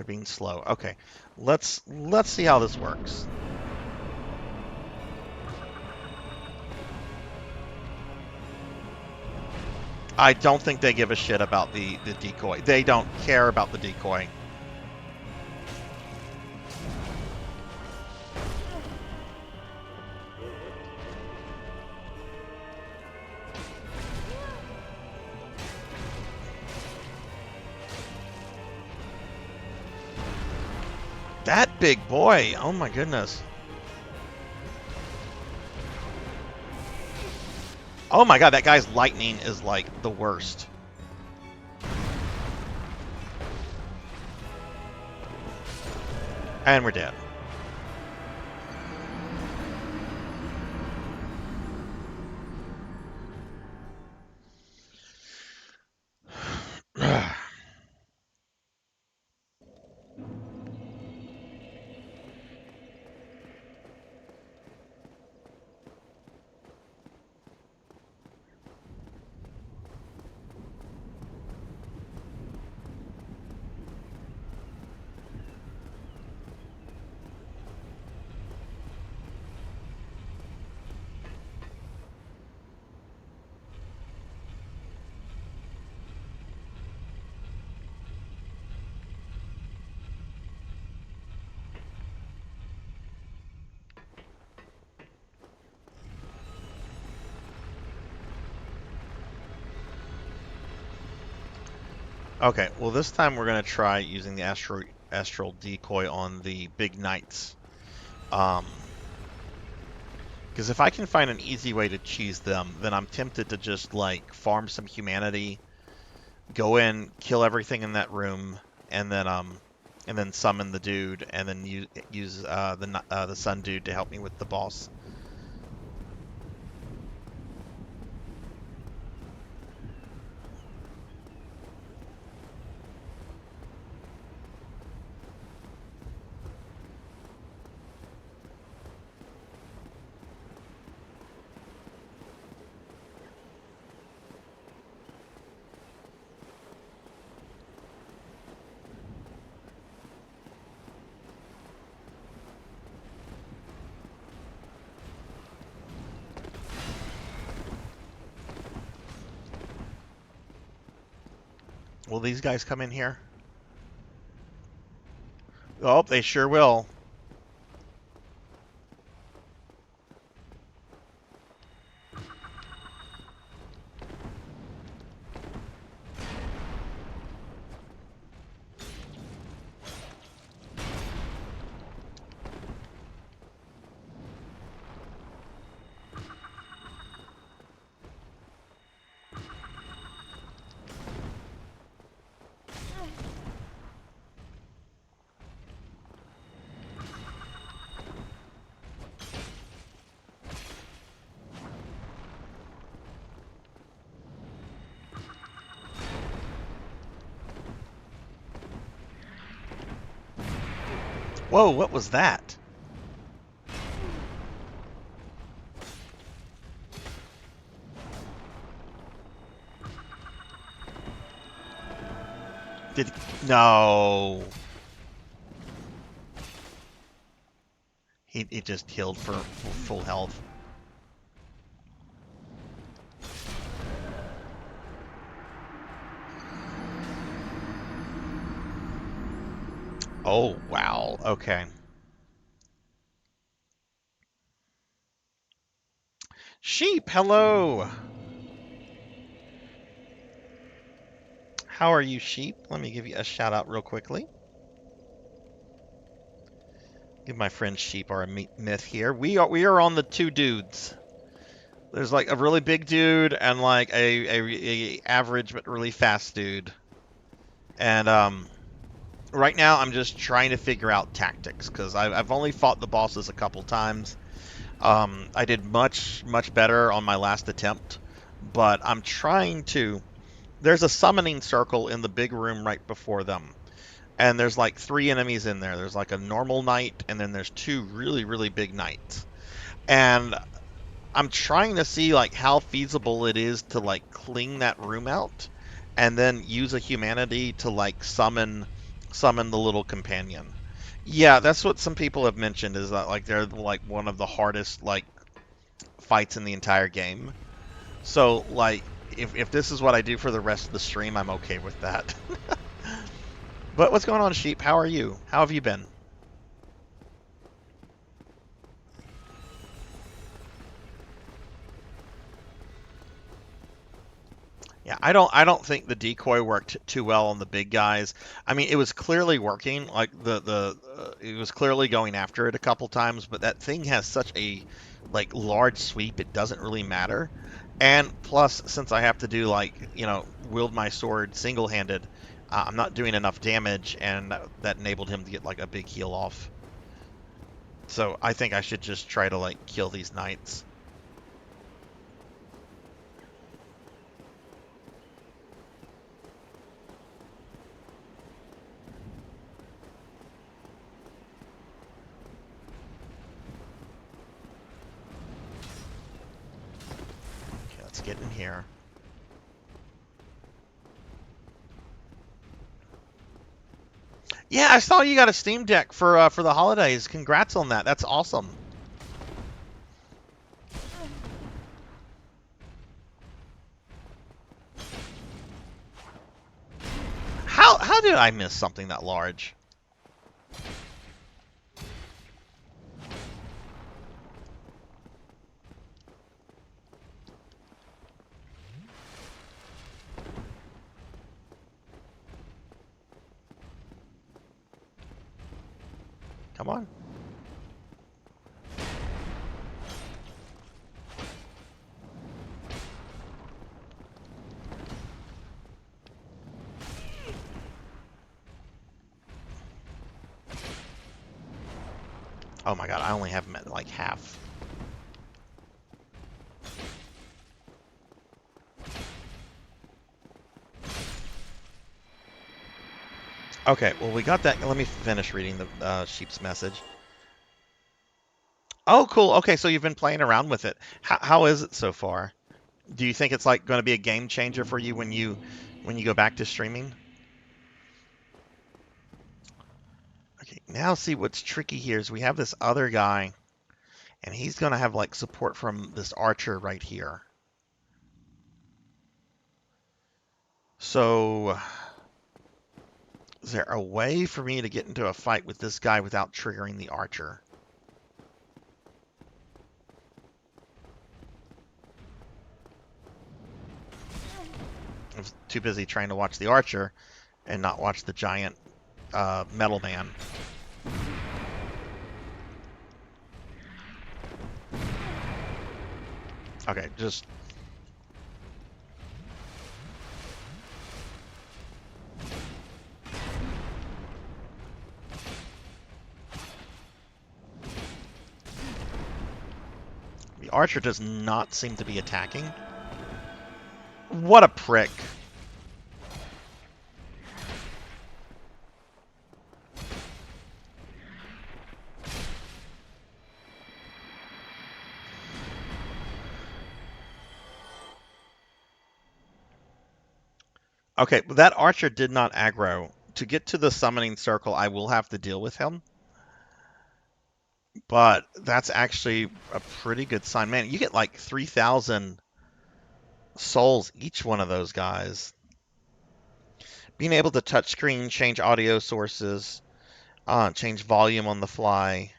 being slow. Okay, let's see how this works. I don't think they give a shit about the decoy. They don't care about the decoy. That big boy! Oh my goodness. Oh my god, that guy's lightning is like the worst. And we're dead. Okay, well this time we're going to try using the astral decoy on the big knights. Because if I can find an easy way to cheese them, then I'm tempted to just like farm some humanity, go in, kill everything in that room, and then summon the dude, and then use the sun dude to help me with the boss. Will these guys come in here? Oh, they sure will. Whoa, what was that? No. He just healed for full health. Oh, wow. Okay. Sheep, hello. How are you, sheep? Let me give you a shout out real quickly. Give my friend Sheep our myth here. We are on the two dudes. There's like a really big dude and like a average but really fast dude. And right now I'm just trying to figure out tactics because I've only fought the bosses a couple times. I did much better on my last attempt, but I'm trying to. There's a summoning circle in the big room right before them. And there's like 3 enemies in there. There's like a normal knight, and then there's 2 really big knights. And I'm trying to see like how feasible it is to like clean that room out, and then use a humanity to like summon the little companion. Yeah, that's what some people have mentioned, is that like they're like one of the hardest like fights in the entire game. So like if this is what I do for the rest of the stream, I'm okay with that. But what's going on, Sheep? How are you? How have you been? Yeah, I don't think the decoy worked too well on the big guys. I mean, it was clearly working. Like it was clearly going after it a couple times, but that thing has such a like large sweep, it doesn't really matter. And plus, since I have to do like, you know, wield my sword single-handed, I'm not doing enough damage, and that enabled him to get like a big heal off. So I think I should just try to like kill these knights. Okay, let's get in here. Yeah, I saw you got a Steam Deck for the holidays. Congrats on that. That's awesome. How did I miss something that large? Come on. Oh my god, I only have him at like half. Okay, well we got that. Let me finish reading the sheep's message. Oh, cool. Okay, so you've been playing around with it. How is it so far? Do you think it's like going to be a game changer for you when you go back to streaming? Okay, now see what's tricky here is we have this other guy, and he's going to have like support from this archer right here. So, is there a way for me to get into a fight with this guy without triggering the archer? I was too busy trying to watch the archer and not watch the giant metal man. Okay, just... The archer does not seem to be attacking. What a prick. Okay, that archer did not aggro. To get to the summoning circle, I will have to deal with him. But that's actually a pretty good sign. Man, you get like 3,000 souls each one of those guys. Being able to touchscreen, change audio sources, change volume on the fly.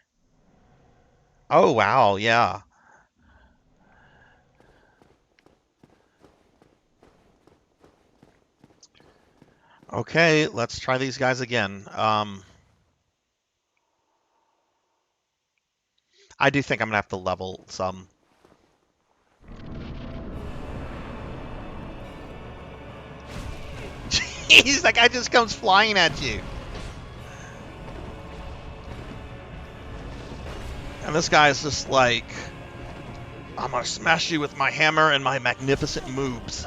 Oh, wow, yeah. Okay, let's try these guys again. I do think I'm going to have to level some. Jeez, that guy just comes flying at you. And this guy is just like, I'm going to smash you with my hammer and my magnificent moves.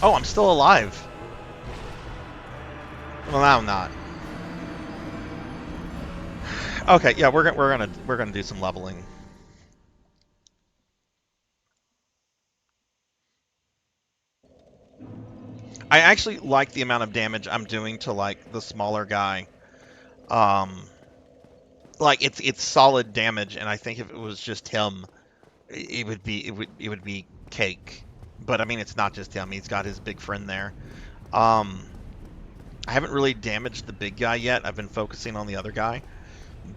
Oh, I'm still alive. Well, now I'm not. Okay, yeah, we're gonna do some leveling. I actually like the amount of damage I'm doing to like the smaller guy. Like it's solid damage, and I think if it was just him, it would be cake. But I mean, it's not just him. He's got his big friend there. I haven't really damaged the big guy yet. I've been focusing on the other guy.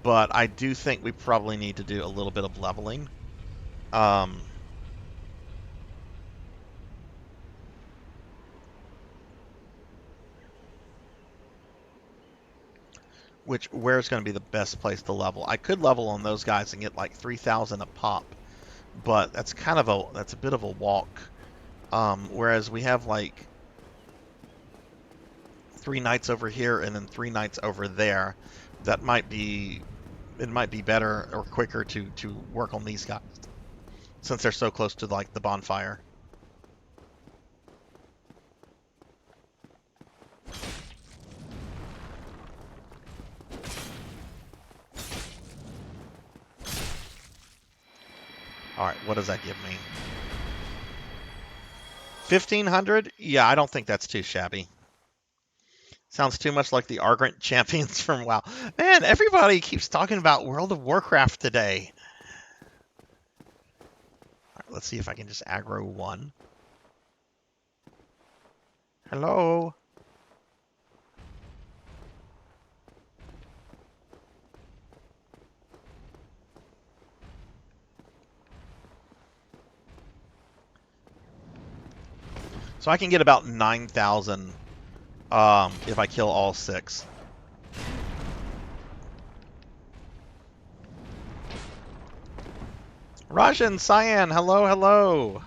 But I do think we probably need to do a little bit of leveling. Where's going to be the best place to level? I could level on those guys and get like 3,000 a pop, but that's a bit of a walk. Whereas we have like 3 knights over here and then 3 knights over there. It might be better or quicker to work on these guys since they're so close to like the bonfire. All right, what does that give me? 1,500? Yeah, I don't think that's too shabby. Sounds too much like the Argent champions from WoW. Man, everybody keeps talking about World of Warcraft today. All right, let's see if I can just aggro one. Hello? So I can get about 9,000 if I kill all 6. Rajan, Cyan, hello, hello.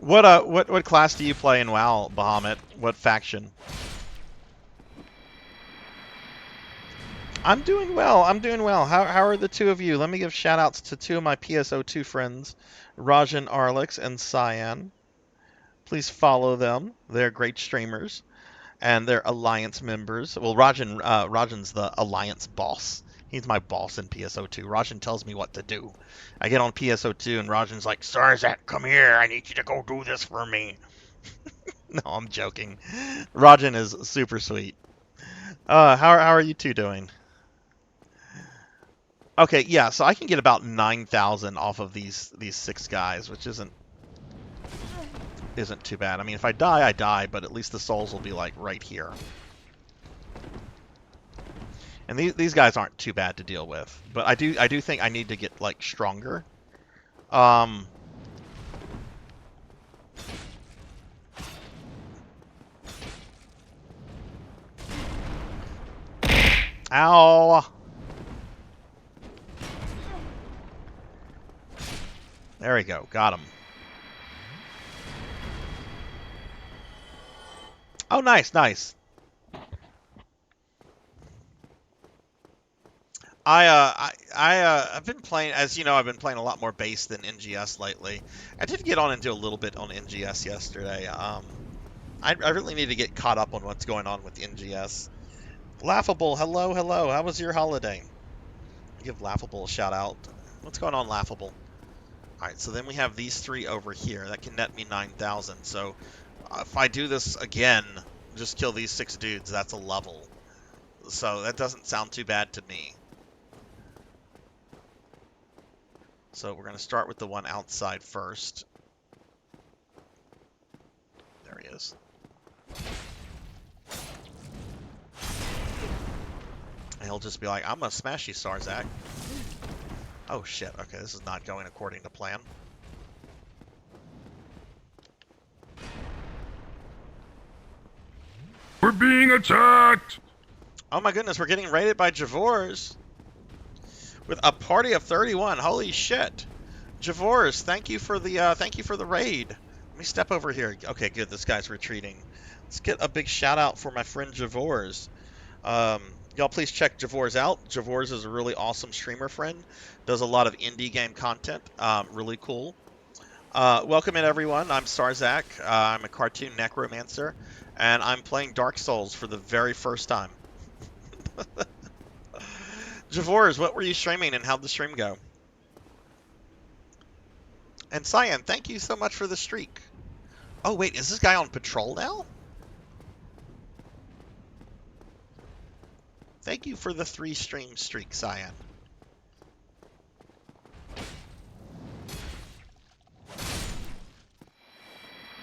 What class do you play in WoW, Bahamut? What faction? I'm doing well. I'm doing well. How are the two of you? Let me give shout outs to 2 of my PSO2 friends, Rajan Arlix and Cyan. Please follow them. They're great streamers. And they're Alliance members. Well, Rajan's the Alliance boss. He's my boss in PSO2. Rajan tells me what to do. I get on PSO2 and Rajan's like, Sarzac, come here. I need you to go do this for me. No, I'm joking. Rajan is super sweet. How are you two doing? Okay, yeah, so I can get about 9,000 off of these 6 guys, which isn't too bad. I mean, if I die, I die, but at least the souls will be like right here. And these guys aren't too bad to deal with, but I do think I need to get like stronger. Ow! There we go. Got him. Oh, nice, nice. I've been playing, as you know, I've been playing a lot more base than NGS lately. I did get on and do a little bit on NGS yesterday. I really need to get caught up on what's going on with NGS. Laughable, hello, hello. How was your holiday? Give Laughable a shout out. What's going on, Laughable? All right, so then we have these 3 over here. That can net me 9,000. So if I do this again, just kill these 6 dudes, that's a level. So that doesn't sound too bad to me. So we're going to start with the one outside first. There he is. And he'll just be like, I'm going to smash you, Sarzac. Oh shit, okay, this is not going according to plan. We're being attacked! Oh my goodness, we're getting raided by Javors. With a party of 31, holy shit. Javors, thank you for the raid. Let me step over here. Okay, good, this guy's retreating. Let's get a big shout out for my friend Javors. Y'all please check Javors out. Javors is a really awesome streamer friend. Does a lot of indie game content. Really cool. Welcome in, everyone. I'm Sarzac. I'm a cartoon necromancer. And I'm playing Dark Souls for the very first time. Javors, what were you streaming and how'd the stream go? And Cyan, thank you so much for the streak. Oh, wait, is this guy on patrol now? Thank you for the 3 stream streak, Cyan.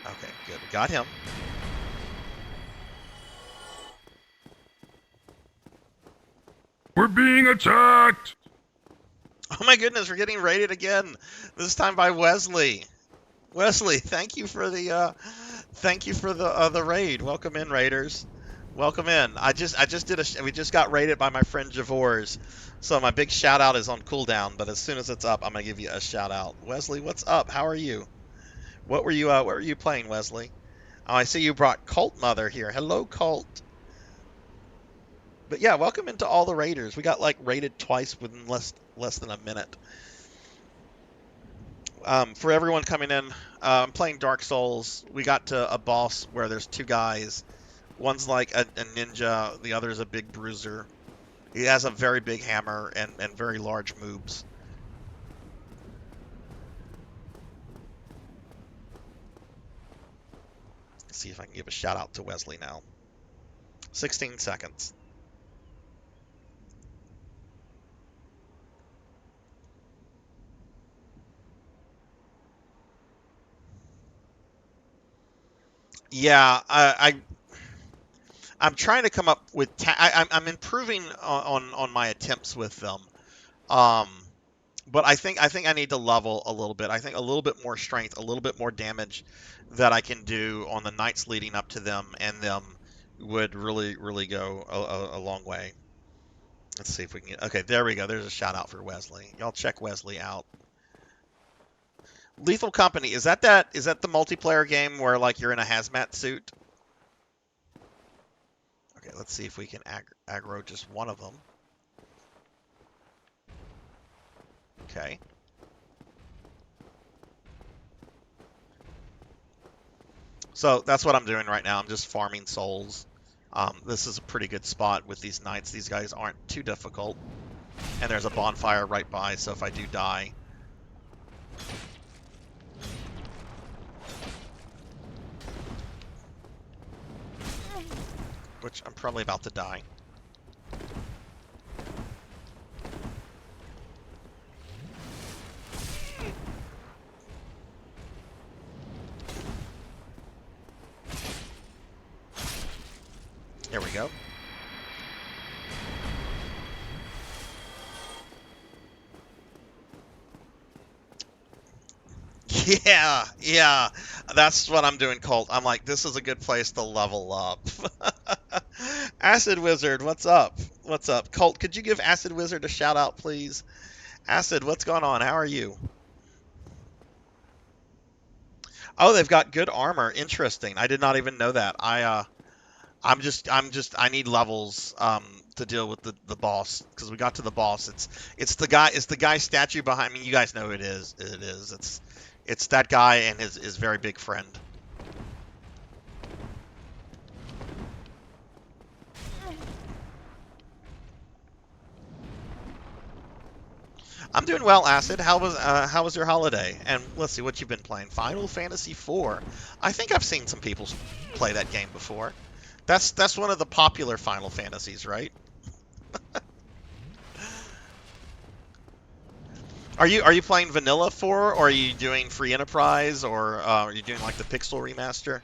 Okay, good. got him. We're being attacked! Oh my goodness, we're getting raided again. This time by Wesley. Wesley, thank you for the raid. Welcome in, raiders. Welcome in. We just got raided by my friend Javors. So my big shout out is on cooldown, but as soon as it's up, I'm gonna give you a shout out. Wesley, what's up? How are you? What were you playing, Wesley? Oh, I see you brought Cult Mother here. Hello, Cult. But yeah, welcome into all the raiders. We got like raided twice within less than a minute. For everyone coming in, I'm playing Dark Souls. We got to a boss where there's two guys. One's like a ninja, the other is a big bruiser. He has a very big hammer and very large moves. Let's see if I can give a shout out to Wesley now. 16 seconds. Yeah, I'm trying to come up with. I'm improving on my attempts with them, but I think I need to level a little bit. I think a little bit more strength, a little bit more damage that I can do on the nights leading up to them and them would really go a long way. Let's see if we can get. Okay, there we go. There's a shout out for Wesley. Y'all check Wesley out. Lethal Company, is that the multiplayer game where like you're in a hazmat suit? Okay, let's see if we can aggro just one of them. Okay. So that's what I'm doing right now. I'm just farming souls. This is a pretty good spot with these knights. These guys aren't too difficult. And there's a bonfire right by, so if I do die... which I'm probably about to die. There we go. Yeah, that's what I'm doing, Colt. I'm like, this is a good place to level up. Acid Wizard, what's up? What's up? Colt, could you give Acid Wizard a shout out, please? Acid, what's going on? How are you? Oh, they've got good armor. Interesting. I did not even know that. I need levels to deal with the boss, because we got to the boss. It's the guy statue behind me. You guys know who it is. It's that guy and his very big friend. I'm doing well, Acid. How was your holiday? And let's see what you've been playing. Final Fantasy IV. I think I've seen some people play that game before. That's one of the popular Final Fantasies, right? Are you playing vanilla 4, or are you doing free enterprise, or are you doing like the pixel remaster?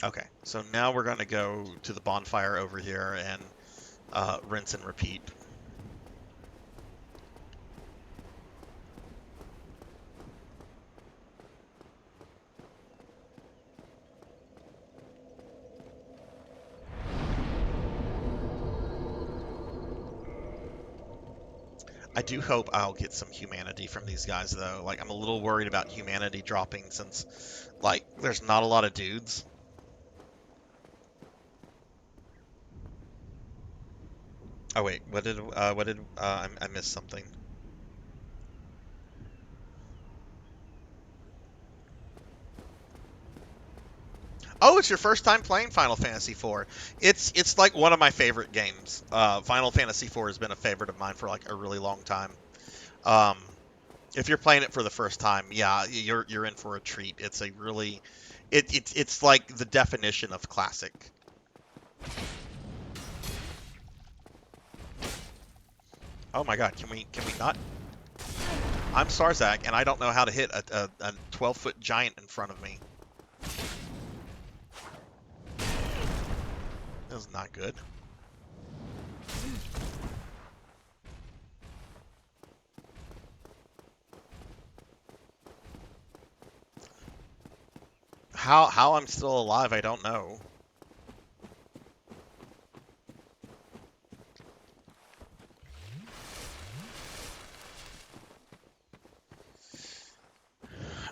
Okay, so now we're going to go to the bonfire over here and rinse and repeat. I do hope I'll get some humanity from these guys, though. Like, I'm a little worried about humanity dropping since, like, there's not a lot of dudes. Oh wait, I missed something. Oh, it's your first time playing Final Fantasy IV. It's like one of my favorite games. Final Fantasy IV has been a favorite of mine for like a really long time. If you're playing it for the first time, yeah, you're in for a treat. It's a really, it's like the definition of classic. Oh my God, can we not? I'm Sarzac, and I don't know how to hit a 12-foot giant in front of me. That was not good. How I'm still alive, I don't know.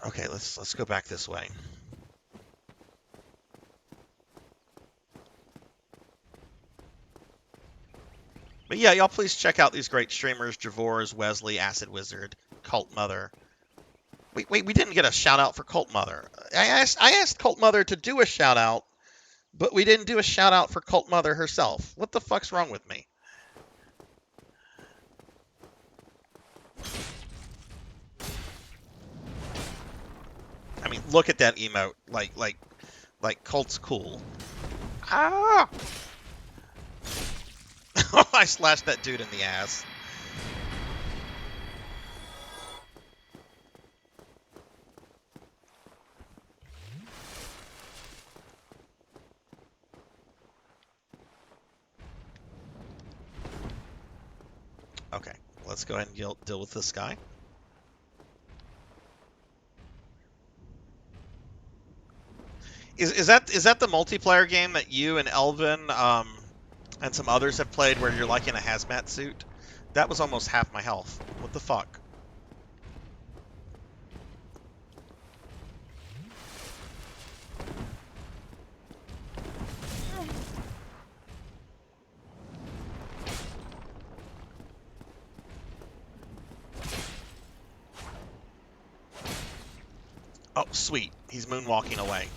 Okay, let's go back this way. But yeah, y'all please check out these great streamers: Javors, Wesley, Acid Wizard, Cult Mother. Wait, we didn't get a shout out for Cult Mother. I asked Cult Mother to do a shout out, but we didn't do a shout out for Cult Mother herself. What the fuck's wrong with me? I mean, look at that emote. Like Cult's cool. Ah! I slashed that dude in the ass. Okay, let's go ahead and deal with this guy. Is that the multiplayer game that you and Elvin and some others have played where you're like in a hazmat suit? That was almost half my health. What the fuck? Oh, sweet. He's moonwalking away.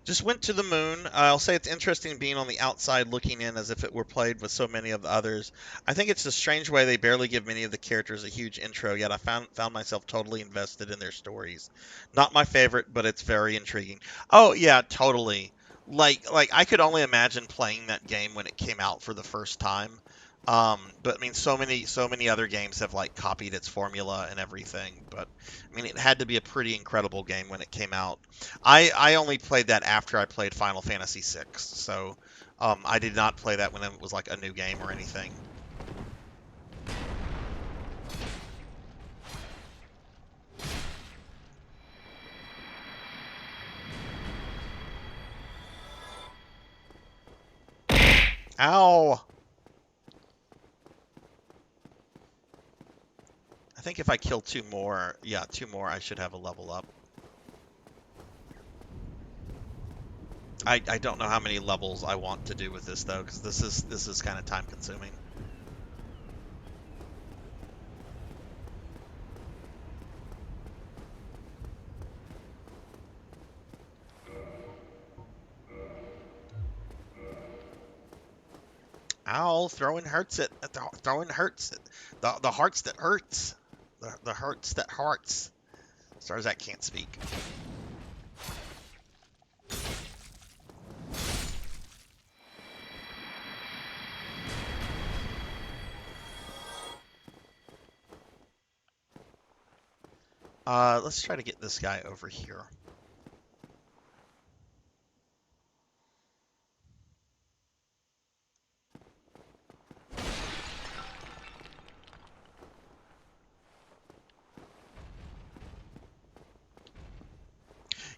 Just went to the moon. I'll say it's interesting being on the outside looking in as if it were played with so many of the others. I think it's a strange way they barely give many of the characters a huge intro, yet I found myself totally invested in their stories. Not my favorite, but it's very intriguing. Oh, yeah, totally. Like I could only imagine playing that game when it came out for the first time. But I mean, so many other games have like copied its formula and everything. But I mean, it had to be a pretty incredible game when it came out. I only played that after I played Final Fantasy VI, so I did not play that when it was like a new game or anything. Ow! I think if I kill two more, I should have a level up. I don't know how many levels I want to do with this though, because this is kind of time consuming. Ow, throwing hurts it. Throwing hurts it. The hearts that hurts. The hurts that hearts. Sarzac can't speak. Let's try to get this guy over here.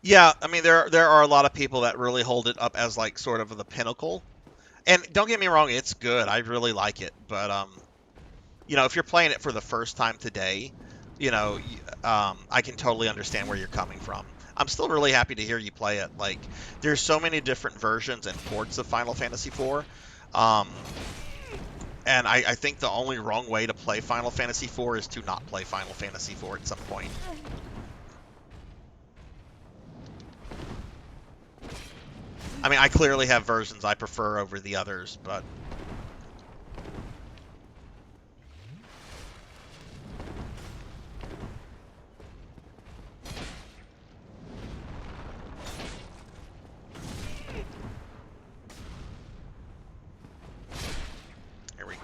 Yeah, I mean there are a lot of people that really hold it up as like sort of the pinnacle. And don't get me wrong, it's good. I really like it, but you know, if you're playing it for the first time today, you know, I can totally understand where you're coming from. I'm still really happy to hear you play it. Like, there's so many different versions and ports of Final Fantasy IV. And I think the only wrong way to play Final Fantasy IV is to not play Final Fantasy IV at some point. I mean, I clearly have versions I prefer over the others, but...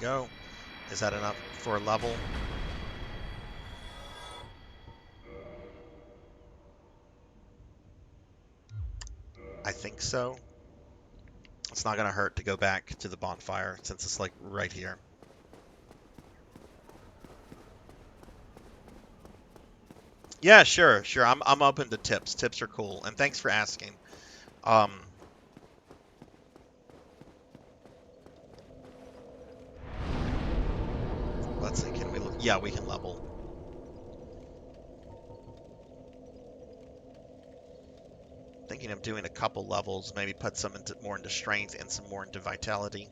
go. Is that enough for a level? I think so. It's not going to hurt to go back to the bonfire since it's like right here. Yeah, sure. I'm open to tips. Tips are cool, and thanks for asking. Um, let's see. Can we? Yeah, we can level. Thinking of doing a couple levels, maybe put some more into strength and some more into vitality.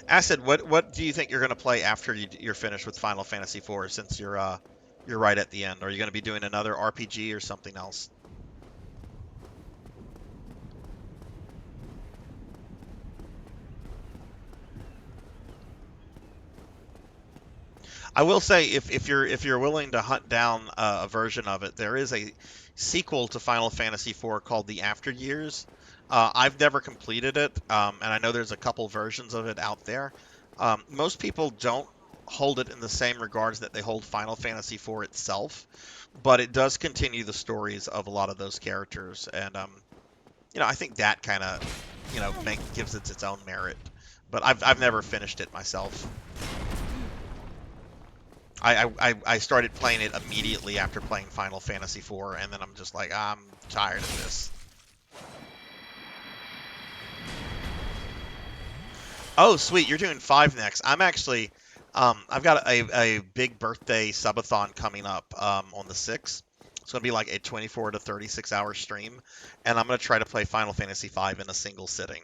Acid, what do you think you're going to play after you're finished with Final Fantasy IV? Since you're right at the end, are you going to be doing another RPG or something else? I will say, if you're willing to hunt down a version of it, there is a sequel to Final Fantasy IV called The After Years. I've never completed it, and I know there's a couple versions of it out there. Most people don't hold it in the same regards that they hold Final Fantasy IV itself, but it does continue the stories of a lot of those characters, and I think that kind of gives it its own merit. But I've never finished it myself. I started playing it immediately after playing Final Fantasy IV, and then I'm just like, I'm tired of this. Oh, sweet, you're doing 5 next. I'm actually, I've got a big birthday subathon coming up on the 6th. It's going to be like a 24 to 36 hour stream, and I'm going to try to play Final Fantasy V in a single sitting.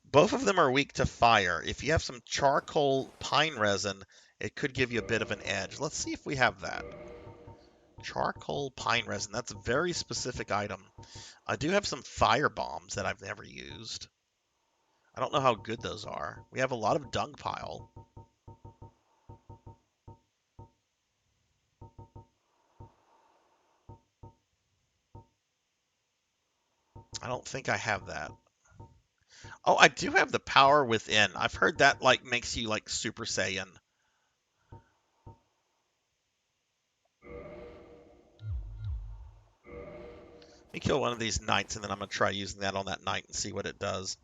Both of them are weak to fire. If you have some charcoal pine resin, it could give you a bit of an edge. Let's see if we have that. Charcoal pine resin. That's a very specific item. I do have some fire bombs that I've never used. I don't know how good those are. We have a lot of dung pile. I don't think I have that. Oh, I do have the power within. I've heard that like makes you like Super Saiyan. Let me kill one of these knights and then I'm gonna try using that on that knight and see what it does.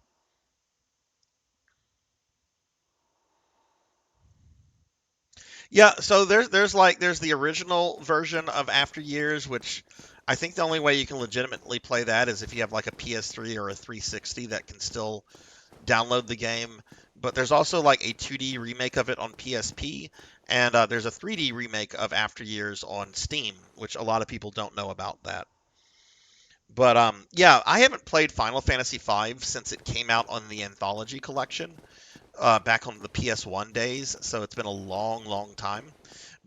Yeah, so there's the original version of After Years, which I think the only way you can legitimately play that is if you have like a PS3 or a 360 that can still download the game. But there's also like a 2D remake of it on PSP, and there's a 3D remake of After Years on Steam, which a lot of people don't know about that. But yeah, I haven't played Final Fantasy V since it came out on the Anthology collection back on the PS1 days, so it's been a long, long time.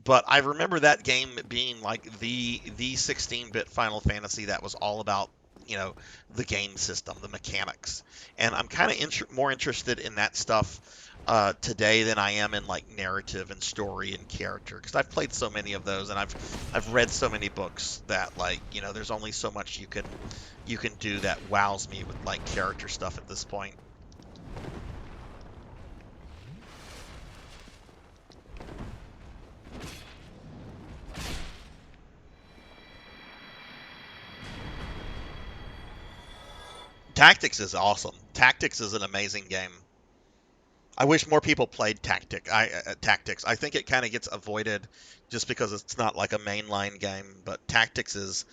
But I remember that game being like the 16-bit Final Fantasy that was all about the game system, the mechanics, and I'm kind of more interested in that stuff today than I am in like narrative and story and character because I've played so many of those and I've read so many books that like there's only so much you can do that wows me with like character stuff at this point. Tactics is awesome. Tactics is an amazing game. I wish more people played Tactics. I think it kind of gets avoided just because it's not like a mainline game, but Tactics is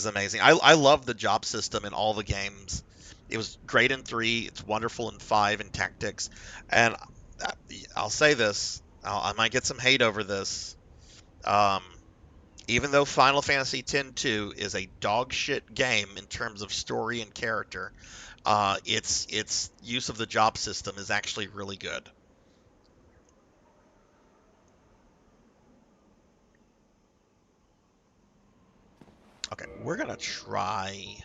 amazing. I love the job system in all the games. It was great in 3, it's wonderful in 5 and Tactics. And I'll say this, I might get some hate over this. Um, Even though Final Fantasy X-2 is a dog shit game in terms of story and character, its use of the job system is actually really good. Okay, we're gonna try.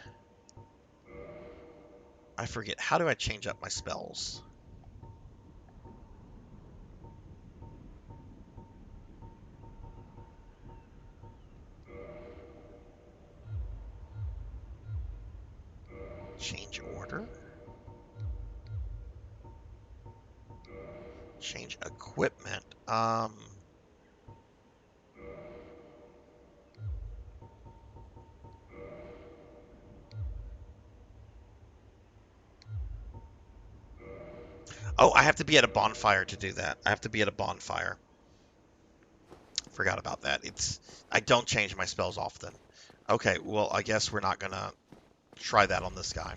I forget. How do I change up my spells? Change order? Change equipment. Oh, I have to be at a bonfire to do that. I have to be at a bonfire. Forgot about that. I don't change my spells often. Okay, well, I guess we're not gonna try that on this guy.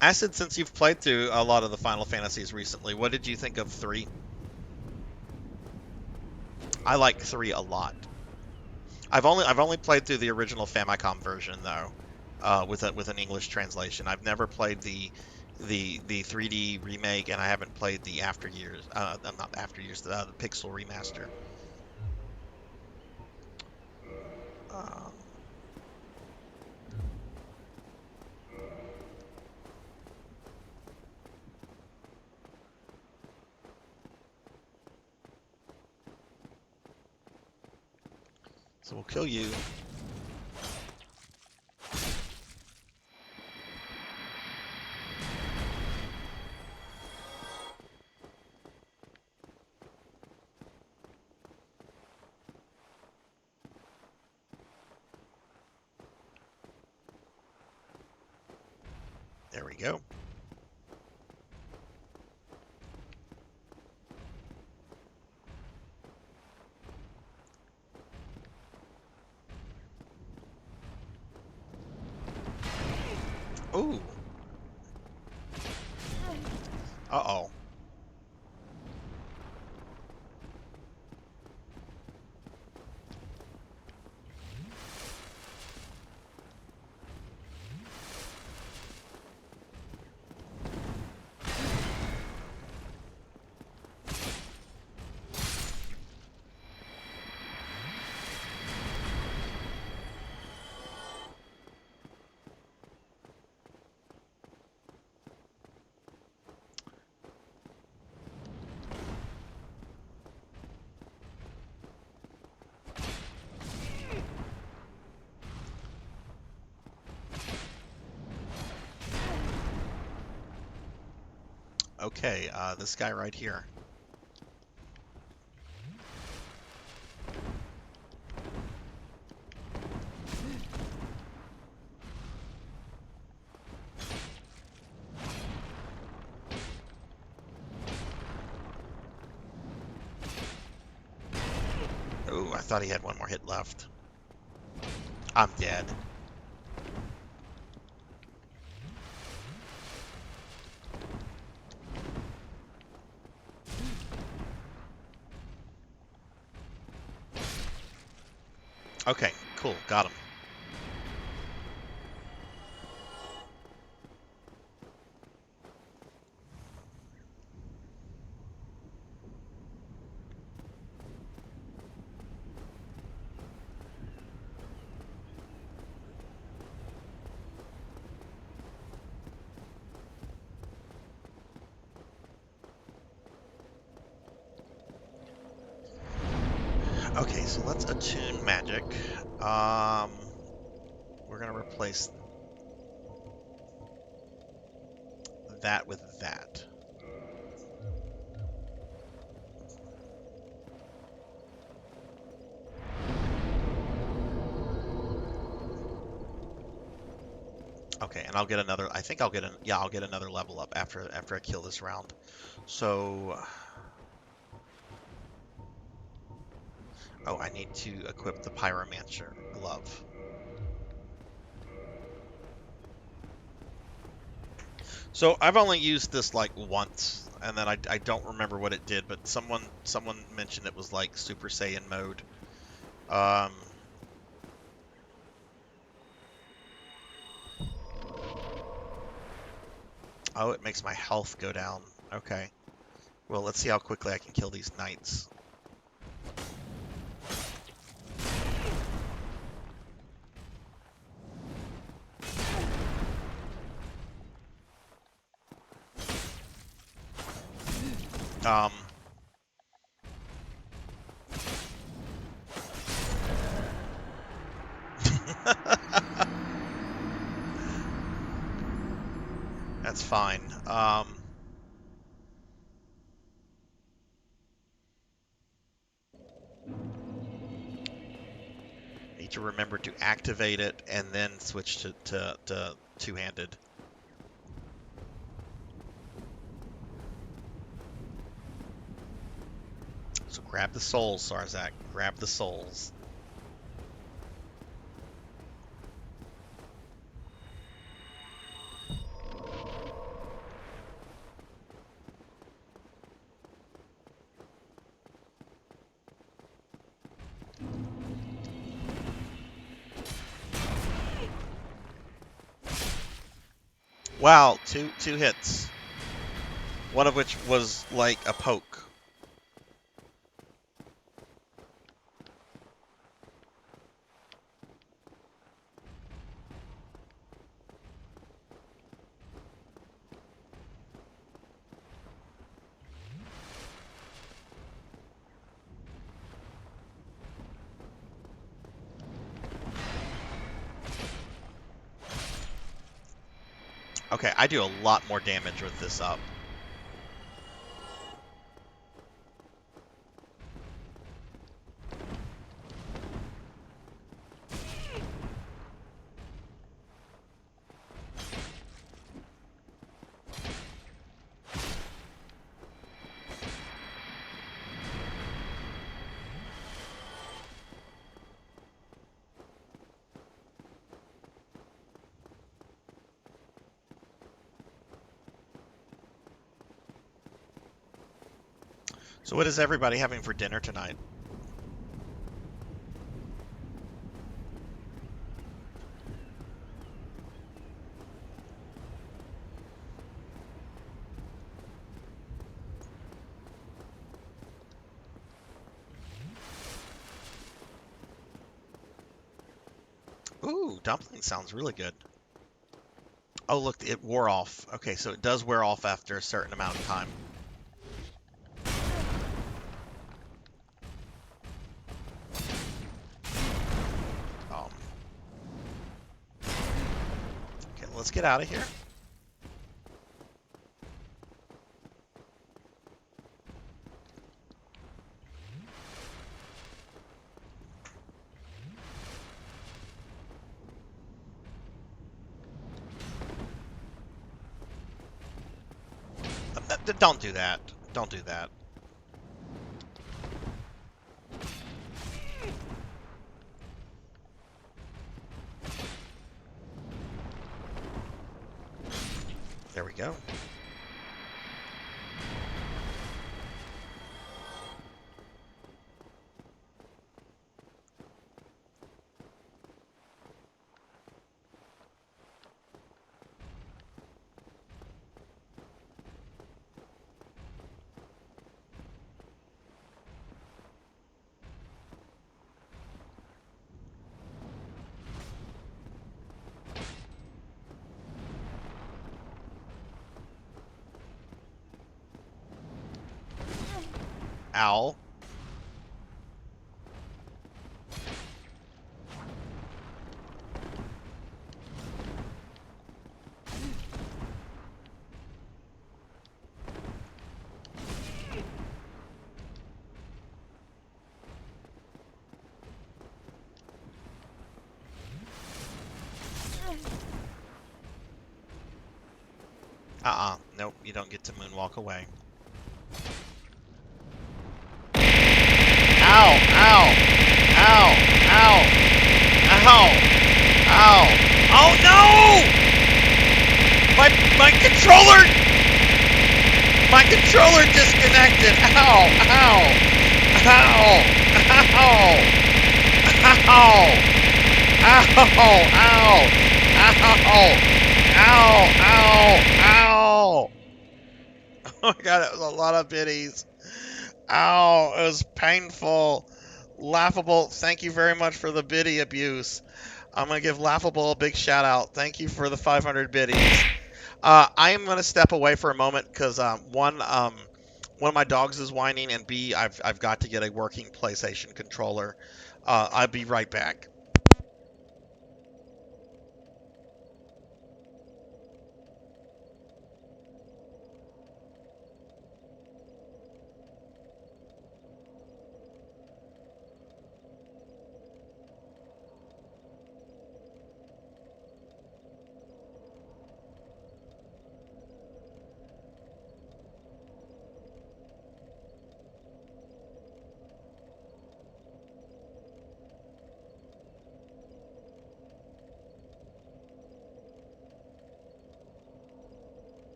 Acid, since you've played through a lot of the Final Fantasies recently, what did you think of 3? I like 3 a lot. I've only played through the original Famicom version though, with an English translation. I've never played the 3D remake, and I haven't played the After Years. Not After Years, the Pixel remaster. Um, so we'll kill you. There we go. Ooh. Uh-oh. Okay, this guy right here. Ooh, I thought he had one more hit left. I'm dead. Okay, cool, got him. Okay, so let's attune magic. We're gonna replace that with that. Okay, and I'll get another. I think I'll get I'll get another level up after I kill this round. So, oh, I need to equip the Pyromancer glove. So I've only used this like once, and then I don't remember what it did, but someone mentioned it was like Super Saiyan mode. Oh, it makes my health go down. Okay. Well, let's see how quickly I can kill these knights. That's fine. Need to remember to activate it and then switch to two-handed. So grab the souls, Sarzac. Grab the souls. Wow, two hits. One of which was like a poke. Okay, I do a lot more damage with this up. So what is everybody having for dinner tonight? Ooh, dumpling sounds really good. Oh, look, it wore off. Okay, so it does wear off after a certain amount of time. Okay, let's get out of here. Don't do that. Don't do that. There we go. Owl. Nope, you don't get to moonwalk away. Ow! Ow! Ow! Ow! Ow! Ow! Oh no! My controller! My controller disconnected! Ow! Ow! Ow! Ow! Ow! Ow! Ow! Ow! Ow! Ow! Ow! Oh my god, that was a lot of biddies. Ow, it was painful. Laughable, thank you very much for the biddy abuse. I'm going to give Laughable a big shout out. Thank you for the 500 biddies. I am going to step away for a moment because one of my dogs is whining, and B, I've got to get a working PlayStation controller. I'll be right back.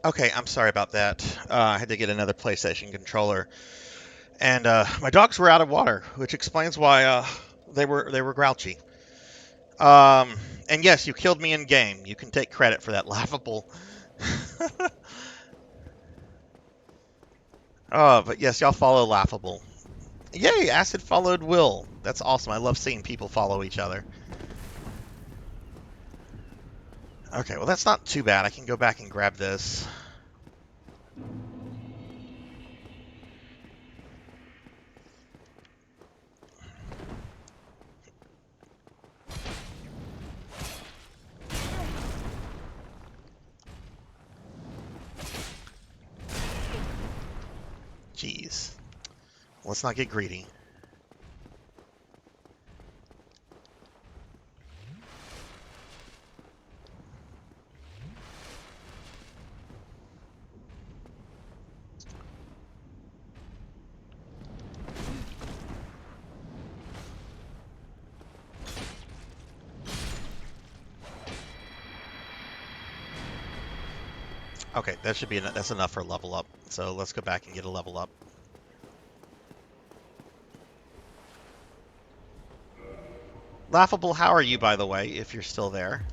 Okay, I'm sorry about that. I had to get another PlayStation controller, and my dogs were out of water, which explains why they were grouchy. And yes, you killed me in game. You can take credit for that, Laughable. Oh, but yes, y'all follow Laughable. Yay, Acid followed Will. That's awesome. I love seeing people follow each other. Okay, well, that's not too bad. I can go back and grab this. Jeez. Let's not get greedy. Okay, that should be that's enough for level up. So let's go back and get a level up. Laughable, how are you, by the way, if you're still there?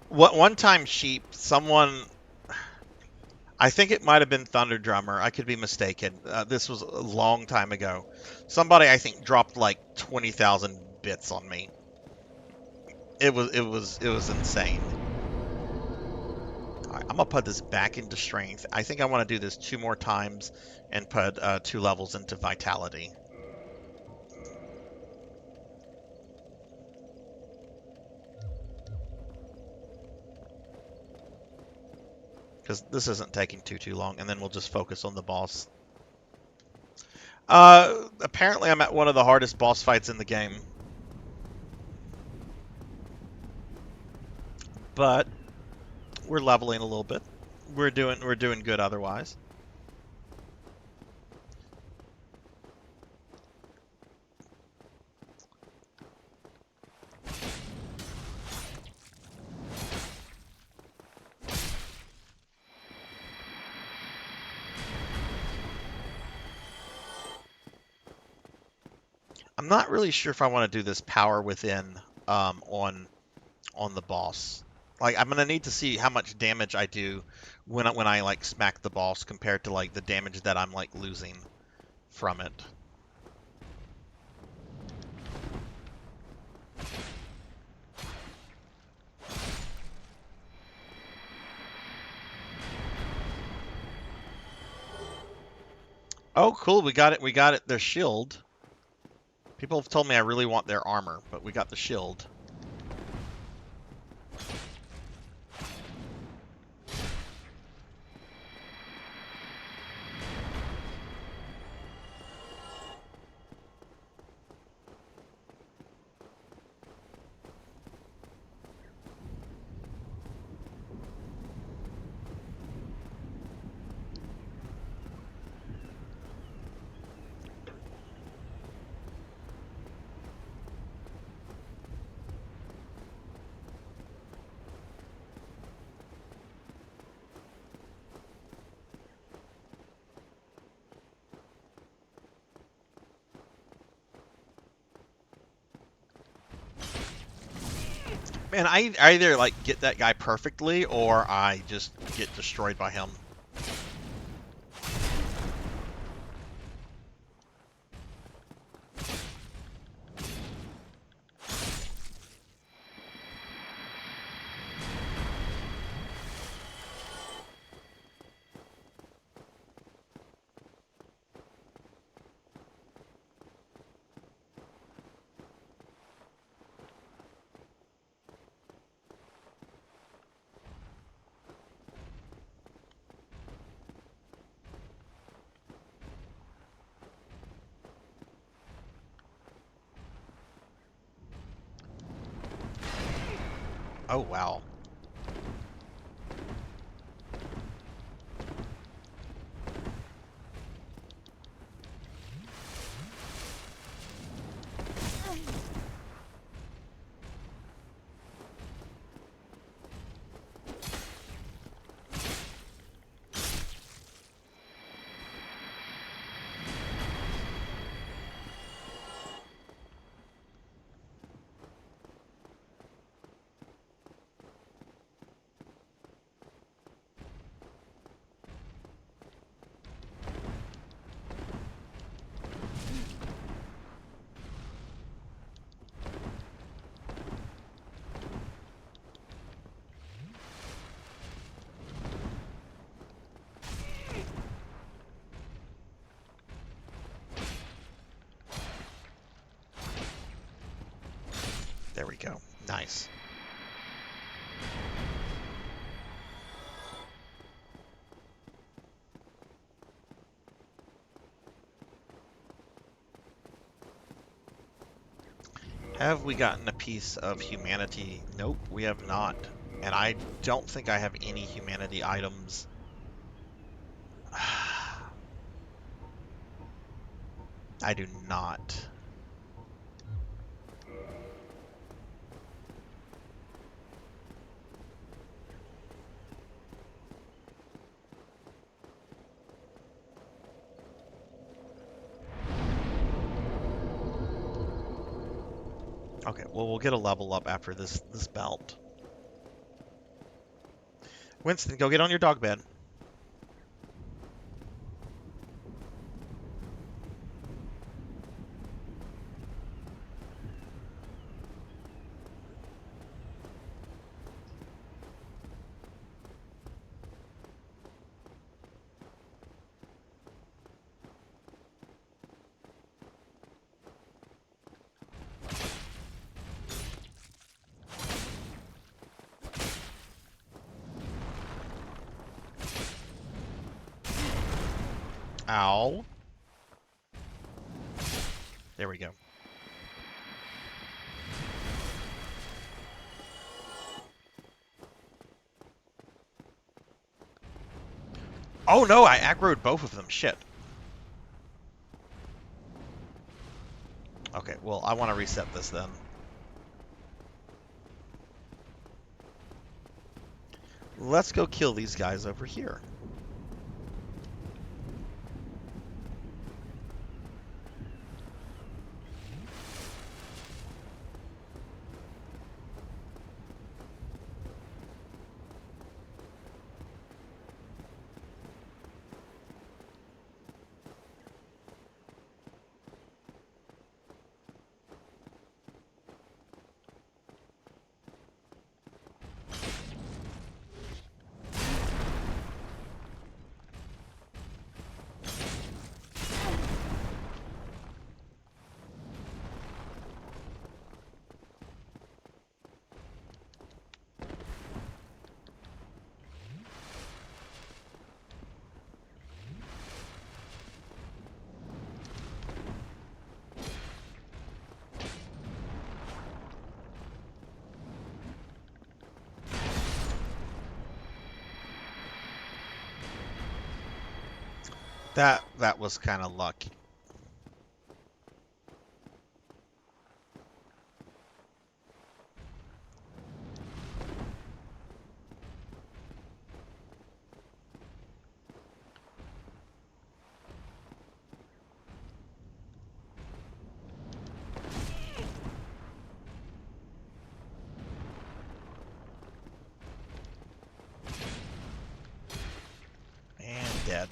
One time, Sheep, someone, I think it might have been Thunder Drummer. I could be mistaken. This was a long time ago. Somebody, I think, dropped like 20,000 bits on me. It was insane. All right, I'm gonna put this back into strength. I think I want to do this 2 more times and put 2 levels into vitality. Because this isn't taking too long, and then we'll just focus on the boss. Apparently I'm at one of the hardest boss fights in the game. But we're leveling a little bit. We're doing good otherwise. I'm not really sure if I want to do this power within on the boss. Like, I'm gonna need to see how much damage I do when I like smack the boss compared to like the damage that I'm like losing from it. Oh, cool. We got it. We got it. Their shield. People have told me I really want their armor, but we got the shield. Man, I either like get that guy perfectly or I just get destroyed by him. Oh, wow. There we go. Nice. Have we gotten a piece of humanity? Nope, we have not. And I don't think I have any humanity items. I do not. Okay, well, we'll get a level up after this belt. Winston, go get on your dog bed. Ow. There we go. Oh no, I aggroed both of them. Shit. Okay, well, I want to reset this then. Let's go kill these guys over here. That was kind of lucky. And dead.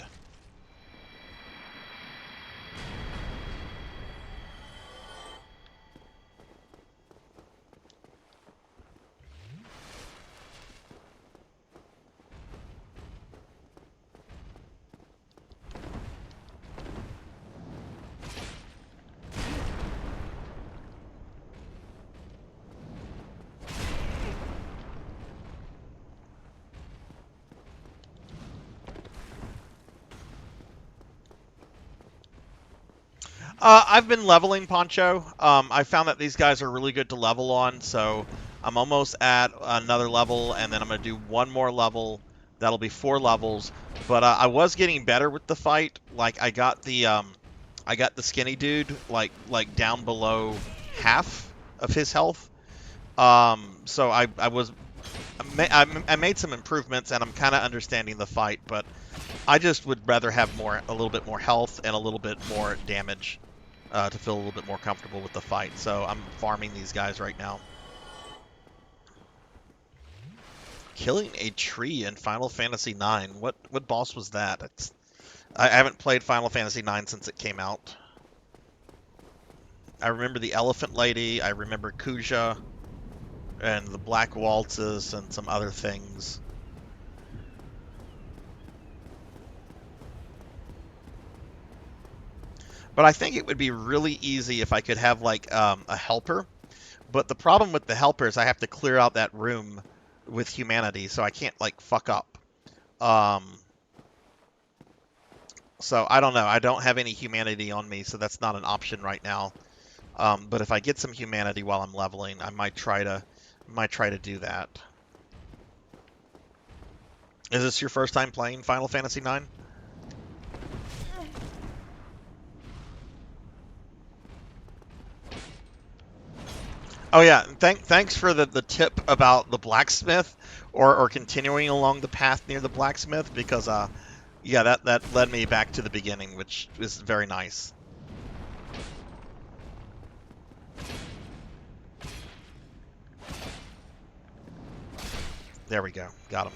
I've been leveling Poncho. I found that these guys are really good to level on, so I'm almost at another level, and then I'm going to do one more level. That'll be 4 levels. But I was getting better with the fight. Like I got the skinny dude like down below half of his health. So I made some improvements, and I'm kind of understanding the fight, but I just would rather have a little bit more health and a little bit more damage to feel a little bit more comfortable with the fight. So I'm farming these guys right now. Killing a tree in Final Fantasy IX. What boss was that? I haven't played Final Fantasy IX since it came out. I remember the elephant lady. I remember Kuja and the black waltzes and some other things. But I think it would be really easy if I could have like a helper. But the problem with the helper is I have to clear out that room with humanity, so I can't like fuck up. So I don't know. I don't have any humanity on me, so that's not an option right now. But if I get some humanity while I'm leveling, I might try to do that. Is this your first time playing Final Fantasy IX? Oh yeah, thanks for the tip about the blacksmith or continuing along the path near the blacksmith, because yeah, that led me back to the beginning, which is very nice. There we go. Got him.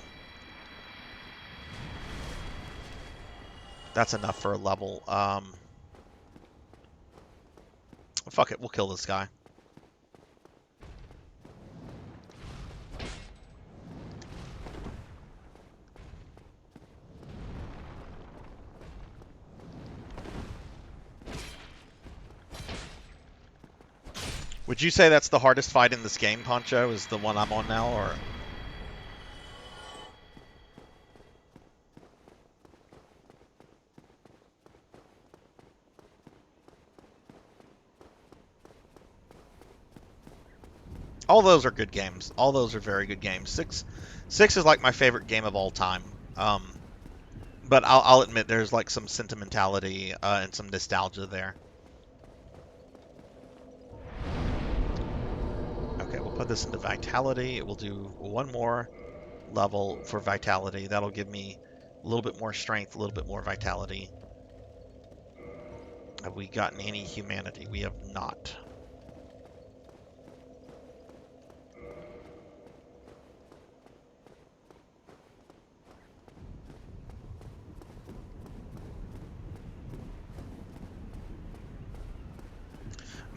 That's enough for a level. Fuck it, we'll kill this guy. Would you say that's the hardest fight in this game, Poncho, is the one I'm on now, or? All those are good games. All those are very good games. Six is like my favorite game of all time. But I'll admit there's like some sentimentality and some nostalgia there. Okay, we'll put this into Vitality. We'll do one more level for Vitality. That'll give me a little bit more strength, a little bit more Vitality. Have we gotten any humanity? We have not.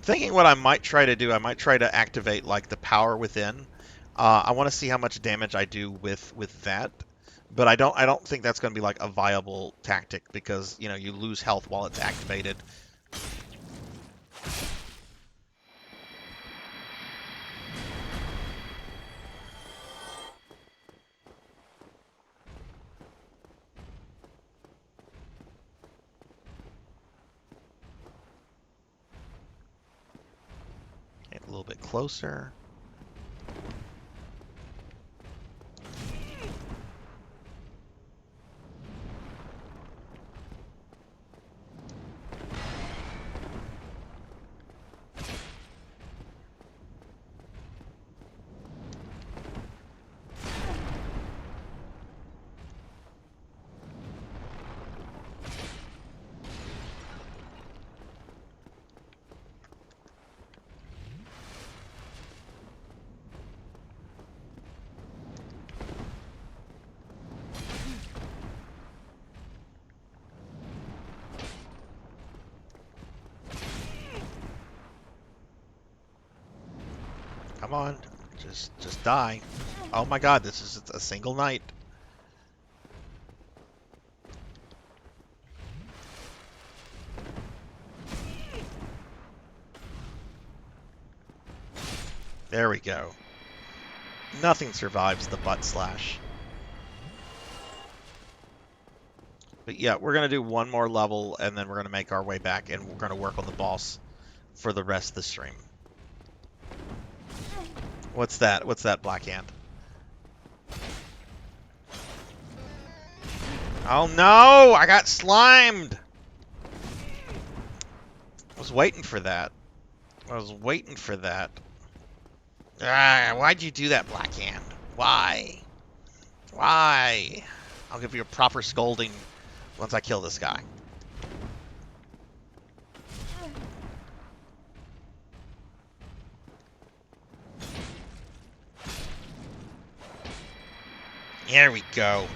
Thinking what I might try to do, I might try to activate like the power within. I want to see how much damage I do with that, but I don't think that's going to be like a viable tactic, because you know you lose health while it's activated. Get a little bit closer. Come on. Just die. Oh my god, this is a single night. There we go. Nothing survives the butt slash. But yeah, we're going to do one more level, and then we're going to make our way back, and we're going to work on the boss for the rest of the stream. What's that? What's that, Black Hand? Oh no! I got slimed! I was waiting for that. I was waiting for that. Ah, why'd you do that, Black Hand? Why? Why? I'll give you a proper scolding once I kill this guy. There we go.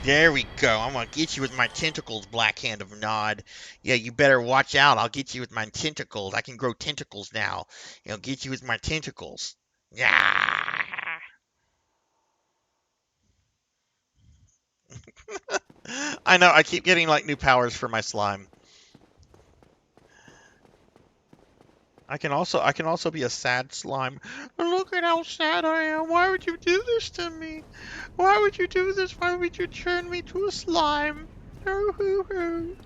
There we go. I'm gonna get you with my tentacles, Black Hand of Nod. Yeah, you better watch out. I'll get you with my tentacles. I can grow tentacles now. I'll get you with my tentacles. Yeah. I know. I keep getting like new powers for my slime. I can also be a sad slime. Look at how sad I am. Why would you do this to me? Why would you do this? Why would you turn me to a slime? Oh, hoo, hoo.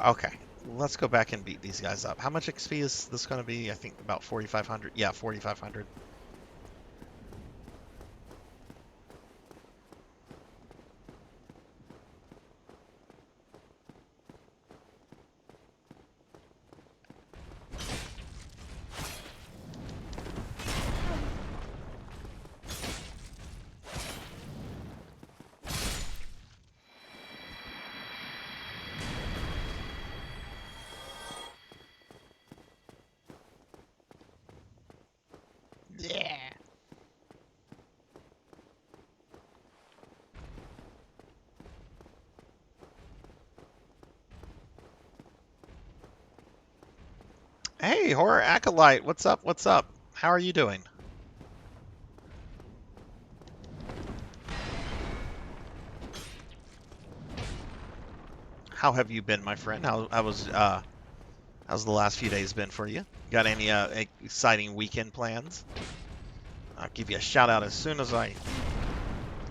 Okay, let's go back and beat these guys up. How much XP is this going to be? I think about 4,500. Yeah, 4,500. Yeah. Hey, Horror Acolyte, what's up? What's up? How are you doing? How have you been, my friend? How's the last few days been for you? Got any exciting weekend plans? I'll give you a shout out as soon as I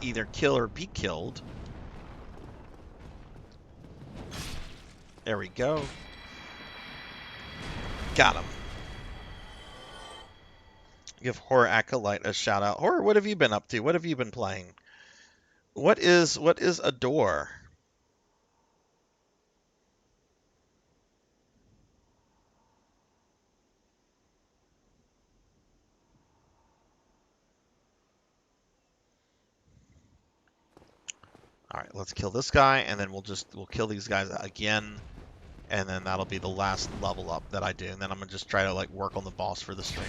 either kill or be killed. There we go. Got him. Give Horror Acolyte a shout out. Horror, what have you been up to? What have you been playing? What is Adore? All right, let's kill this guy, and then we'll kill these guys again, and then that'll be the last level up that I do, and then I'm gonna just try to like work on the boss for the stream.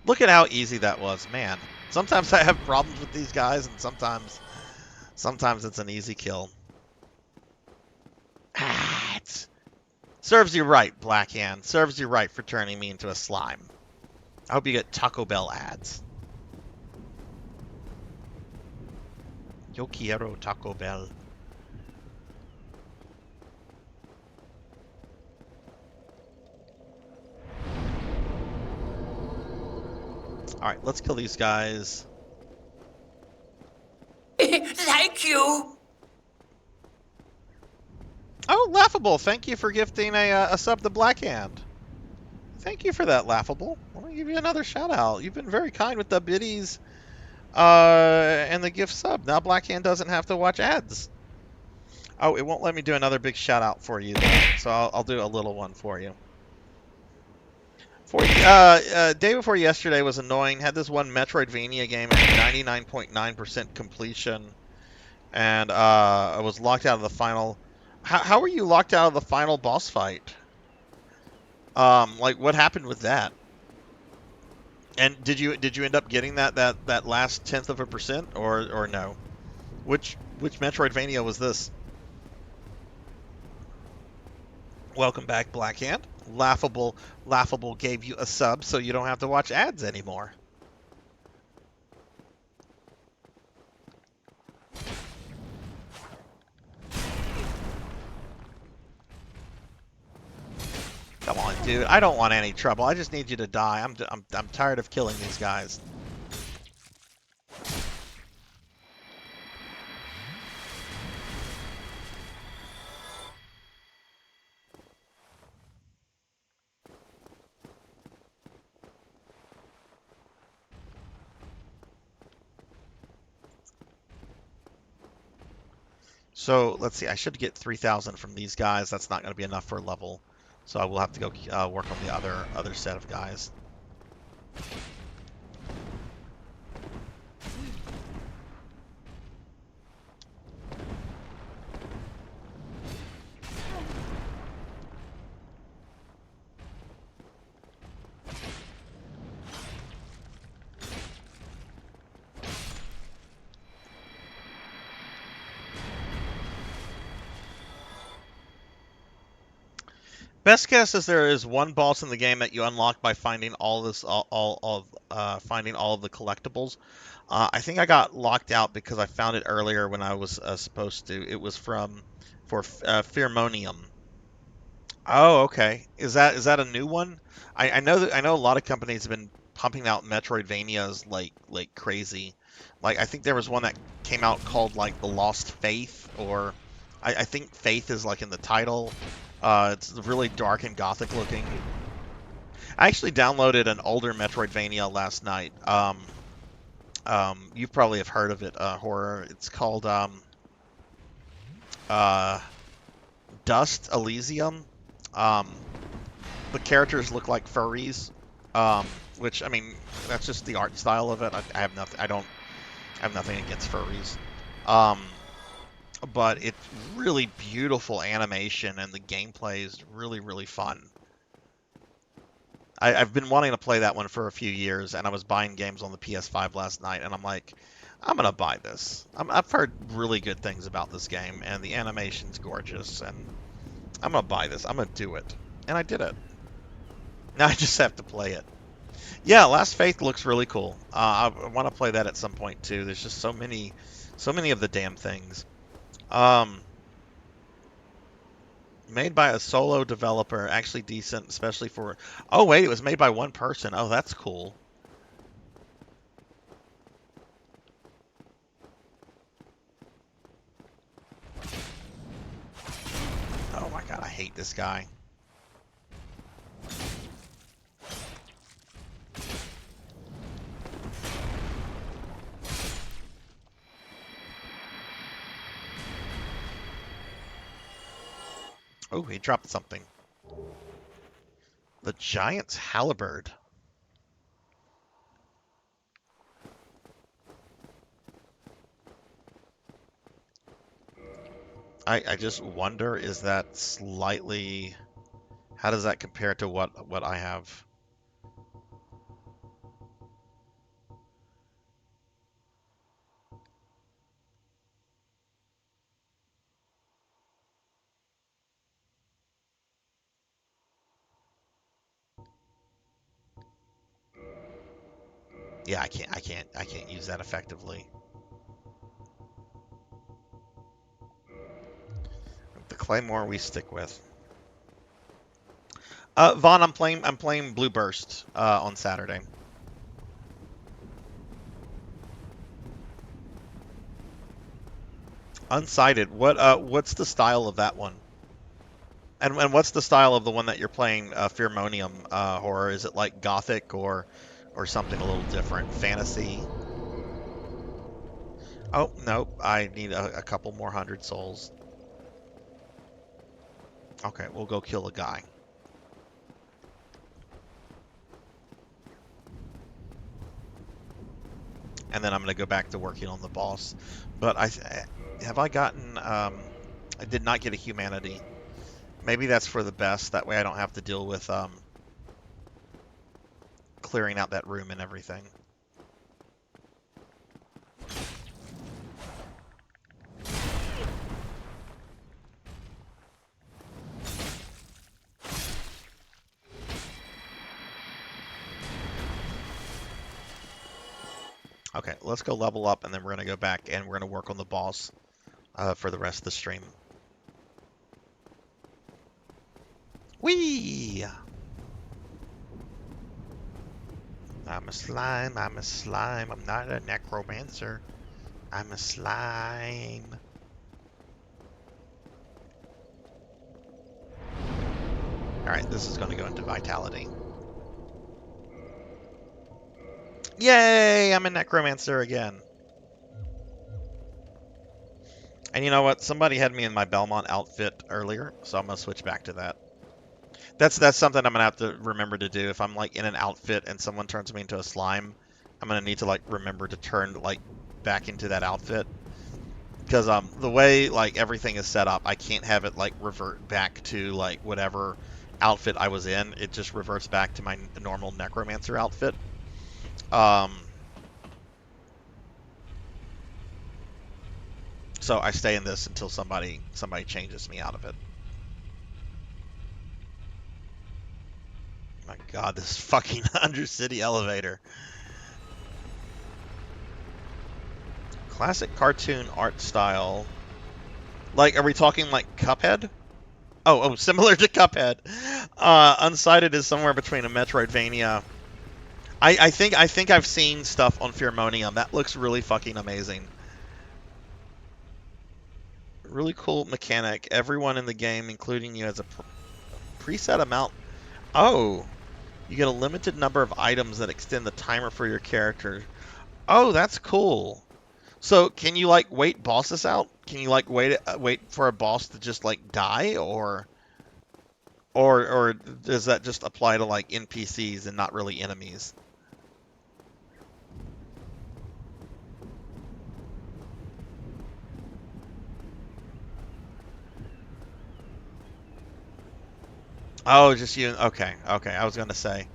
Look at how easy that was, man. Sometimes I have problems with these guys, and sometimes it's an easy kill. Ah, serves you right, Black Hand. Serves you right for turning me into a slime. I hope you get Taco Bell ads. Yo quiero Taco Bell. Alright, let's kill these guys. Thank you. Oh, Laughable, thank you for gifting a sub to Black Hand. Thank you for that, Laughable. Let me give you another shout out. You've been very kind with the biddies and the gift sub. Now Black Hand doesn't have to watch ads. Oh, it won't let me do another big shout out for you, though, so I'll do a little one for you. Day before yesterday was annoying. Had this one Metroidvania game at 99.9% completion, and I was locked out of the final. How were you locked out of the final boss fight? Like, what happened with that? And did you end up getting that last 1/10% or no? Which Metroidvania was this? Welcome back, Blackhand. Laughable gave you a sub so you don't have to watch ads anymore. Come on, dude. I don't want any trouble. I just need you to die. I'm tired of killing these guys. So let's see. I should get 3,000 from these guys. That's not going to be enough for a level. So I will have to go work on the other set of guys. Best guess is there is one boss in the game that you unlock by finding all of the collectibles. I think I got locked out because I found it earlier when I was supposed to. It was for Pheromonium. Oh, okay. Is that a new one? I know that I know a lot of companies have been pumping out Metroidvanias like crazy. Like I think there was one that came out called like The Lost Faith, or I think Faith is like in the title. It's really dark and gothic looking. I actually downloaded an older Metroidvania last night. You probably have heard of it, horror. It's called Dust Elysium. The characters look like furries, which I mean that's just the art style of it. I have nothing. I have nothing against furries. But it's really beautiful animation and the gameplay is really fun. I've been wanting to play that one for a few years, and I was buying games on the PS5 last night, and I'm like, I'm gonna buy this. I've heard really good things about this game, and the animation's gorgeous, and I'm gonna buy this. I'm gonna do it, and I did it. Now I just have to play it. Yeah, Last Faith looks really cool. I want to play that at some point too. There's just so many of the damn things. Made by a solo developer, actually decent, especially for... Oh, wait, it was made by one person. Oh, that's cool. Oh my god, I hate this guy. Oh, he dropped something. The Giant's Halberd. I just wonder, is that slightly... How does that compare to what I have? Yeah, I can't use that effectively. The Claymore we stick with. Vaughn, I'm playing Blue Burst on Saturday. Unsighted. What's the style of that one? And what's the style of the one that you're playing, Pheromonium horror? Is it like gothic or something a little different? Fantasy? Oh, nope. I need a couple more 100 souls. Okay, we'll go kill a guy. And then I'm going to go back to working on the boss. But have I gotten... I did not get a humanity. Maybe that's for the best. That way I don't have to deal with clearing out that room and everything. Okay, let's go level up, and then we're going to go back and we're going to work on the boss for the rest of the stream. Whee! I'm a slime, I'm a slime, I'm not a necromancer. I'm a slime. Alright, this is going to go into vitality. Yay! I'm a necromancer again. And you know what? Somebody had me in my Belmont outfit earlier, so I'm going to switch back to that. That's something I'm going to have to remember to do. If I'm like in an outfit and someone turns me into a slime, I'm going to need to like remember to turn like back into that outfit. Because the way like everything is set up, I can't have it like revert back to like whatever outfit I was in. It just reverts back to my normal necromancer outfit. So I stay in this until somebody changes me out of it. My God, this fucking Undercity elevator. Classic cartoon art style. Like, are we talking like Cuphead? Oh, similar to Cuphead. Unsighted is somewhere between a Metroidvania. I think I've seen stuff on Pheromonium. That looks really fucking amazing. Really cool mechanic. Everyone in the game, including you, has a preset amount. Oh, you get a limited number of items that extend the timer for your character. Oh, that's cool. So, can you like wait bosses out? Can you like wait for a boss to just like die, or does that just apply to like NPCs and not really enemies? Oh, just you. Okay. I was gonna say.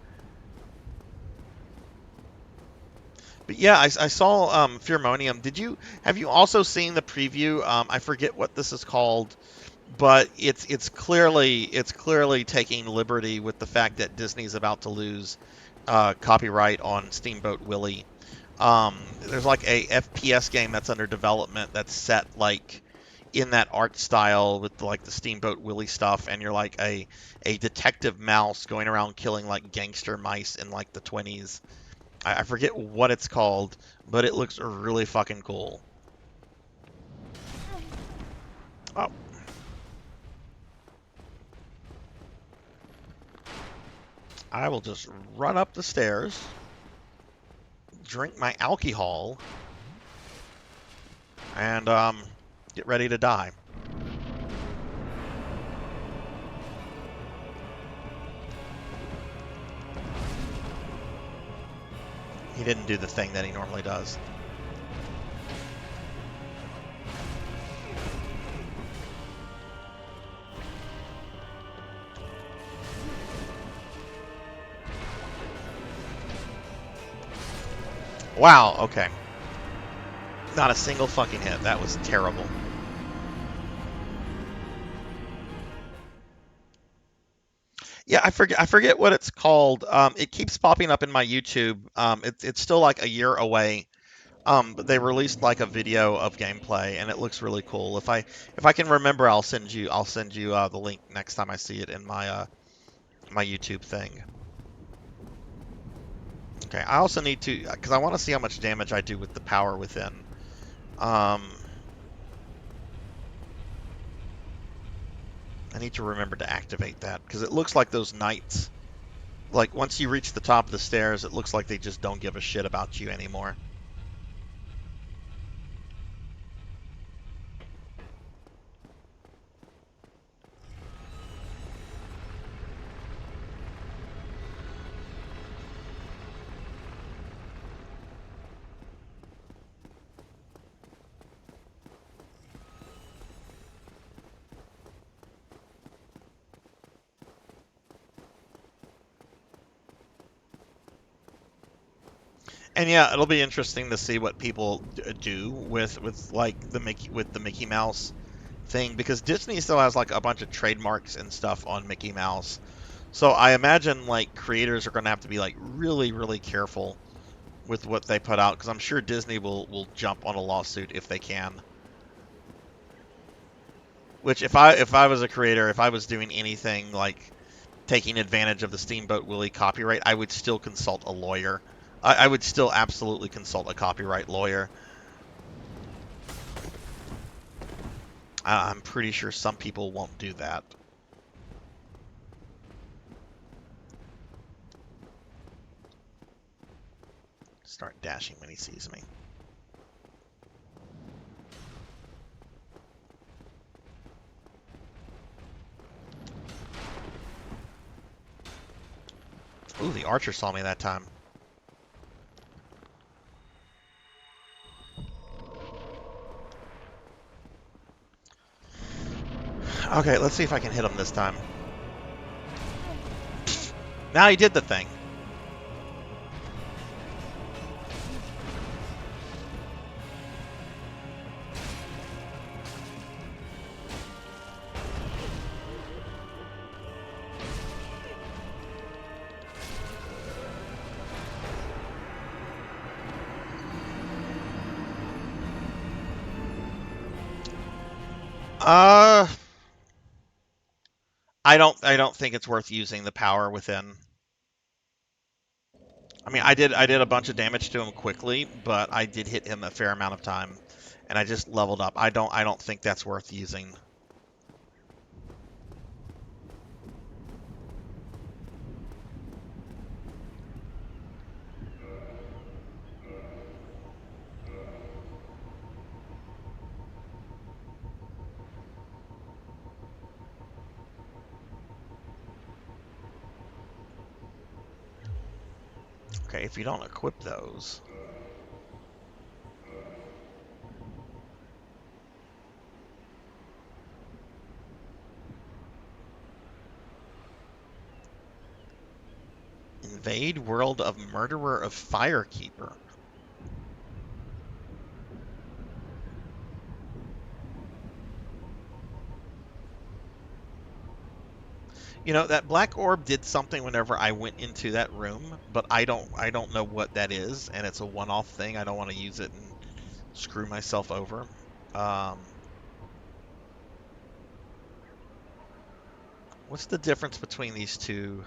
But yeah, I saw Pheromonium. Have you also seen the preview? I forget what this is called, but it's clearly taking liberty with the fact that Disney's about to lose copyright on Steamboat Willie. There's like a FPS game that's under development that's set like in that art style with like the Steamboat Willie stuff, and you're like a detective mouse going around killing like gangster mice in like the 20s. I forget what it's called, but it looks really fucking cool. Oh. I will just run up the stairs, drink my alcohol, and get ready to die. He didn't do the thing that he normally does. Wow, okay. Not a single fucking hit. That was terrible. Yeah, I forget what it's called. It keeps popping up in my YouTube. It's still like a year away. But they released like a video of gameplay, and it looks really cool. If I can remember, I'll send you the link next time I see it in my my YouTube thing. Okay, I also need to, because I want to see how much damage I do with the power within. I need to remember to activate that, because it looks like those knights, like once you reach the top of the stairs, it looks like they just don't give a shit about you anymore. And yeah, it'll be interesting to see what people do with like the Mickey Mouse thing, because Disney still has like a bunch of trademarks and stuff on Mickey Mouse. So I imagine like creators are going to have to be like really, really careful with what they put out, because I'm sure Disney will jump on a lawsuit if they can. Which if I was a creator, if I was doing anything like taking advantage of the Steamboat Willie copyright, I would still consult a lawyer. I would still absolutely consult a copyright lawyer. I'm pretty sure some people won't do that. Start dashing when he sees me. Ooh, the archer saw me that time. Okay, let's see if I can hit him this time. Now he did the thing. I don't think it's worth using the power within. I mean, I did a bunch of damage to him quickly, but I did hit him a fair amount of time, and I just leveled up. I don't think that's worth using. Okay, if you don't equip those. Invade world of murderer of firekeeper. You know, that black orb did something whenever I went into that room, but I don't know what that is, and it's a one-off thing. I don't want to use it and screw myself over. What's the difference between these two?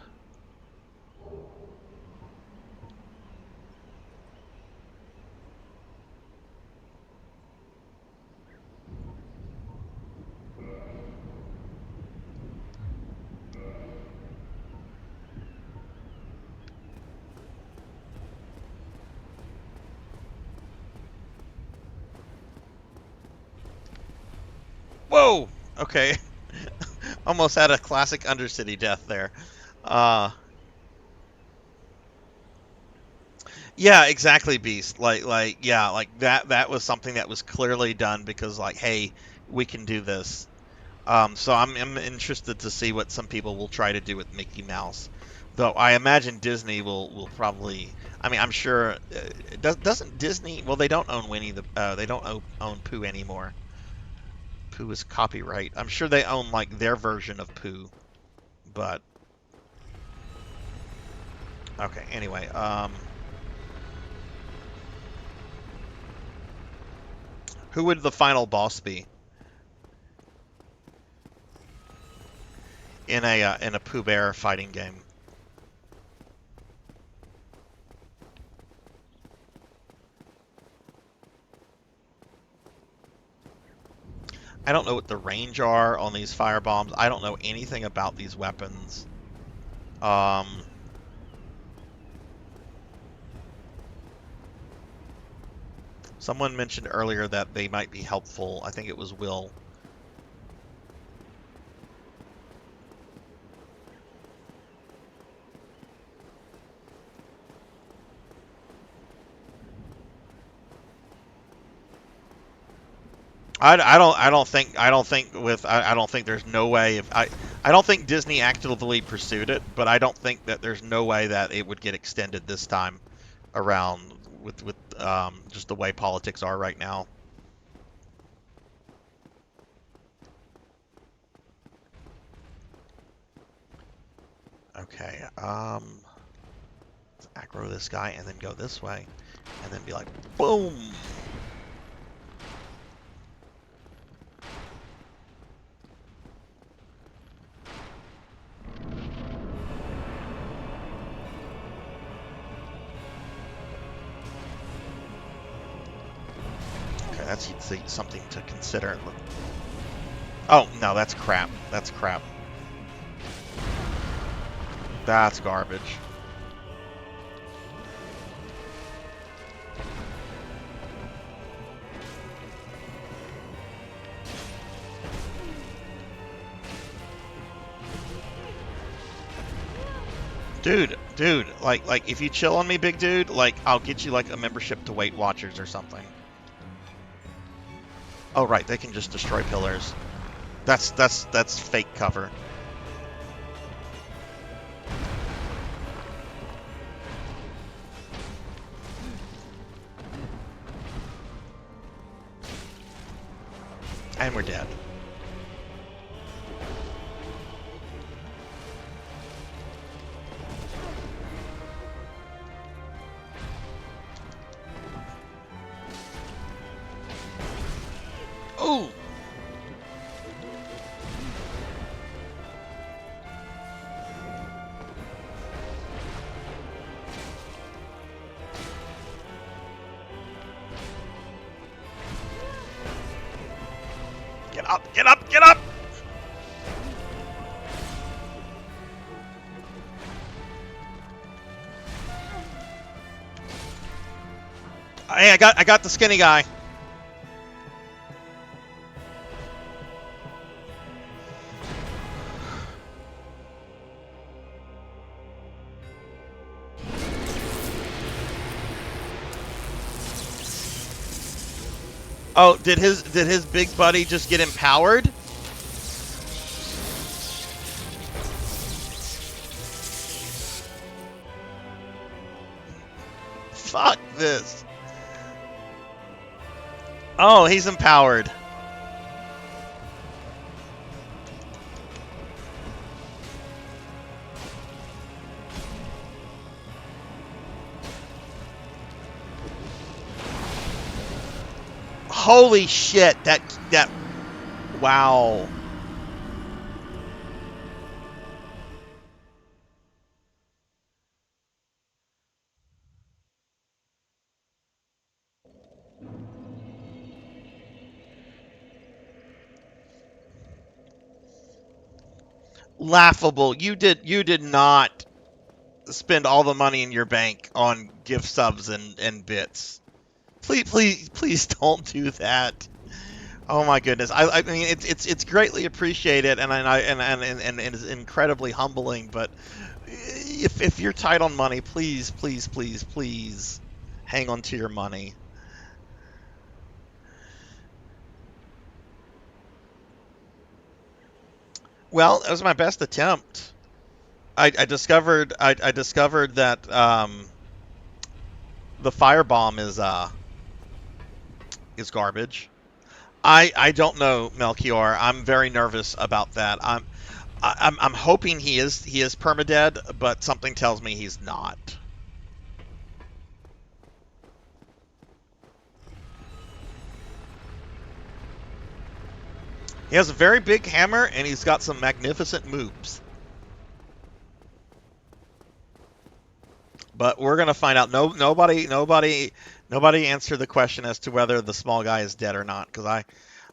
Whoa! Okay. Almost had a classic Undercity death there. Yeah, exactly, Beast. Yeah, like that was something that was clearly done because, like, hey, we can do this. So I'm interested to see what some people will try to do with Mickey Mouse. Though I imagine Disney will probably. I mean, I'm sure. Doesn't Disney? Well, they don't own they don't own Pooh anymore. Pooh is copyright. I'm sure they own like their version of Pooh, but okay. Anyway, who would the final boss be in a Pooh Bear fighting game? I don't know what the range are on these fire bombs. I don't know anything about these weapons. Someone mentioned earlier that they might be helpful. I think it was Will. I don't think there's no way if I don't think Disney actively pursued it, but I don't think that there's no way that it would get extended this time around with just the way politics are right now. Okay, let's aggro this guy and then go this way, and then be like, boom! Okay, that's something to consider. Oh, no, that's crap. That's crap. That's garbage. Dude, like if you chill on me, big dude, like I'll get you like a membership to Weight Watchers or something. Oh right, they can just destroy pillars. That's fake cover. And we're dead. Oh! Get up! Get up! Get up! Hey, I got the skinny guy. Oh, did his big buddy just get empowered? Fuck this. Oh, he's empowered. Holy shit, that wow. Laughable. You did not spend all the money in your bank on gift subs and bits. Please don't do that. Oh my goodness! I mean it's greatly appreciated and it is incredibly humbling. But if you're tight on money, please hang on to your money. Well, that was my best attempt. I discovered that the firebomb is garbage. I don't know, Melchior. I'm very nervous about that. I'm hoping he is permadead, but something tells me he's not. He has a very big hammer and he's got some magnificent moves. But we're gonna find out. Nobody answered the question as to whether the small guy is dead or not, because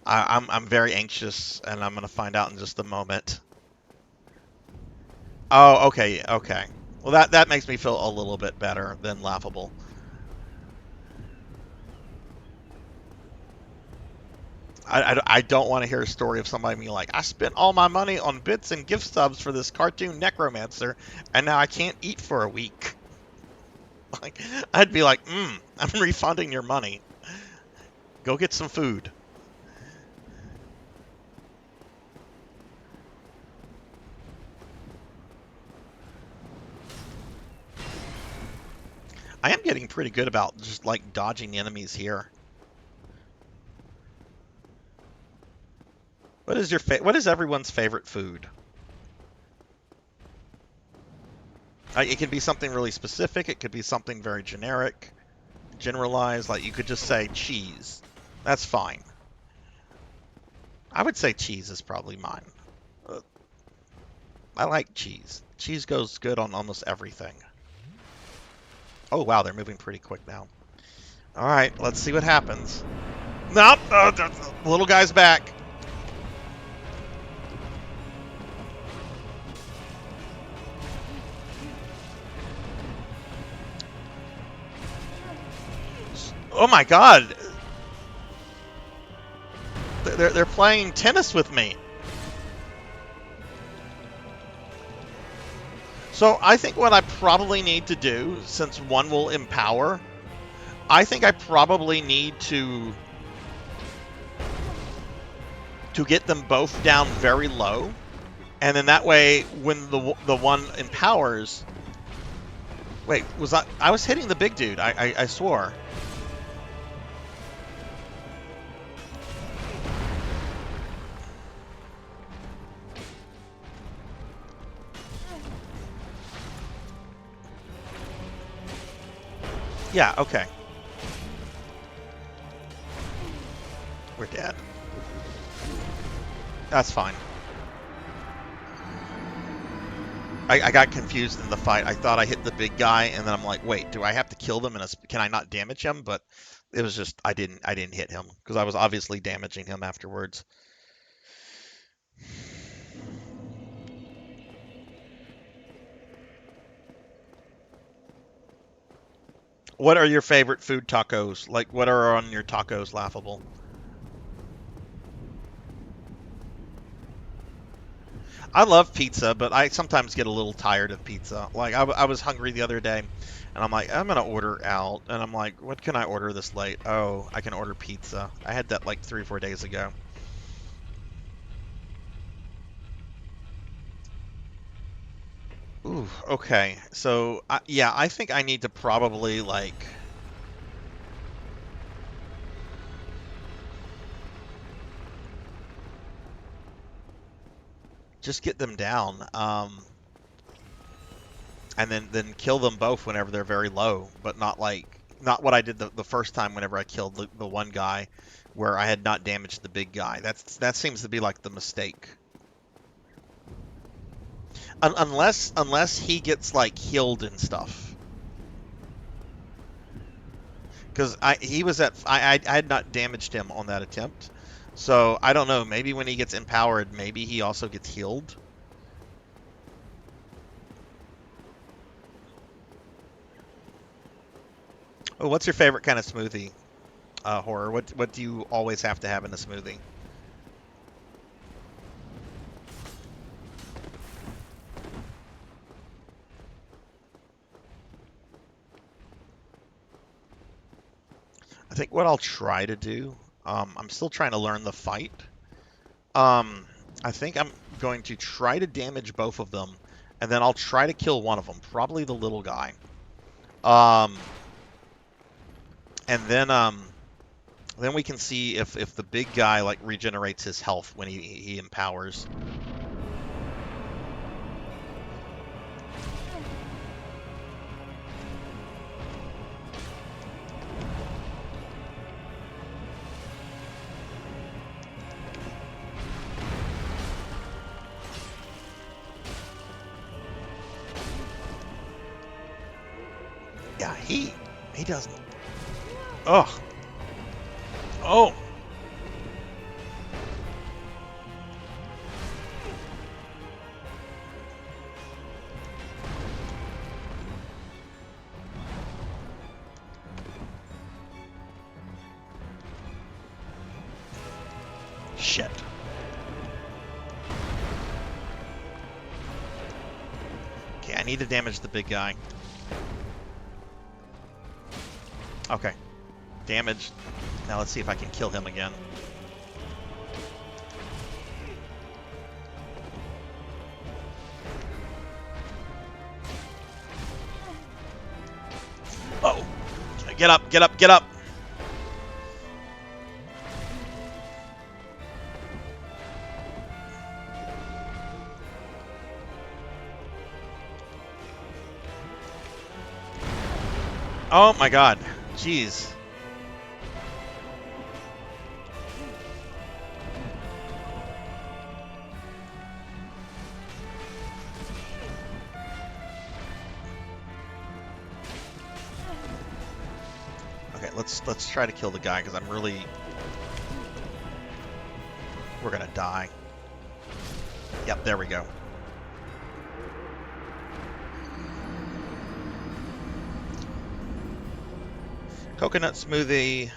I'm very anxious, and I'm gonna find out in just a moment. Oh, okay. Well, that makes me feel a little bit better than laughable. I don't want to hear a story of somebody being like, I spent all my money on bits and gift subs for this cartoon necromancer, and now I can't eat for a week. Like, I'd be like, I'm refunding your money. Go get some food. I am getting pretty good about just like dodging enemies here. What is your what is everyone's favorite food? It could be something really specific. It could be something very generic, generalized. Like you could just say cheese. That's fine. I would say cheese is probably mine. I like cheese. Cheese goes good on almost everything. Oh, wow, they're moving pretty quick now. All right, let's see what happens. Nope, the little guy's back. Oh my God. They're playing tennis with me. So I think what I probably need to do, since one will empower, I think I probably need to get them both down very low, and then that way, when the one empowers, wait, was I was hitting the big dude? I swore. Yeah, okay. We're dead. That's fine. I got confused in the fight. I thought I hit the big guy, and then I'm like, wait, do I have to kill them? Can I not damage him? But it was just I didn't hit him because I was obviously damaging him afterwards. What are your favorite food tacos? Like, what are on your tacos laughable? I love pizza, but I sometimes get a little tired of pizza. Like, I was hungry the other day, and I'm like, I'm going to order out. And I'm like, what can I order this late? Oh, I can order pizza. I had that like 3 or 4 days ago. Ooh, okay. So, yeah, I think I need to probably, like... just get them down. And then kill them both whenever they're very low. But not what I did the first time whenever I killed the one guy where I had not damaged the big guy. That seems to be, like, the mistake. Unless he gets like healed and stuff, because I had not damaged him on that attempt, so I don't know. Maybe when he gets empowered, maybe he also gets healed. Oh, what's your favorite kind of smoothie? Horror. What do you always have to have in a smoothie? I think what I'll try to do, I'm still trying to learn the fight. I think I'm going to try to damage both of them, and then I'll try to kill one of them, probably the little guy. And then we can see if the big guy like regenerates his health when he empowers. Yeah, he doesn't. Ugh. Oh. Shit. Okay, I need to damage the big guy. Okay. Damage. Now let's see if I can kill him again. Oh, Get up, get up, get up! Oh my god. Jeez. Okay, let's try to kill the guy because we're gonna die. Yep, there we go. Coconut smoothie,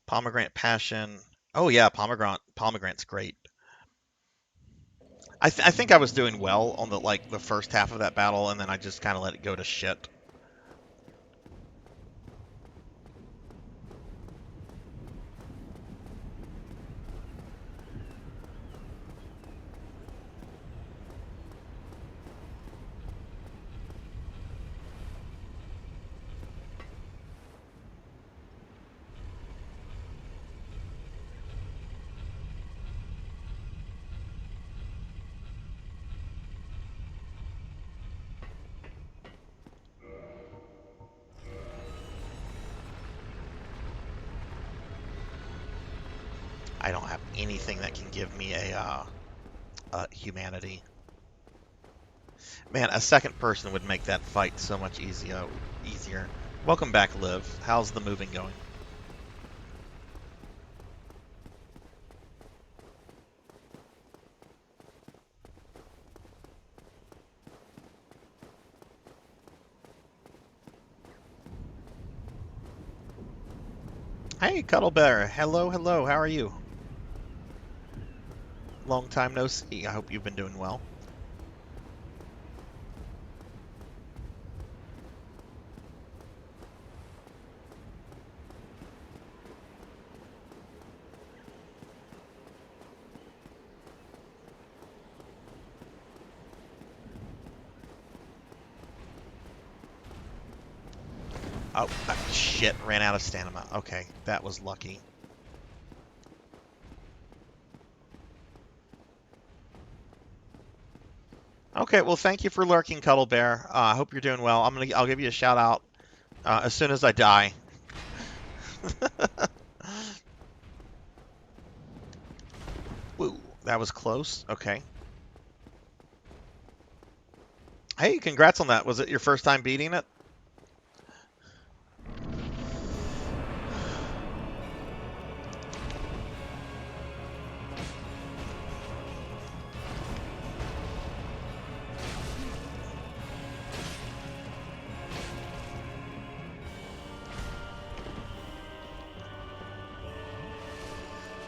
pomegranate passion. Oh yeah, pomegranate's great. I think I was doing well on the first half of that battle, and then I just kind of let it go to shit. I don't have anything that can give me a humanity. Man, a second person would make that fight so much easier. Welcome back, Liv. How's the moving going? Hey, Cuddle Bear. Hello, hello. How are you? Long time no see. I hope you've been doing well. Oh, shit. Ran out of stamina. Okay, that was lucky. Okay, well, thank you for lurking, Cuddle Bear. I hope you're doing well. I'll give you a shout out as soon as I die. Woo, that was close. Okay. Hey, congrats on that. Was it your first time beating it?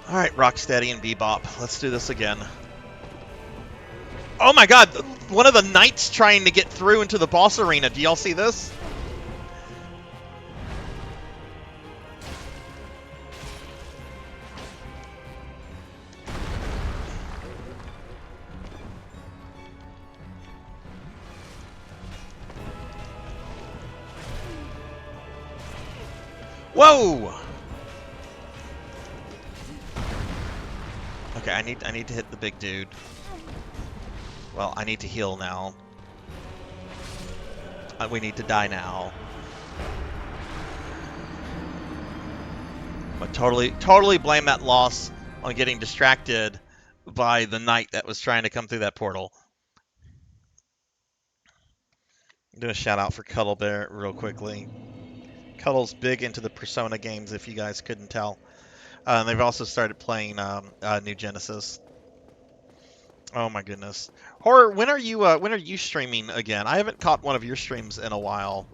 Alright, Rocksteady and Bebop. Let's do this again. Oh my god! One of the knights trying to get through into the boss arena. Do y'all see this? Whoa! Okay, I need to hit the big dude. Well, I need to heal now. We need to die now. But totally blame that loss on getting distracted by the knight that was trying to come through that portal. I'm doing a shout out for Cuddle Bear real quickly. Cuddle's big into the Persona games, if you guys couldn't tell. And they've also started playing New Genesis. Oh my goodness, Horror! When are you streaming again? I haven't caught one of your streams in a while.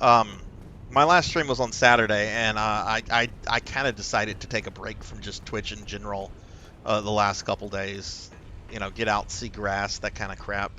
My last stream was on Saturday, and I kind of decided to take a break from just Twitch in general the last couple days. You know, get out, see grass, that kind of crap.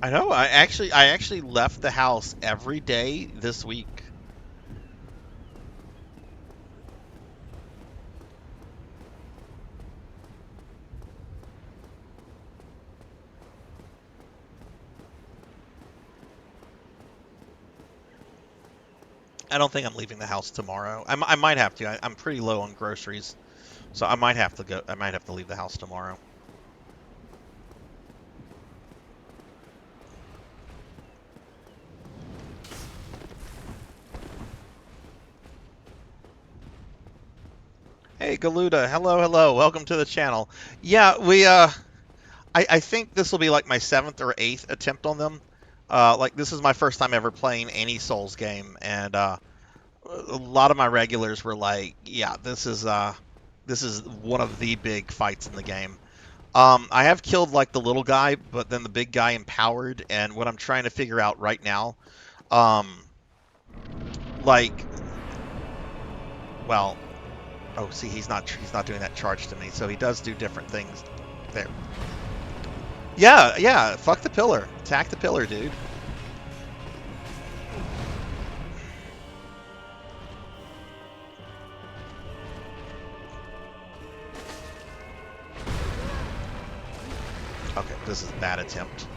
I know. I actually left the house every day this week. I don't think I'm leaving the house tomorrow. I might have to. I'm pretty low on groceries, so I might have to go. I might have to leave the house tomorrow. Hey, Galuda. Hello, hello. Welcome to the channel. Yeah, I think this will be like my 7th or 8th attempt on them. Like, this is my first time ever playing any Souls game, and a lot of my regulars were like, yeah, this is one of the big fights in the game. I have killed, like, the little guy, but then the big guy empowered, and what I'm trying to figure out right now, like, well... Oh, see, he's not doing that charge to me, so he does do different things there. Yeah, yeah, fuck the pillar. Attack the pillar, dude. Okay, this is a bad attempt.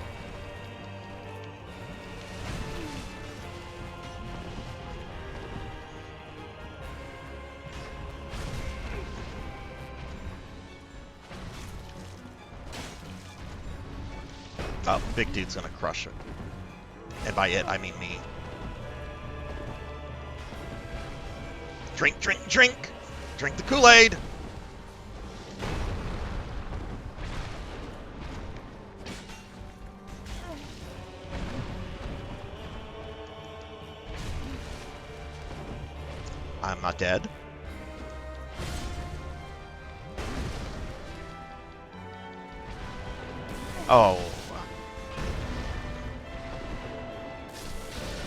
Oh, big dude's gonna crush it. And by it, I mean me. Drink, drink, drink! Drink the Kool-Aid! I'm not dead. Oh.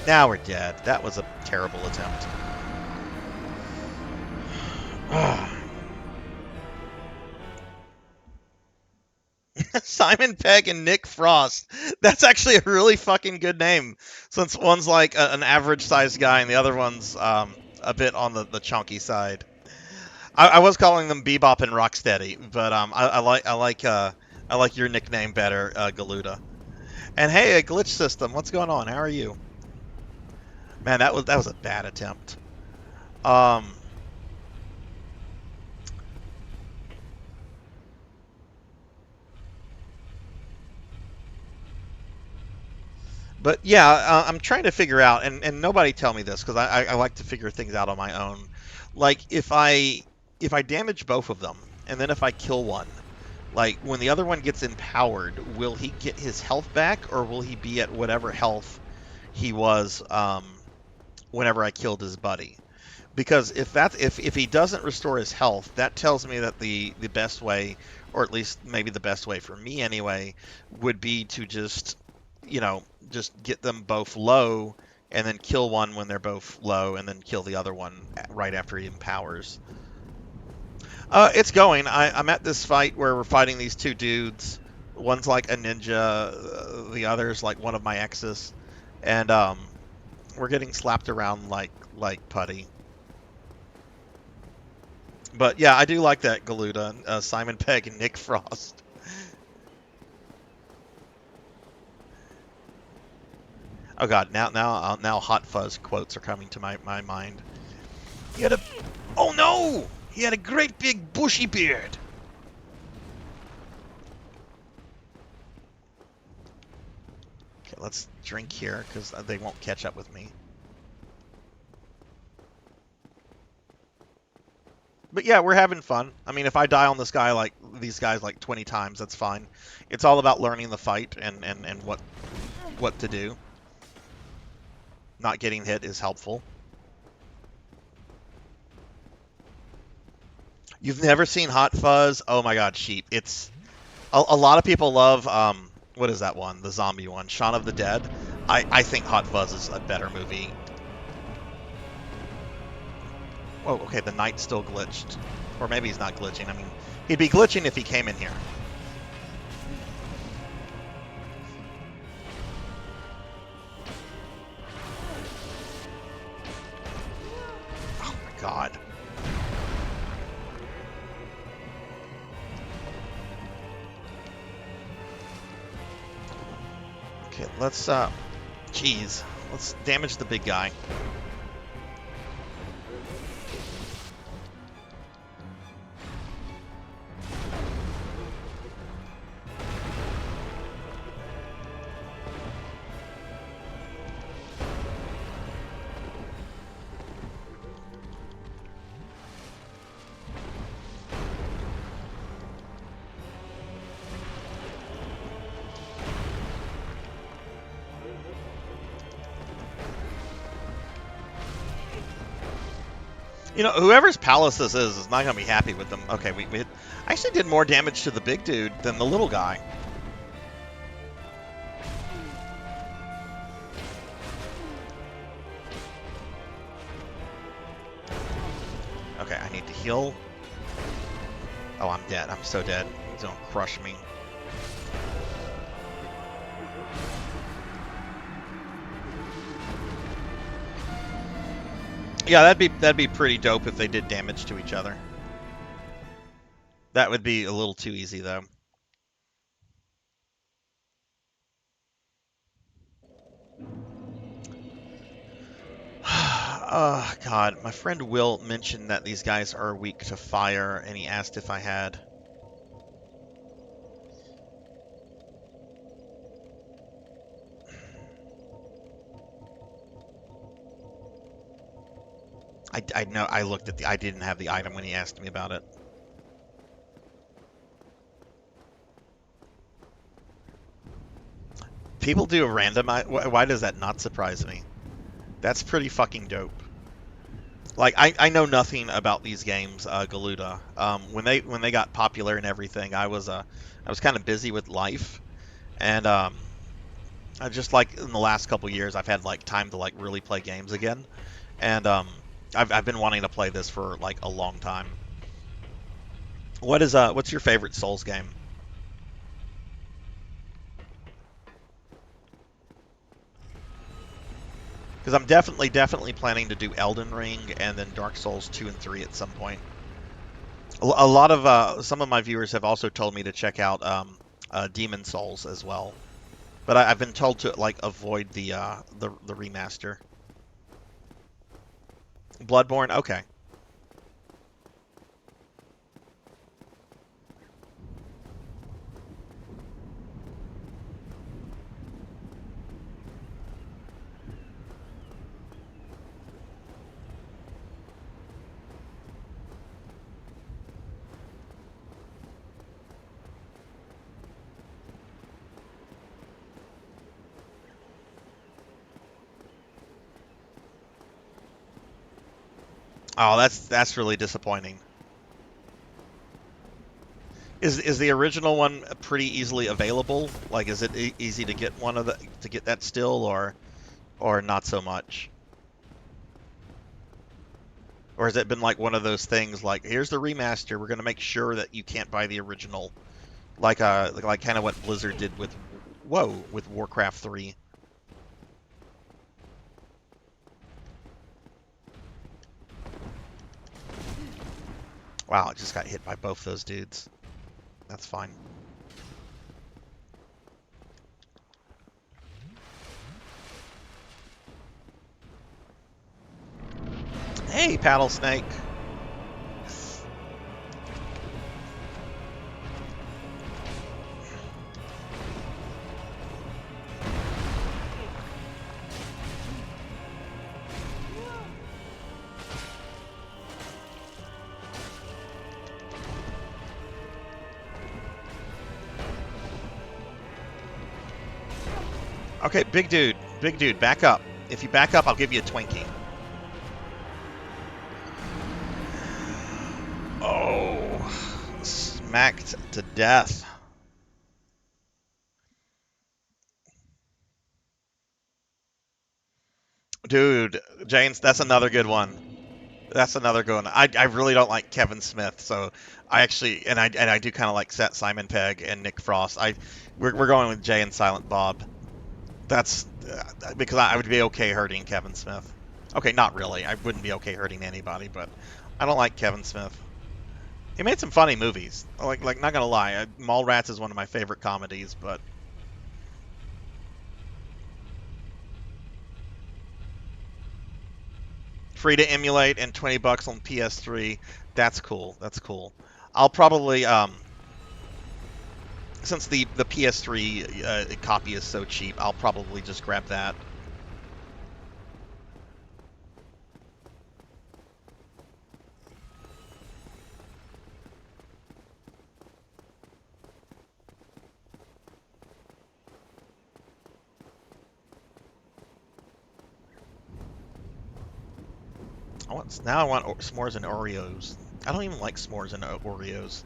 Now we're dead. That was a terrible attempt. Simon Pegg and Nick Frost. That's actually a really fucking good name, since one's like an average-sized guy and the other one's a bit on the chunky side. I was calling them Bebop and Rocksteady, but I like your nickname better, Galuda. And hey, a glitch system. What's going on? How are you? Man, that was a bad attempt. But yeah, I'm trying to figure out, and nobody tell me this because I like to figure things out on my own. Like if I damage both of them, and then if I kill one, like when the other one gets empowered, will he get his health back, or will he be at whatever health he was whenever I killed his buddy? Because if he doesn't restore his health, that tells me that the best way, or at least maybe the best way for me anyway, would be to just just get them both low and then kill one when they're both low and then kill the other one right after he empowers. It's going. I'm at this fight where we're fighting these two dudes. One's like a ninja, the other's like one of my exes, and we're getting slapped around like putty. But yeah, I do like that, Galuda, Simon Pegg and Nick Frost. Oh god, now Hot Fuzz quotes are coming to my mind. He had a... Oh no! He had a great big bushy beard! Okay, let's drink here, because they won't catch up with me. But yeah, we're having fun. I mean, if I die on this guy like these guys like 20 times, that's fine. It's all about learning the fight and what to do. Not getting hit is helpful. You've never seen Hot Fuzz? Oh my god, sheep. It's... A lot of people love, what is that one? The zombie one. Shaun of the Dead. I think Hot Fuzz is a better movie. Oh, okay, the knight's still glitched. Or maybe he's not glitching. I mean, he'd be glitching if he came in here. Okay, let's jeez, let's damage the big guy. You know, whoever's palace this is not going to be happy with them. Okay, we actually did more damage to the big dude than the little guy. Okay, I need to heal. Oh, I'm dead. I'm so dead. He's going to crush me. Yeah, that'd be pretty dope if they did damage to each other. That would be a little too easy though. Oh God, my friend Will mentioned that these guys are weak to fire, and he asked if I had. I know I looked at I didn't have the item when he asked me about it. People do a random. Why does that not surprise me? That's pretty fucking dope. Like I know nothing about these games, Galuda. When they got popular and everything, I was kind of busy with life, and I just like in the last couple years I've had like time to like really play games again, and I've been wanting to play this for like a long time. What's your favorite Souls game? Because I'm definitely planning to do Elden Ring and then Dark Souls 2 and 3 at some point. A lot of some of my viewers have also told me to check out Demon Souls as well, but I've been told to like avoid the remaster. Bloodborne, okay. Oh, that's really disappointing. Is the original one pretty easily available? Like, is it easy to get to get that still, or not so much? Or has it been like one of those things like, here's the remaster, we're gonna make sure that you can't buy the original, like kind of what Blizzard did with with Warcraft 3. Wow, I just got hit by both those dudes. That's fine. Hey, Paddle Snake. Okay, big dude, back up. If you back up, I'll give you a Twinkie. Oh, smacked to death. Dude, James, that's another good one. That's another good one. I really don't like Kevin Smith, so I actually and I do kind of like Simon Pegg and Nick Frost. We're going with Jay and Silent Bob. That's because I would be okay hurting Kevin Smith. Okay, not really. I wouldn't be okay hurting anybody, but I don't like Kevin Smith. He made some funny movies. Like not gonna lie, Mallrats is one of my favorite comedies, but free to emulate and $20 on PS3. That's cool. That's cool. I'll probably since the PS3 copy is so cheap, I'll probably just grab that. Now I want s'mores and Oreos. I don't even like s'mores and Oreos.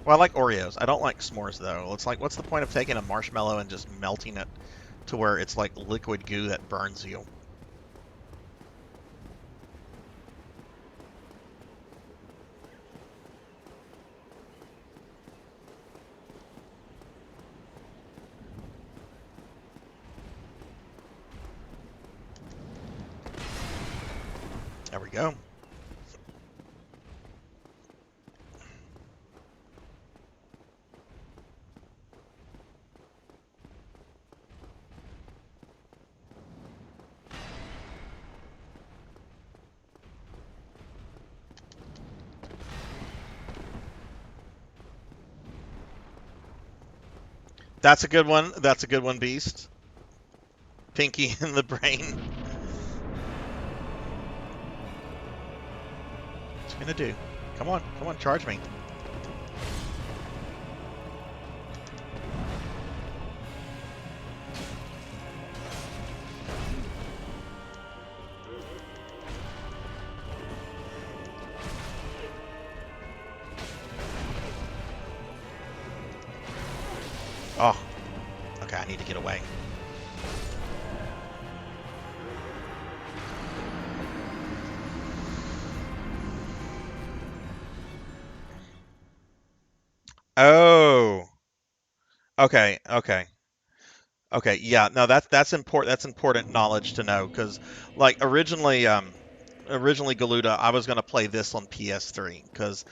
Well, I like Oreos. I don't like s'mores though. It's like, what's the point of taking a marshmallow and just melting it to where it's like liquid goo that burns you? There we go. That's a good one. That's a good one, Beast. Pinky in the brain. What's it gonna do? Come on, charge me. Oh, okay, I need to get away. Oh, okay, okay. Okay, yeah, no, that's important. That's important knowledge to know because, like, originally Galuda, I was gonna play this on PS3 because,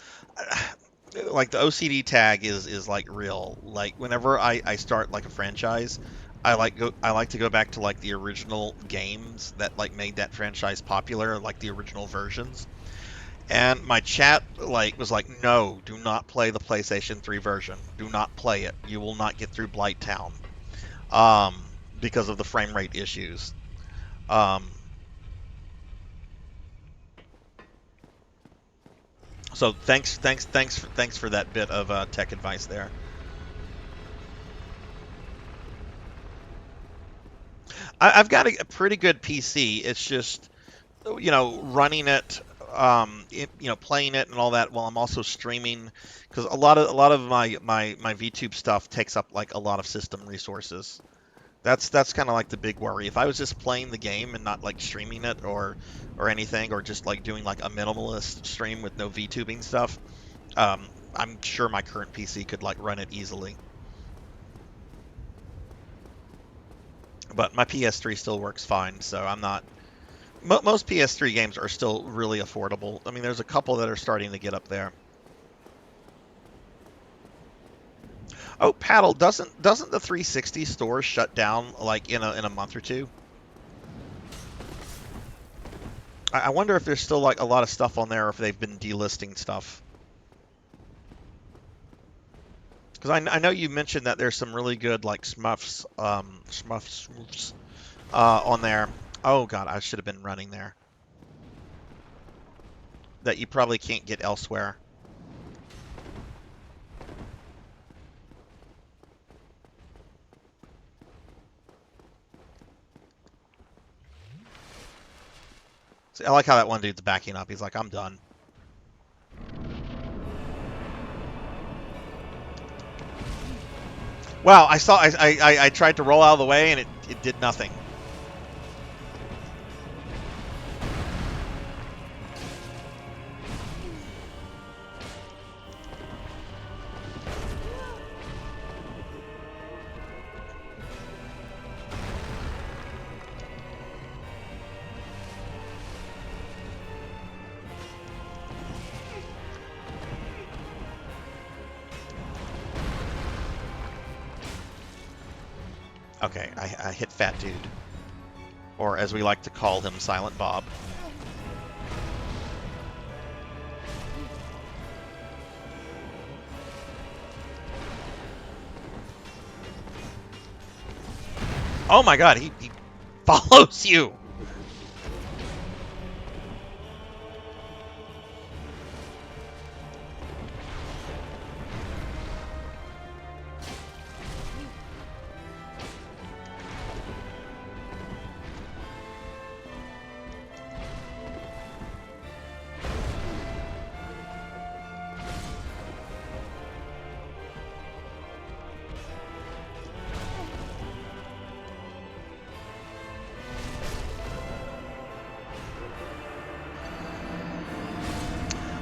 like, the OCD tag is like real. Like, whenever I start like a franchise, I like to go back to like the original games that like made that franchise popular, like the original versions. And my chat like was like, no, do not play the PlayStation 3 version. Do not play it. You will not get through Blight Town. Because of the frame rate issues. So thanks for that bit of tech advice there. I've got a pretty good PC. It's just, running it, playing it and all that while I'm also streaming, because a lot of my VTube stuff takes up like a lot of system resources. That's kind of like the big worry. If I was just playing the game and not like streaming it or anything, or just like doing like a minimalist stream with no VTubing stuff, I'm sure my current PC could like run it easily. But my PS3 still works fine, so I'm not. Most PS3 games are still really affordable. I mean, there's a couple that are starting to get up there. Oh, Paddle, doesn't the 360 store shut down like in a month or two? I wonder if there's still like a lot of stuff on there, or if they've been delisting stuff. Because I know you mentioned that there's some really good like Smurfs on there. Oh God, I should have been running there. That you probably can't get elsewhere. See, I like how that one dude's backing up. He's like, I'm done. Wow, I tried to roll out of the way and it did nothing. Okay, I hit Fat Dude. Or as we like to call him, Silent Bob. Oh my god, he follows you!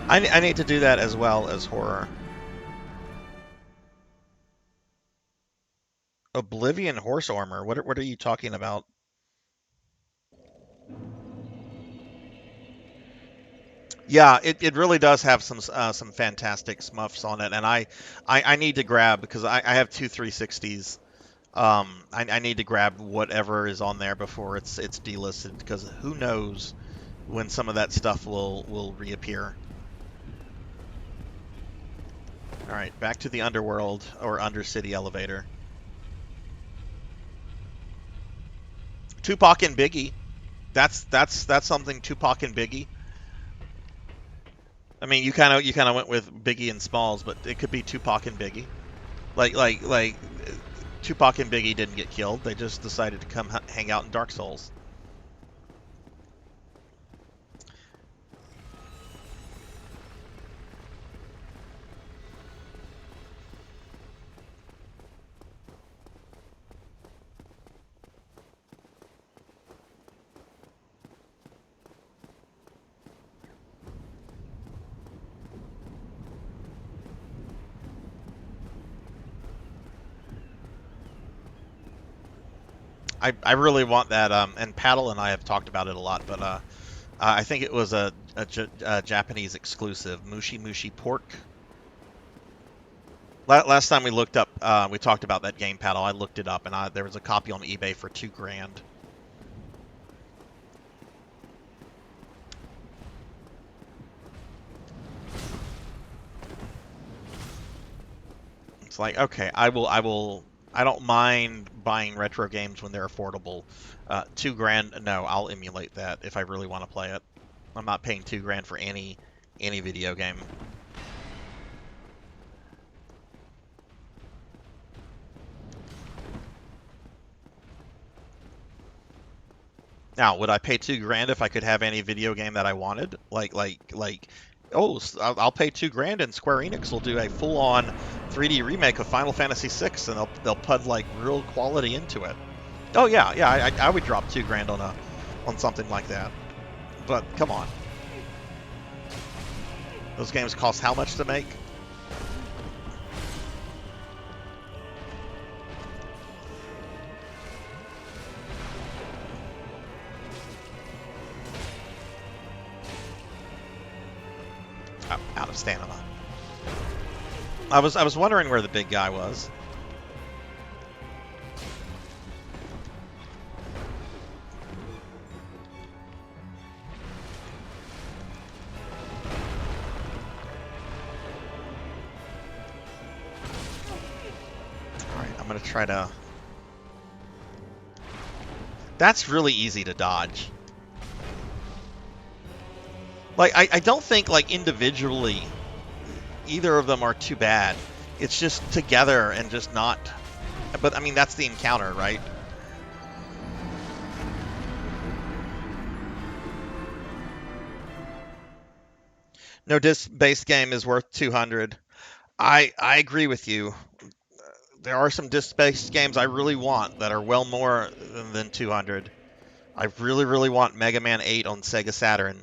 I need to do that as well as horror. Oblivion horse armor. What are you talking about? Yeah, it really does have some fantastic smuffs on it, and I need to grab because I have two 360s. I need to grab whatever is on there before it's delisted because who knows when some of that stuff will reappear. All right, back to the underworld or undercity elevator. Tupac and Biggie. That's something. Tupac and Biggie. I mean, you kind of went with Biggie and Smalls, but it could be Tupac and Biggie. Like Tupac and Biggie didn't get killed. They just decided to come hang out in Dark Souls. I really want that, and Paddle and I have talked about it a lot, but I think it was a Japanese exclusive, Mushi Mushi Pork. Last time we looked up, we talked about that game, Paddle. I looked it up, and there was a copy on eBay for $2,000. It's like, okay, I don't mind buying retro games when they're affordable. $2,000, no, I'll emulate that if I really want to play it. I'm not paying $2,000 for any video game. Now, would I pay $2,000 if I could have any video game that I wanted? Oh, I'll pay $2,000 and Square Enix will do a full-on 3D remake of Final Fantasy VI, and they'll put like real quality into it. Oh yeah, I would drop $2,000 on something like that. But come on, those games cost how much to make? Out of stamina. I was wondering where the big guy was. All right, I'm gonna try to. That's really easy to dodge. Like, I don't think, like, individually, either of them are too bad. It's just together and just not... But, I mean, that's the encounter, right? No disc-based game is worth $200. I agree with you. There are some disc-based games I really want that are well more than $200. I really want Mega Man 8 on Sega Saturn.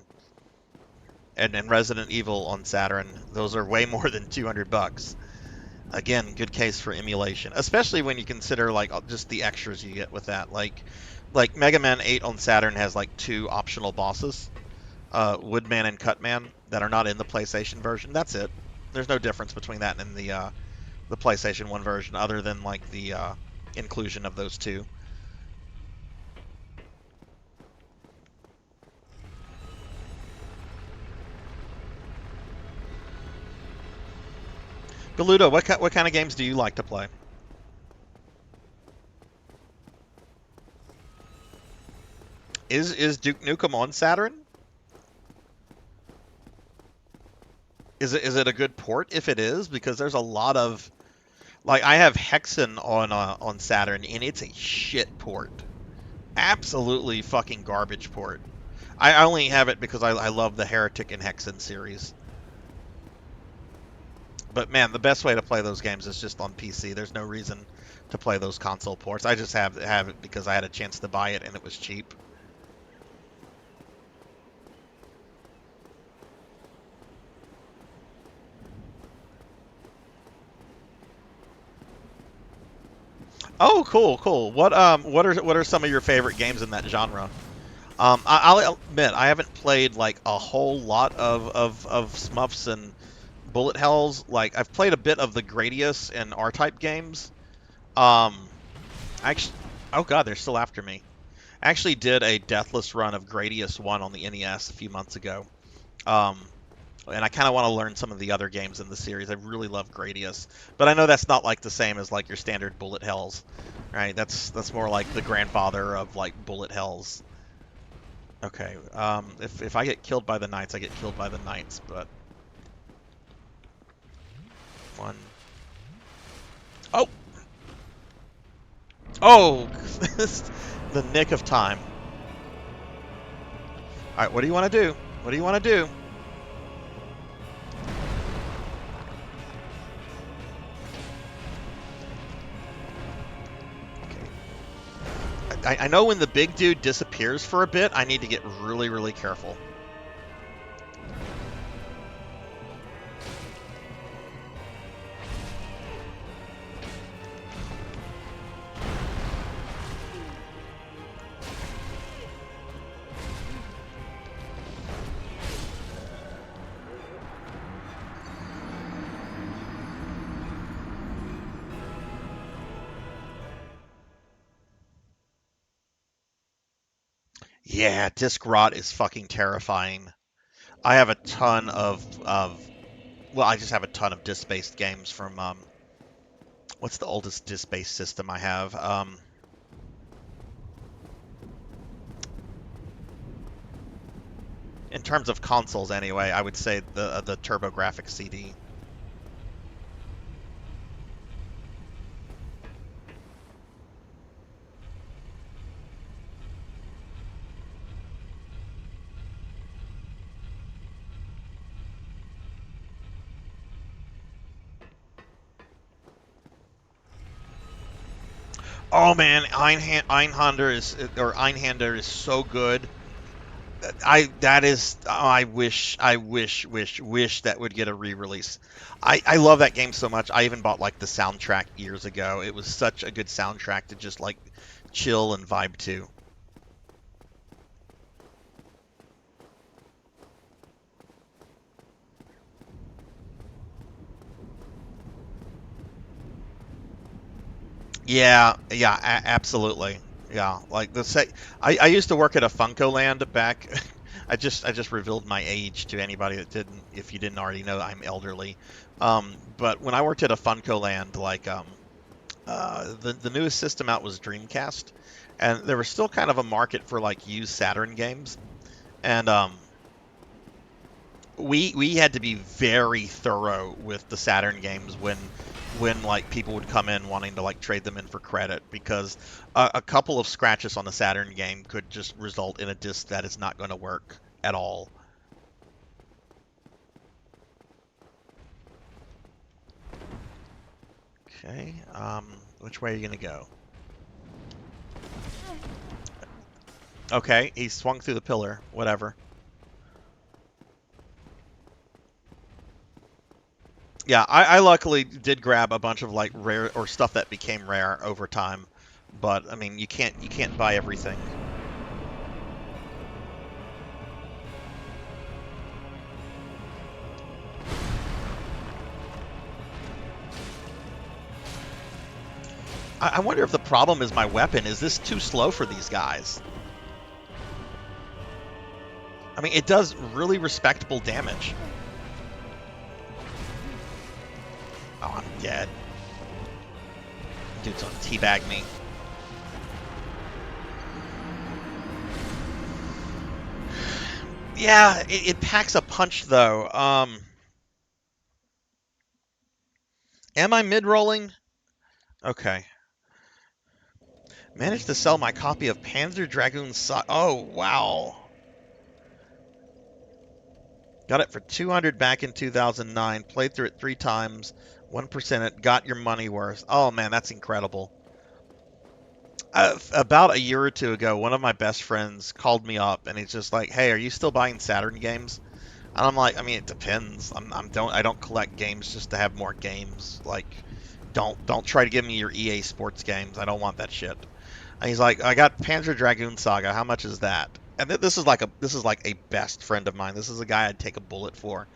And Resident Evil on Saturn. Those are way more than $200. Again, good case for emulation, especially when you consider like just the extras you get with that. Like Mega Man 8 on Saturn has like 2 optional bosses, Woodman and Cutman, that are not in the PlayStation version. That's it. There's no difference between that and the PlayStation 1 version, other than like the inclusion of those 2. Galudo, what kind of games do you like to play? Is Duke Nukem on Saturn? Is it a good port if it is? Because there's a lot of, like, I have Hexen on Saturn, and it's a shit port. Absolutely fucking garbage port. I only have it because I love the Heretic and Hexen series. But man, the best way to play those games is just on PC. There's no reason to play those console ports. I just have it because I had a chance to buy it and it was cheap. Oh, cool, cool. What are some of your favorite games in that genre? I'll admit I haven't played like a whole lot of Smuffs and bullet hells. Like I've played a bit of the Gradius and R-Type games. Actually, oh god, they're still after me. I actually did a deathless run of Gradius 1 on the NES a few months ago. And I kind of want to learn some of the other games in the series. I really love Gradius, but I know that's not like the same as like your standard bullet hells, right? That's more like the grandfather of like bullet hells. Okay, if I get killed by the knights, I get killed by the knights, but one. Oh, oh, the nick of time. All right, what do you want to do? What do you want to do? I know when the big dude disappears for a bit, I need to get really, really careful. Yeah, disc rot is fucking terrifying. I have a ton well, I just have a ton of disc-based games from, what's the oldest disc-based system I have? In terms of consoles, anyway, I would say the TurboGrafx CD. Oh man, Einhander is so good. I wish that would get a re-release. I love that game so much. I even bought like the soundtrack years ago. It was such a good soundtrack to just like chill and vibe to. Yeah, yeah, absolutely. Yeah, like I used to work at a Funko-Land back. I just revealed my age to anybody that didn't. If you didn't already know, I'm elderly. But when I worked at a Funko-Land, like the newest system out was Dreamcast, and there was still kind of a market for like used Saturn games, and we had to be very thorough with the Saturn games when like people would come in wanting to like trade them in for credit, because a couple of scratches on the Saturn game could just result in a disc that is not going to work at all. Okay, which way are you gonna go? Okay, he swung through the pillar. Whatever. Yeah, I luckily did grab a bunch of like rare or stuff that became rare over time, but I mean you can't buy everything. I wonder if the problem is my weapon. Is this too slow for these guys? I mean, it does really respectable damage. Oh, I'm dead. Dude's on teabag me. Yeah, it packs a punch though. Am I mid-rolling? Okay. Managed to sell my copy of Panzer Dragoon Saga. Oh, wow. Got it for 200 back in 2009. Played through it 3 times. 1% it. Got your money worth. Oh, man, that's incredible. About a year or two ago, one of my best friends called me up, and he's just like, "Hey, are you still buying Saturn games?" And I'm like, "I mean, it depends. I don't collect games just to have more games. Like, don't try to give me your EA Sports games. I don't want that shit." And he's like, "I got Panzer Dragoon Saga. How much is that?" And this is like a best friend of mine. This is a guy I'd take a bullet for.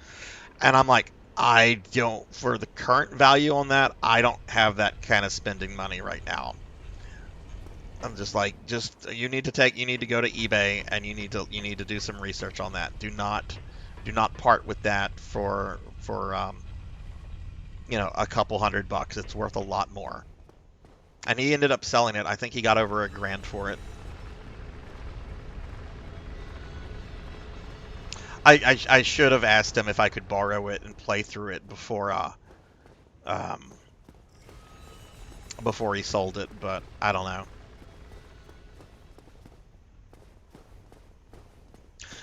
And I'm like, I don't, for the current value on that, I don't have that kind of spending money right now. I'm just like, you need to go to eBay and you need to do some research on that. Do not part with that for a couple $100. It's worth a lot more. And he ended up selling it. I think he got over $1,000 for it. I should have asked him if I could borrow it and play through it before he sold it, but I don't know.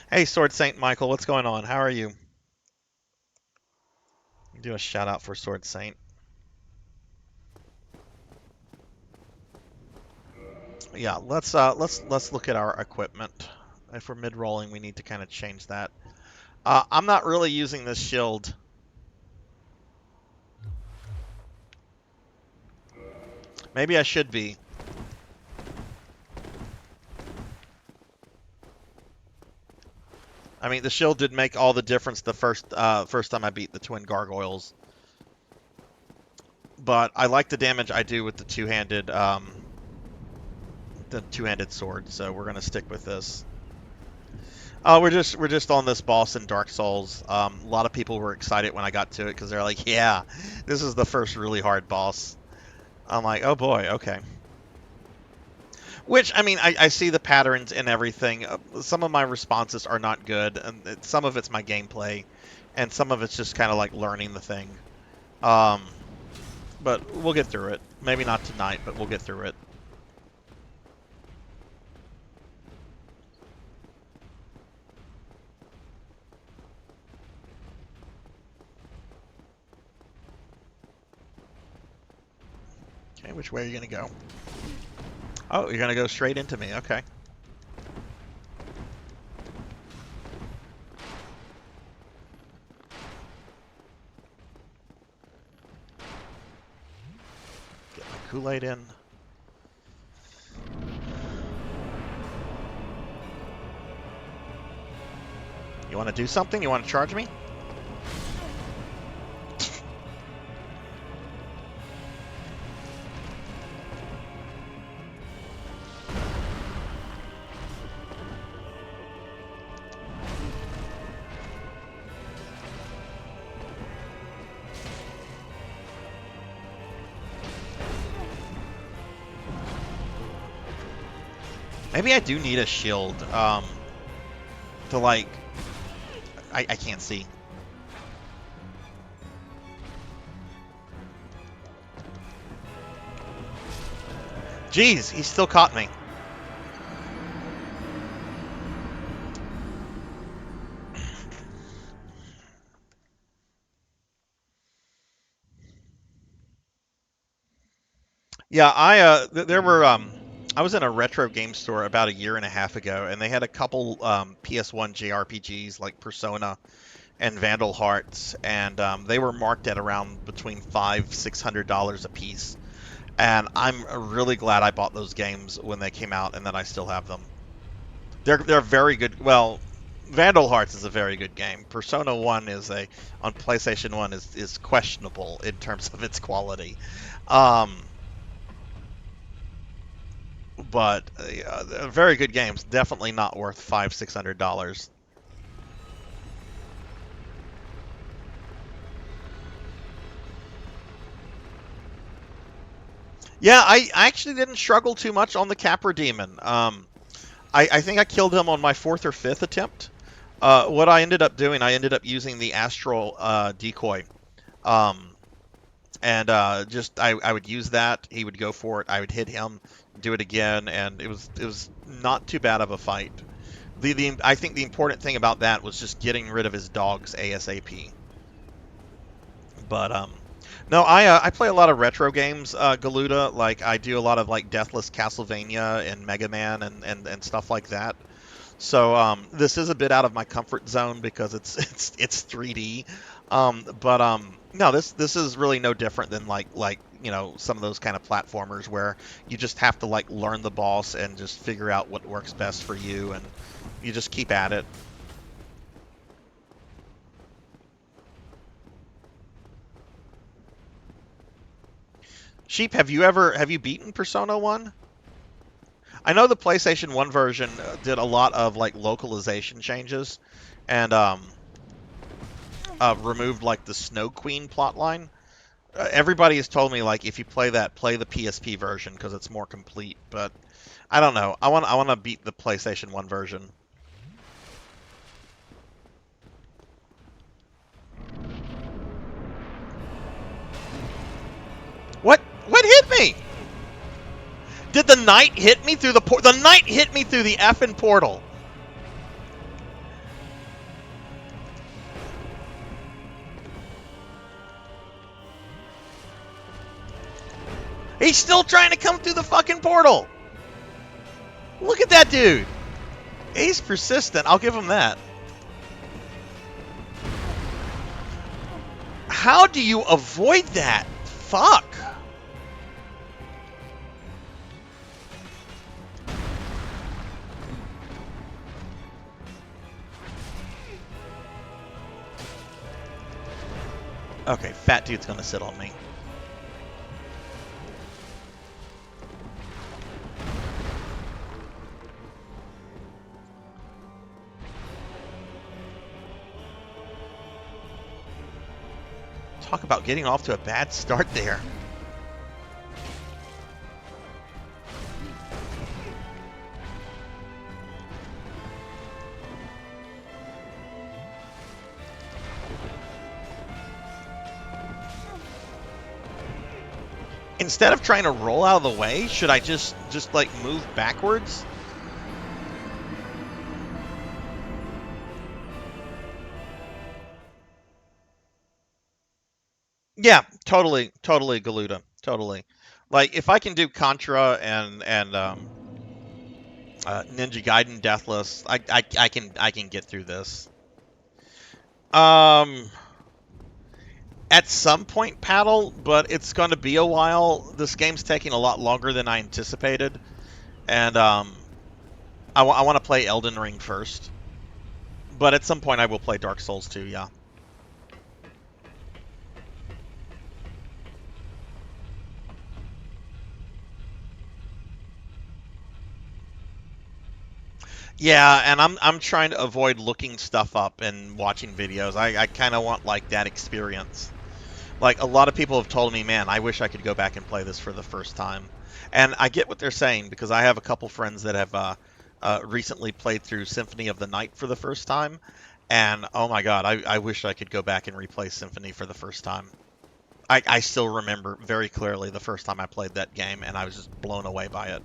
Hey, Sword Saint Michael, what's going on? How are you? Do a shout out for Sword Saint. Yeah, let's look at our equipment. If we're mid-rolling, we need to kind of change that. I'm not really using this shield. Maybe I should be. I mean, the shield did make all the difference the first time I beat the twin gargoyles. But I like the damage I do with the two-handed sword, so we're gonna stick with this. We're just on this boss in Dark Souls. A lot of people were excited when I got to it because they're like, "Yeah, this is the first really hard boss." I'm like, "Oh boy, okay." Which, I mean, I see the patterns and everything. Some of my responses are not good, and some of it's my gameplay, and some of it's just kind of like learning the thing. But we'll get through it. Maybe not tonight, but we'll get through it. Okay, which way are you going to go? Oh, you're going to go straight into me. Okay. Get my Kool-Aid in. You want to do something? You want to charge me? Maybe I do need a shield, to like... I can't see. Jeez, he still caught me. Yeah, there were, I was in a retro game store about 1.5 years ago, and they had a couple PS1 JRPGs like Persona and Vandal Hearts, and they were marked at around between $500–600 a piece. And I'm really glad I bought those games when they came out, and that I still have them. They're very good. Well, Vandal Hearts is a very good game. Persona 1 on PlayStation 1 is questionable in terms of its quality. But very good games. Definitely not worth $500–600. Yeah, I actually didn't struggle too much on the Capra Demon. I think I killed him on my 4th or 5th attempt. What I ended up doing, I ended up using the astral decoy. And just I would use that. He would go for it. I would hit him, do it again, and it was not too bad of a fight. I think the important thing about that was just getting rid of his dogs ASAP. But no, I play a lot of retro games, Galuda. Like I do a lot of like Deathless Castlevania and Mega Man and stuff like that. So this is a bit out of my comfort zone because it's 3D. But no, this is really no different than like you know, some of those kind of platformers where you just have to like learn the boss and just figure out what works best for you, and you just keep at it. Sheep, have you beaten Persona 1? I know the PlayStation 1 version did a lot of like localization changes and removed like the Snow Queen plotline. Everybody has told me like if you play that, play the PSP version because it's more complete. But I don't know. I want to beat the PlayStation 1 version. What hit me? Did the knight hit me through the port? The knight hit me through the effing portal. He's still trying to come through the fucking portal. Look at that dude. He's persistent. I'll give him that. How do you avoid that? Fuck. Okay, fat dude's gonna sit on me. Talk about getting off to a bad start there. Instead of trying to roll out of the way, should I just like move backwards? Yeah, totally, Galuda, totally. Like if I can do Contra and Ninja Gaiden Deathless, I can get through this. At some point, Paddle, but it's going to be a while. This game's taking a lot longer than I anticipated, and I want to play Elden Ring first. But at some point, I will play Dark Souls 2, yeah. Yeah, and I'm trying to avoid looking stuff up and watching videos. I kind of want like that experience. Like a lot of people have told me, man, I wish I could go back and play this for the first time. And I get what they're saying because I have a couple friends that have recently played through Symphony of the Night for the first time. And oh my god, I wish I could go back and replay Symphony for the first time. I still remember very clearly the first time I played that game, and I was just blown away by it.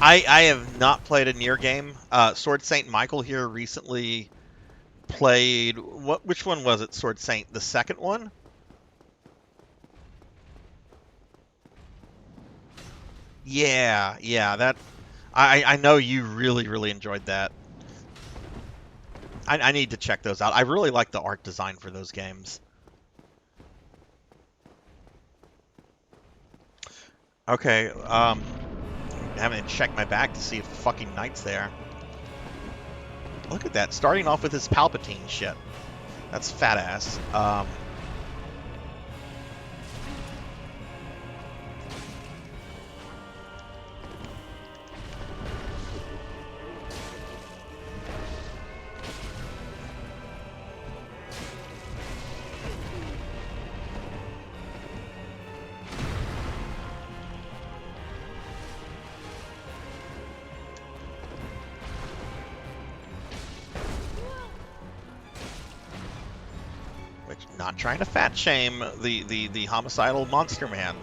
I have not played a Nier game. Sword Saint Michael here recently played which one was it? Sword Saint, the second one? Yeah, that I know you really enjoyed that. I need to check those out. I really like the art design for those games. Okay, I haven't checked my back to see if the fucking knight's there. Look at that, starting off with his Palpatine shit. That's fat ass. Which, not trying to fat shame the homicidal monster man.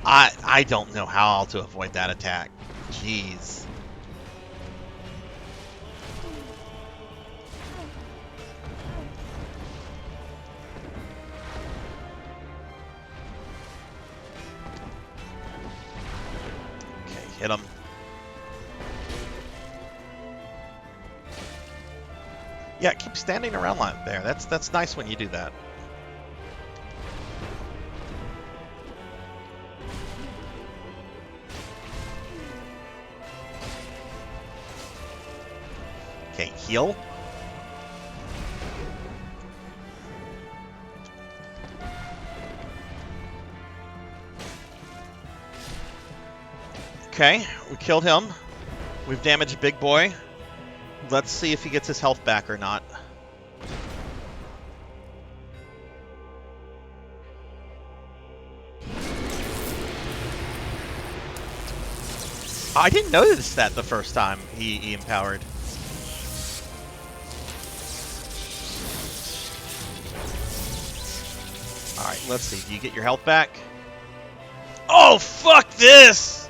I don't know how to avoid that attack. Jeez. Okay, hit him. Yeah, keep standing around like there. That's nice when you do that. Okay, heal. Okay, we killed him. We've damaged Big Boy. Let's see if he gets his health back or not. I didn't notice that the first time he empowered. Alright, let's see. Do you get your health back? Oh, fuck this!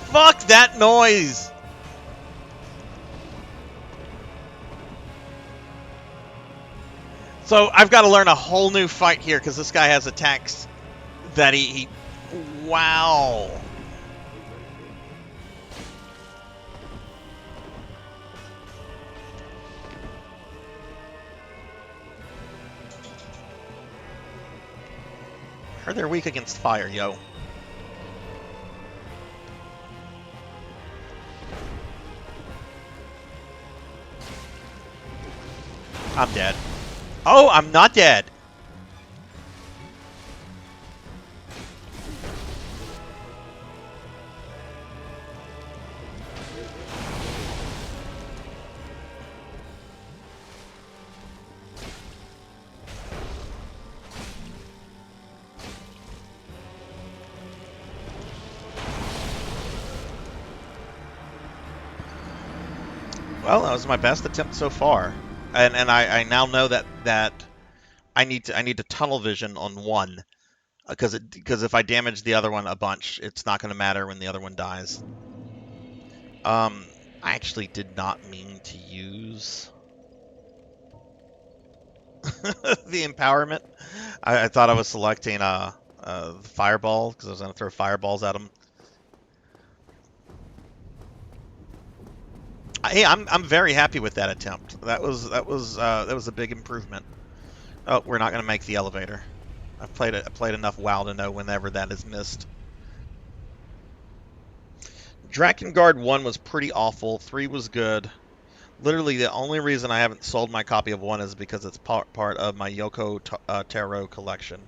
Fuck that noise! So I've got to learn a whole new fight here because this guy has attacks that he... Wow. Heard they're weak against fire, yo. I'm dead. Oh, I'm not dead. Well, that was my best attempt so far, and I now know that I need to tunnel vision on one, because if I damage the other one a bunch, it's not going to matter when the other one dies. I actually did not mean to use the empowerment. I thought I was selecting the fireball because I was going to throw fireballs at him. Hey, I'm very happy with that attempt. That was a big improvement. Oh, we're not going to make the elevator. I played enough WoW to know whenever that is missed. Drakengard 1 was pretty awful. 3 was good. Literally, the only reason I haven't sold my copy of 1 is because it's part of my Yoko Taro collection.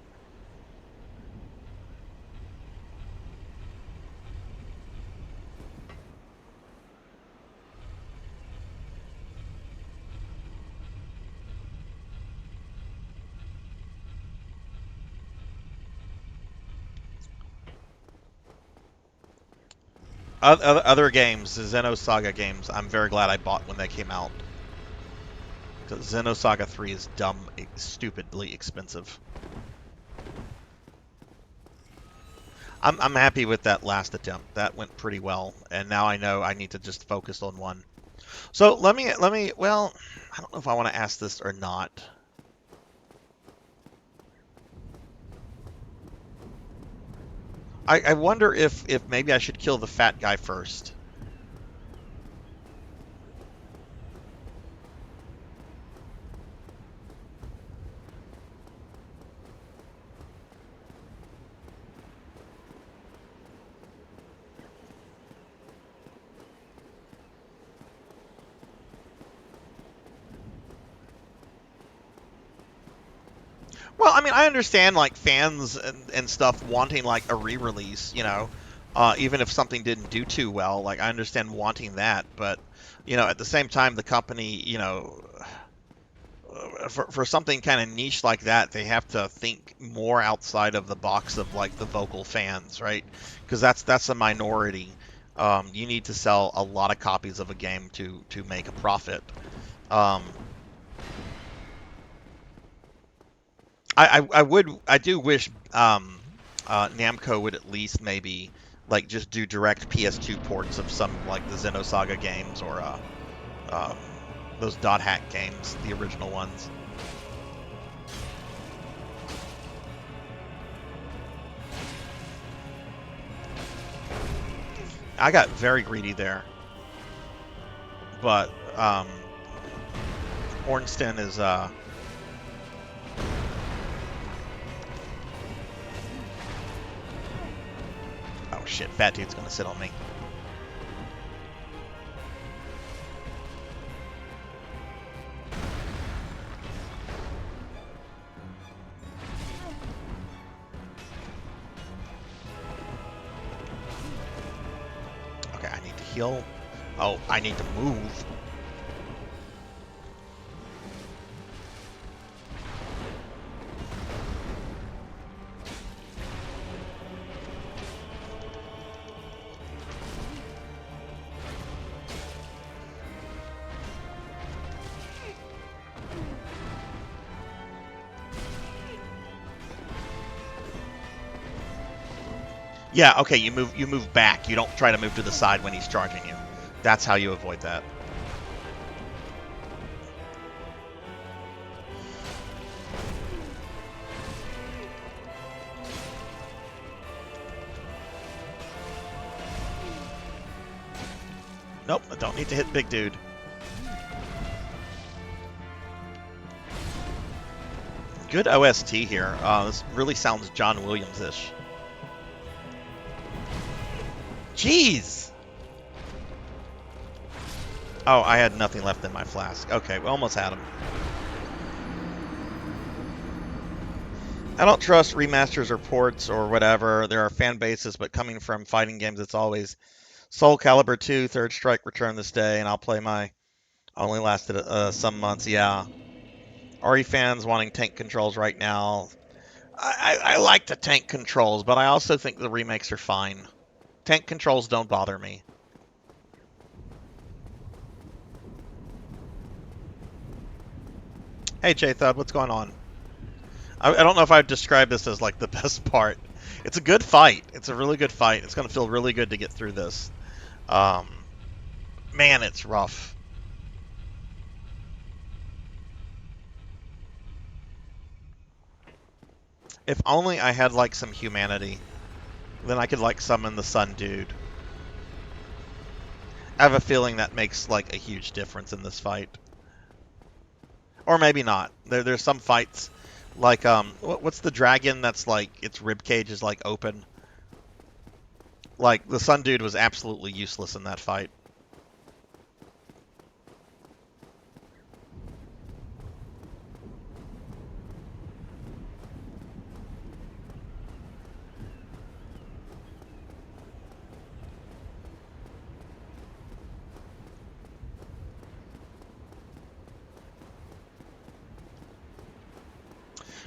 Other games, the Xenosaga games, I'm very glad I bought when they came out. Because Xenosaga 3 is dumb, stupidly expensive. I'm happy with that last attempt. That went pretty well, and now I know I need to just focus on one. So let me. Well, I don't know if I want to ask this or not. I wonder if maybe I should kill the fat guy first. Well, I mean, I understand like fans and stuff wanting like a re-release, you know, even if something didn't do too well. Like I understand wanting that, but you know, at the same time, the company, you know, for something kind of niche like that, they have to think more outside of the box of like the vocal fans, right? Because that's a minority. You need to sell a lot of copies of a game to make a profit. Um, I do wish Namco would at least maybe like just do direct PS2 ports of some like the Xenosaga games or um, those dot hack games, the original ones. I got very greedy there, but Ornstein is oh shit, fat dude's gonna sit on me. Okay, I need to heal. Oh, I need to move. Yeah, okay, you move back. You don't try to move to the side when he's charging you. That's how you avoid that. Nope, I don't need to hit big dude. Good OST here. This really sounds John Williams-ish. Jeez! Oh, I had nothing left in my flask. Okay, we almost had him. I don't trust remasters or ports or whatever. There are fan bases, but coming from fighting games, it's always Soul Calibur 2, Third Strike return this day, and I'll play my... Only lasted some months, yeah. RE fans wanting tank controls right now. I like the tank controls, but I also think the remakes are fine. Tank controls don't bother me. Hey, J-Thud, what's going on? I don't know if I'd describe this as, like, the best part. It's a good fight. It's a really good fight. It's going to feel really good to get through this. Man, it's rough. If only I had, like, some humanity. Then I could, like, summon the Sun Dude. I have a feeling that makes, like, a huge difference in this fight. Or maybe not. There's some fights, like, what's the dragon that's, like, its ribcage is, like, open? Like, the Sun Dude was absolutely useless in that fight.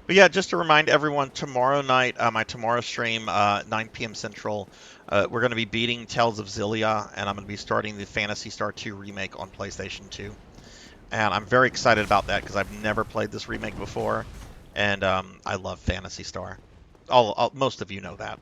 But yeah, just to remind everyone, tomorrow night, my tomorrow stream, 9 p.m. Central, we're going to be beating Tales of Xillia, and I'm going to be starting the Phantasy Star 2 remake on PlayStation 2. And I'm very excited about that because I've never played this remake before, and I love Phantasy Star. Most of you know that.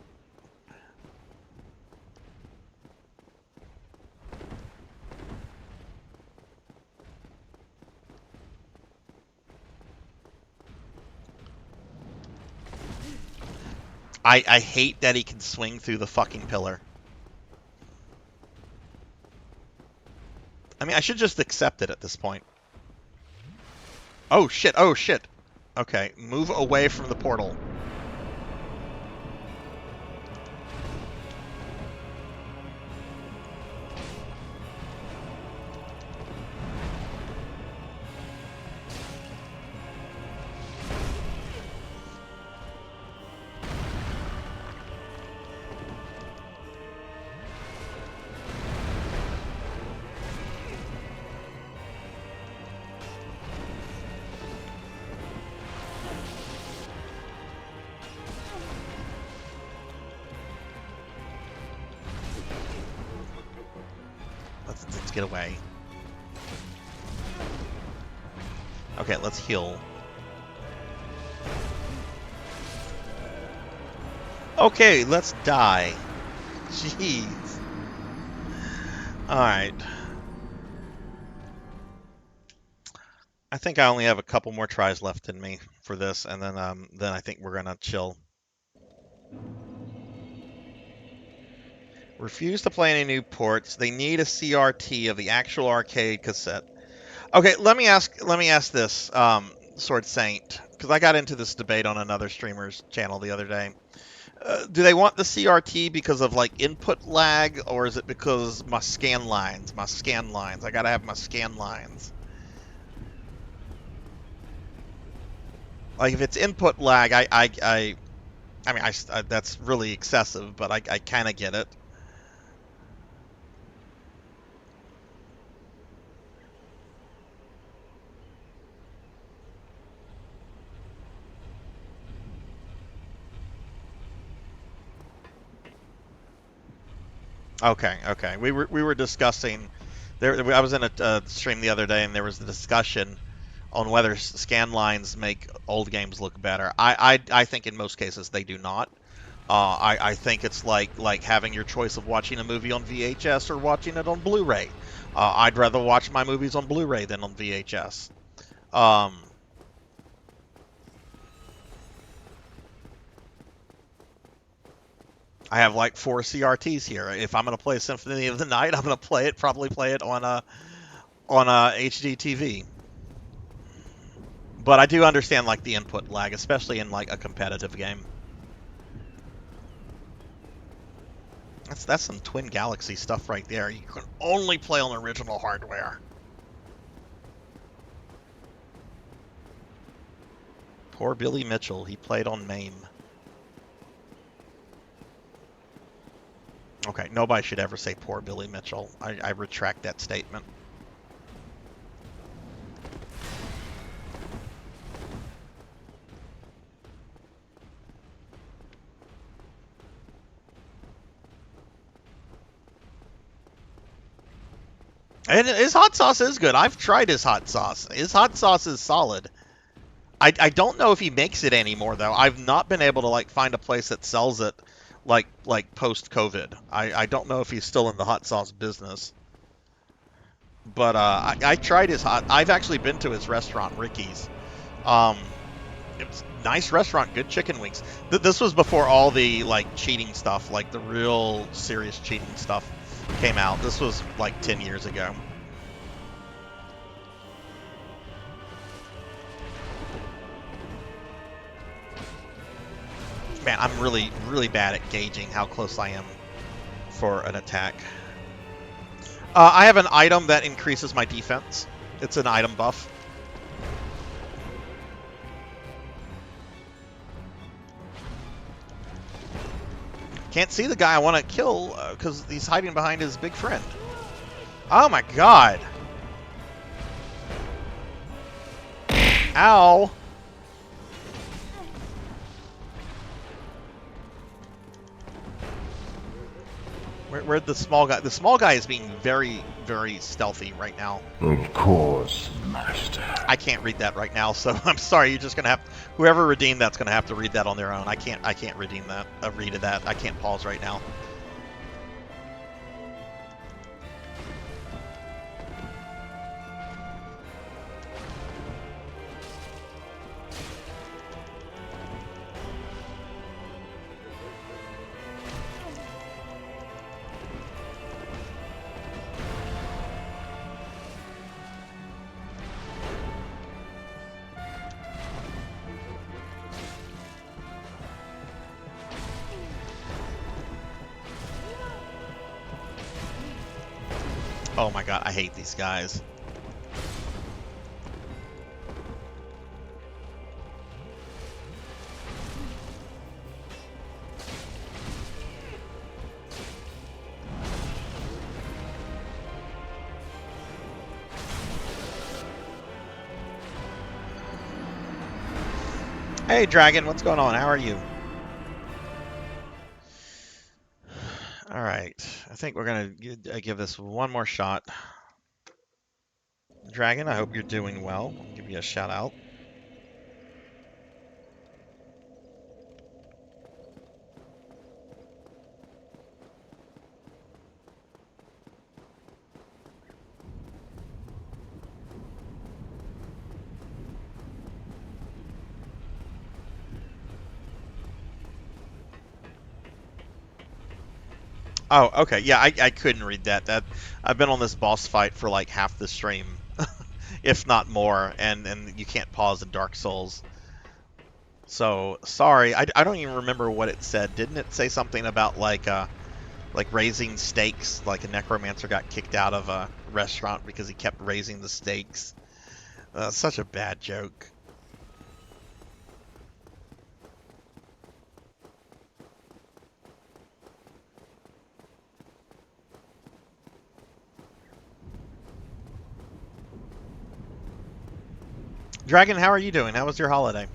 I hate that he can swing through the fucking pillar. I mean, I should just accept it at this point. Oh shit, oh shit. Okay, move away from the portal. get away. Okay, let's heal. Okay, let's die. Jeez. Alright. I think I only have a couple more tries left in me for this, and then I think we're gonna chill. Refuse to play any new ports. They need a CRT of the actual arcade cassette. Okay, let me ask this, Sword Saint, because I got into this debate on another streamer's channel the other day. Do they want the CRT because of like input lag, or is it because my scan lines? I gotta have my scan lines. Like if it's input lag, I mean, that's really excessive, but I kind of get it. Okay. We were discussing there. I was in a stream the other day, and there was the discussion on whether scan lines make old games look better. I think in most cases they do not. I think it's like having your choice of watching a movie on VHS or watching it on Blu-ray. I'd rather watch my movies on Blu-ray than on VHS. I have like 4 CRTs here. If I'm gonna play Symphony of the Night, I'm gonna probably play it on a HD TV. But I do understand like the input lag, especially in like a competitive game. That's some Twin Galaxy stuff right there. You can only play on original hardware. Poor Billy Mitchell. He played on MAME. Okay, nobody should ever say poor Billy Mitchell. I retract that statement. And his hot sauce is good. I've tried his hot sauce. His hot sauce is solid. I don't know if he makes it anymore though. I've not been able to like find a place that sells it like post COVID. I don't know if he's still in the hot sauce business. But I tried his hot. I've actually been to his restaurant, Ricky's. It's a nice restaurant, good chicken wings. This was before all the like cheating stuff, like the real serious cheating stuff came out. This was like 10 years ago. Man, I'm really bad at gauging how close I am for an attack. I have an item that increases my defense. It's an item buff. Can't see the guy I want to kill because he's hiding behind his big friend. Oh my god. Ow. Where'd the small guy? The small guy is being very stealthy right now. Of course, Master. I can't read that right now, so I'm sorry. You're just gonna have whoever redeemed that's gonna have to read that on their own. I can't redeem that. Read that. I can't pause right now. Oh my god, I hate these guys. Hey Dragon, what's going on? How are you? Alright, I think we're going to give this one more shot. Dragon, I hope you're doing well. I'll give you a shout out. Oh, okay. Yeah, I couldn't read that. I've been on this boss fight for like half the stream, if not more, and you can't pause in Dark Souls. So sorry, I don't even remember what it said. Didn't it say something about like raising stakes? Like a necromancer got kicked out of a restaurant because he kept raising the stakes. Such a bad joke. Dragon, how are you doing? How was your holiday?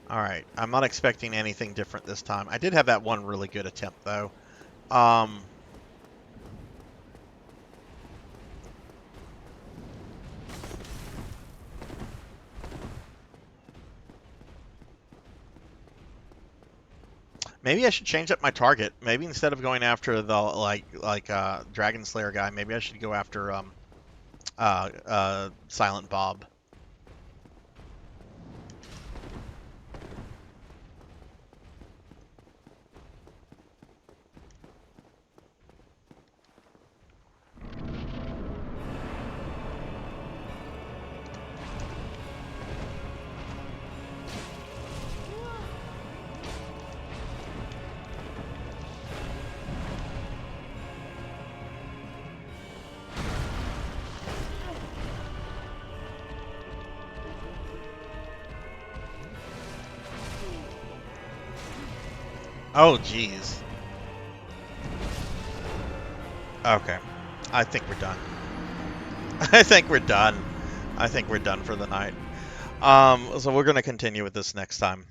Alright, I'm not expecting anything different this time. I did have that one really good attempt, though. Maybe I should change up my target. Maybe instead of going after the Dragon Slayer guy, maybe I should go after Silent Bob. Oh, jeez. Okay. I think we're done. I think we're done. I think we're done for the night. So we're going to continue with this next time.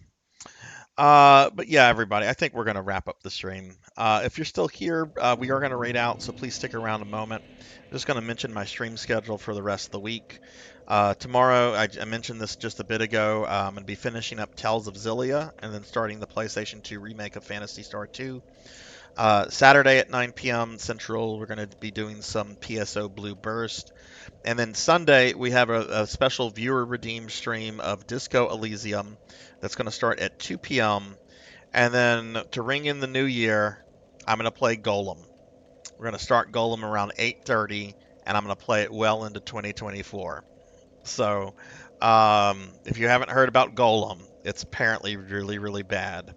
But yeah, everybody, I think we're going to wrap up the stream. If you're still here, we are going to raid out, so please stick around a moment. I'm just going to mention my stream schedule for the rest of the week. Tomorrow, I mentioned this just a bit ago, I'm going to be finishing up Tales of Xillia and then starting the PlayStation 2 remake of Phantasy Star 2. Saturday at 9 p.m. Central, we're going to be doing some PSO Blue Burst. And then Sunday, we have a special viewer-redeemed stream of Disco Elysium that's going to start at 2 p.m. And then to ring in the new year, I'm going to play Golem. We're going to start Golem around 8:30, and I'm going to play it well into 2024. So, if you haven't heard about Golem, it's apparently really, really bad.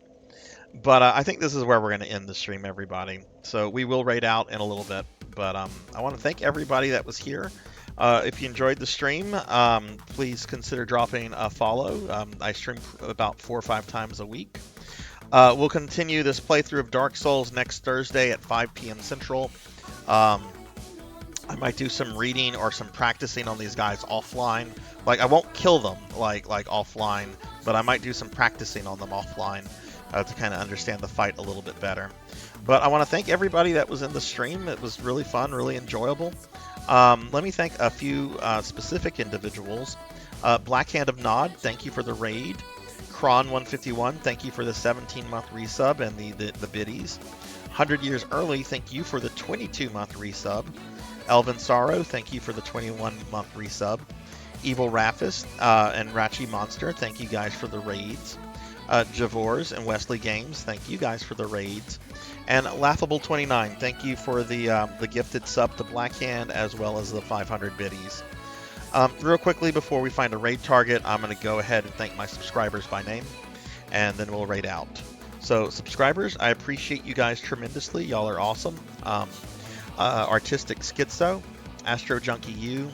But I think this is where we're going to end the stream, everybody. So we will raid out in a little bit. But I want to thank everybody that was here. If you enjoyed the stream, please consider dropping a follow. I stream about 4 or 5 times a week. We'll continue this playthrough of Dark Souls next Thursday at 5 p.m. Central. I might do some reading or some practicing on these guys offline. Like, I won't kill them like offline, but I might do some practicing on them offline to kind of understand the fight a little bit better. But I want to thank everybody that was in the stream. It was really fun, really enjoyable. Let me thank a few specific individuals. Blackhand of Nod, thank you for the raid. Kron151, thank you for the 17-month resub and the biddies. 100 Years Early, thank you for the 22-month resub. Elvin Sorrow, thank you for the 21-month resub. Evil Raphis and Rachi Monster, thank you guys for the raids. Javors and Wesley Games, thank you guys for the raids. And Laughable29, thank you for the gifted sub to Blackhand as well as the 500 biddies. Real quickly before we find a raid target, I'm going to go ahead and thank my subscribers by name, and then we'll raid out. So subscribers, I appreciate you guys tremendously. Y'all are awesome. Artistic Schizo, Astro Junkie U,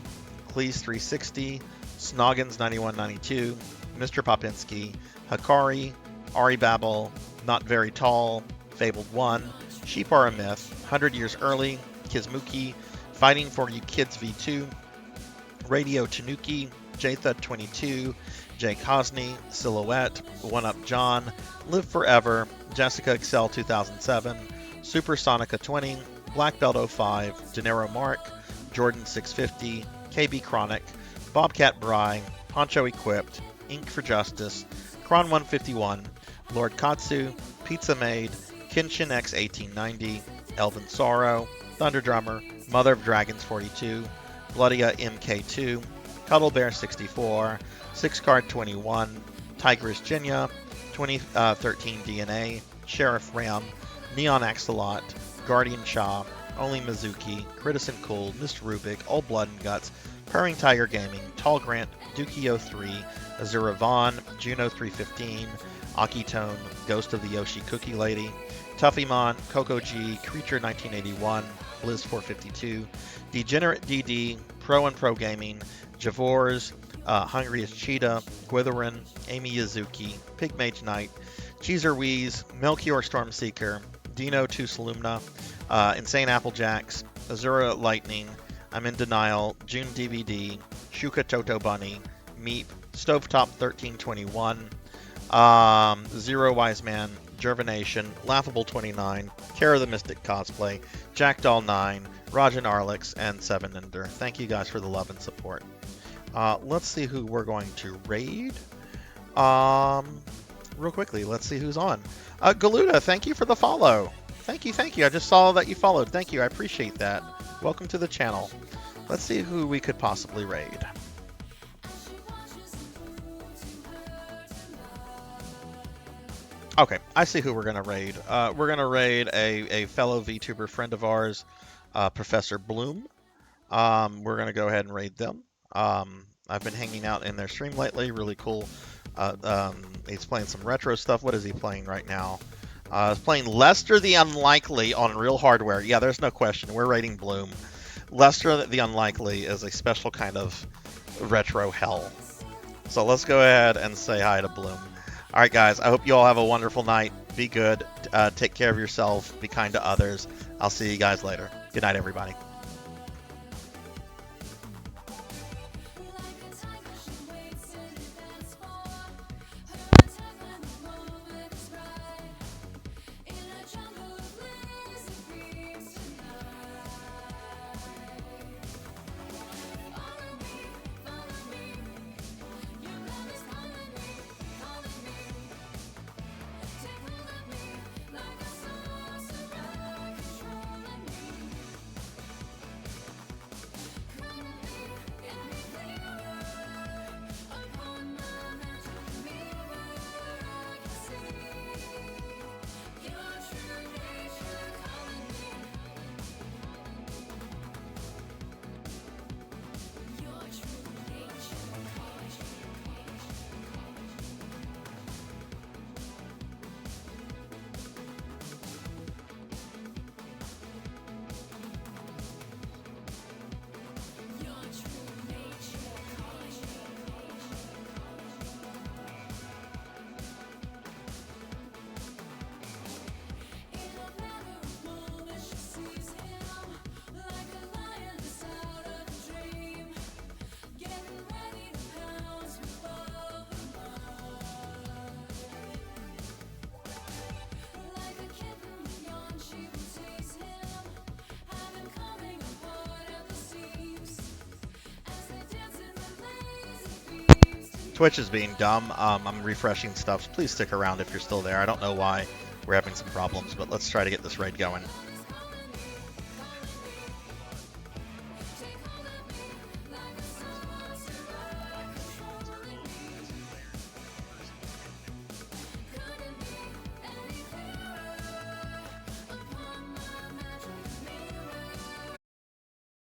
Cleese360, Snoggins9192, Mr. Popinski, Hikari, Ari Babel, Not Very Tall, Fabled 1, Sheep Are a Myth, 100 Years Early, Kizmuki, Fighting for You Kids V2, Radio Tanuki, JThud22, Jay Cosney, Silhouette, One Up John, Live Forever, Jessica Excel 2007, Supersonica 20, Black Belt 05, De Niro Mark, Jordan 650, KB Chronic, Bobcat Bry, Poncho Equipped, Ink for Justice, Kron 151, Lord Katsu, Pizza Maid, Kinshin X 1890, Elvin Sorrow, Thunder Drummer, Mother of Dragons 42, Bloodia MK2, Cuddle Bear 64, 6 Card 21, Tigress Jinya, 2013 DNA, Sheriff Ram, Neon Axolot, Guardian Shaw, Only Mizuki, Critison Cool, Mr. Rubik, Old Blood and Guts, Purring Tiger Gaming, Tall Grant, Dukio 3, Azura Vaughn, Juno 315, Akitone, Ghost of the Yoshi Cookie Lady, Tuffymon, Coco G, Creature 1981, Blizz 452, Degenerate DD, Pro and Pro Gaming, Javors, Hungriest Cheetah, Gwytherin, Amy Yazuki, Pigmage Knight, Cheezer Wheeze, Melchior Stormseeker, Dino 2 Salumna, Insane Applejacks, Azura Lightning, I'm in Denial, June DVD, Shuka Toto Bunny, Meep, Stovetop 1321, Zero Wise Man, Gervination, Laughable 29, Kara the Mystic Cosplay, Jackdoll 9, Rajan Arlix, and 7 Ender. Thank you guys for the love and support. Let's see who we're going to raid. Real quickly, let's see who's on. Galuda, thank you for the follow. Thank you, thank you. I just saw that you followed. Thank you, I appreciate that. Welcome to the channel. Let's see who we could possibly raid. Okay, I see who we're going to raid. We're going to raid a fellow VTuber friend of ours, Professor Bloom. We're going to go ahead and raid them. I've been hanging out in their stream lately. Really cool. He's playing some retro stuff. What is he playing right now? He's playing Lester the Unlikely on real hardware. Yeah, there's no question. We're raiding Bloom. Lester the Unlikely is a special kind of retro hell. So let's go ahead and say hi to Bloom. All right, guys, I hope you all have a wonderful night. Be good. Take care of yourself. Be kind to others. I'll see you guys later. Good night, everybody. Twitch is being dumb. I'm refreshing stuff. So please stick around if you're still there. I don't know why we're having some problems, but let's try to get this raid going.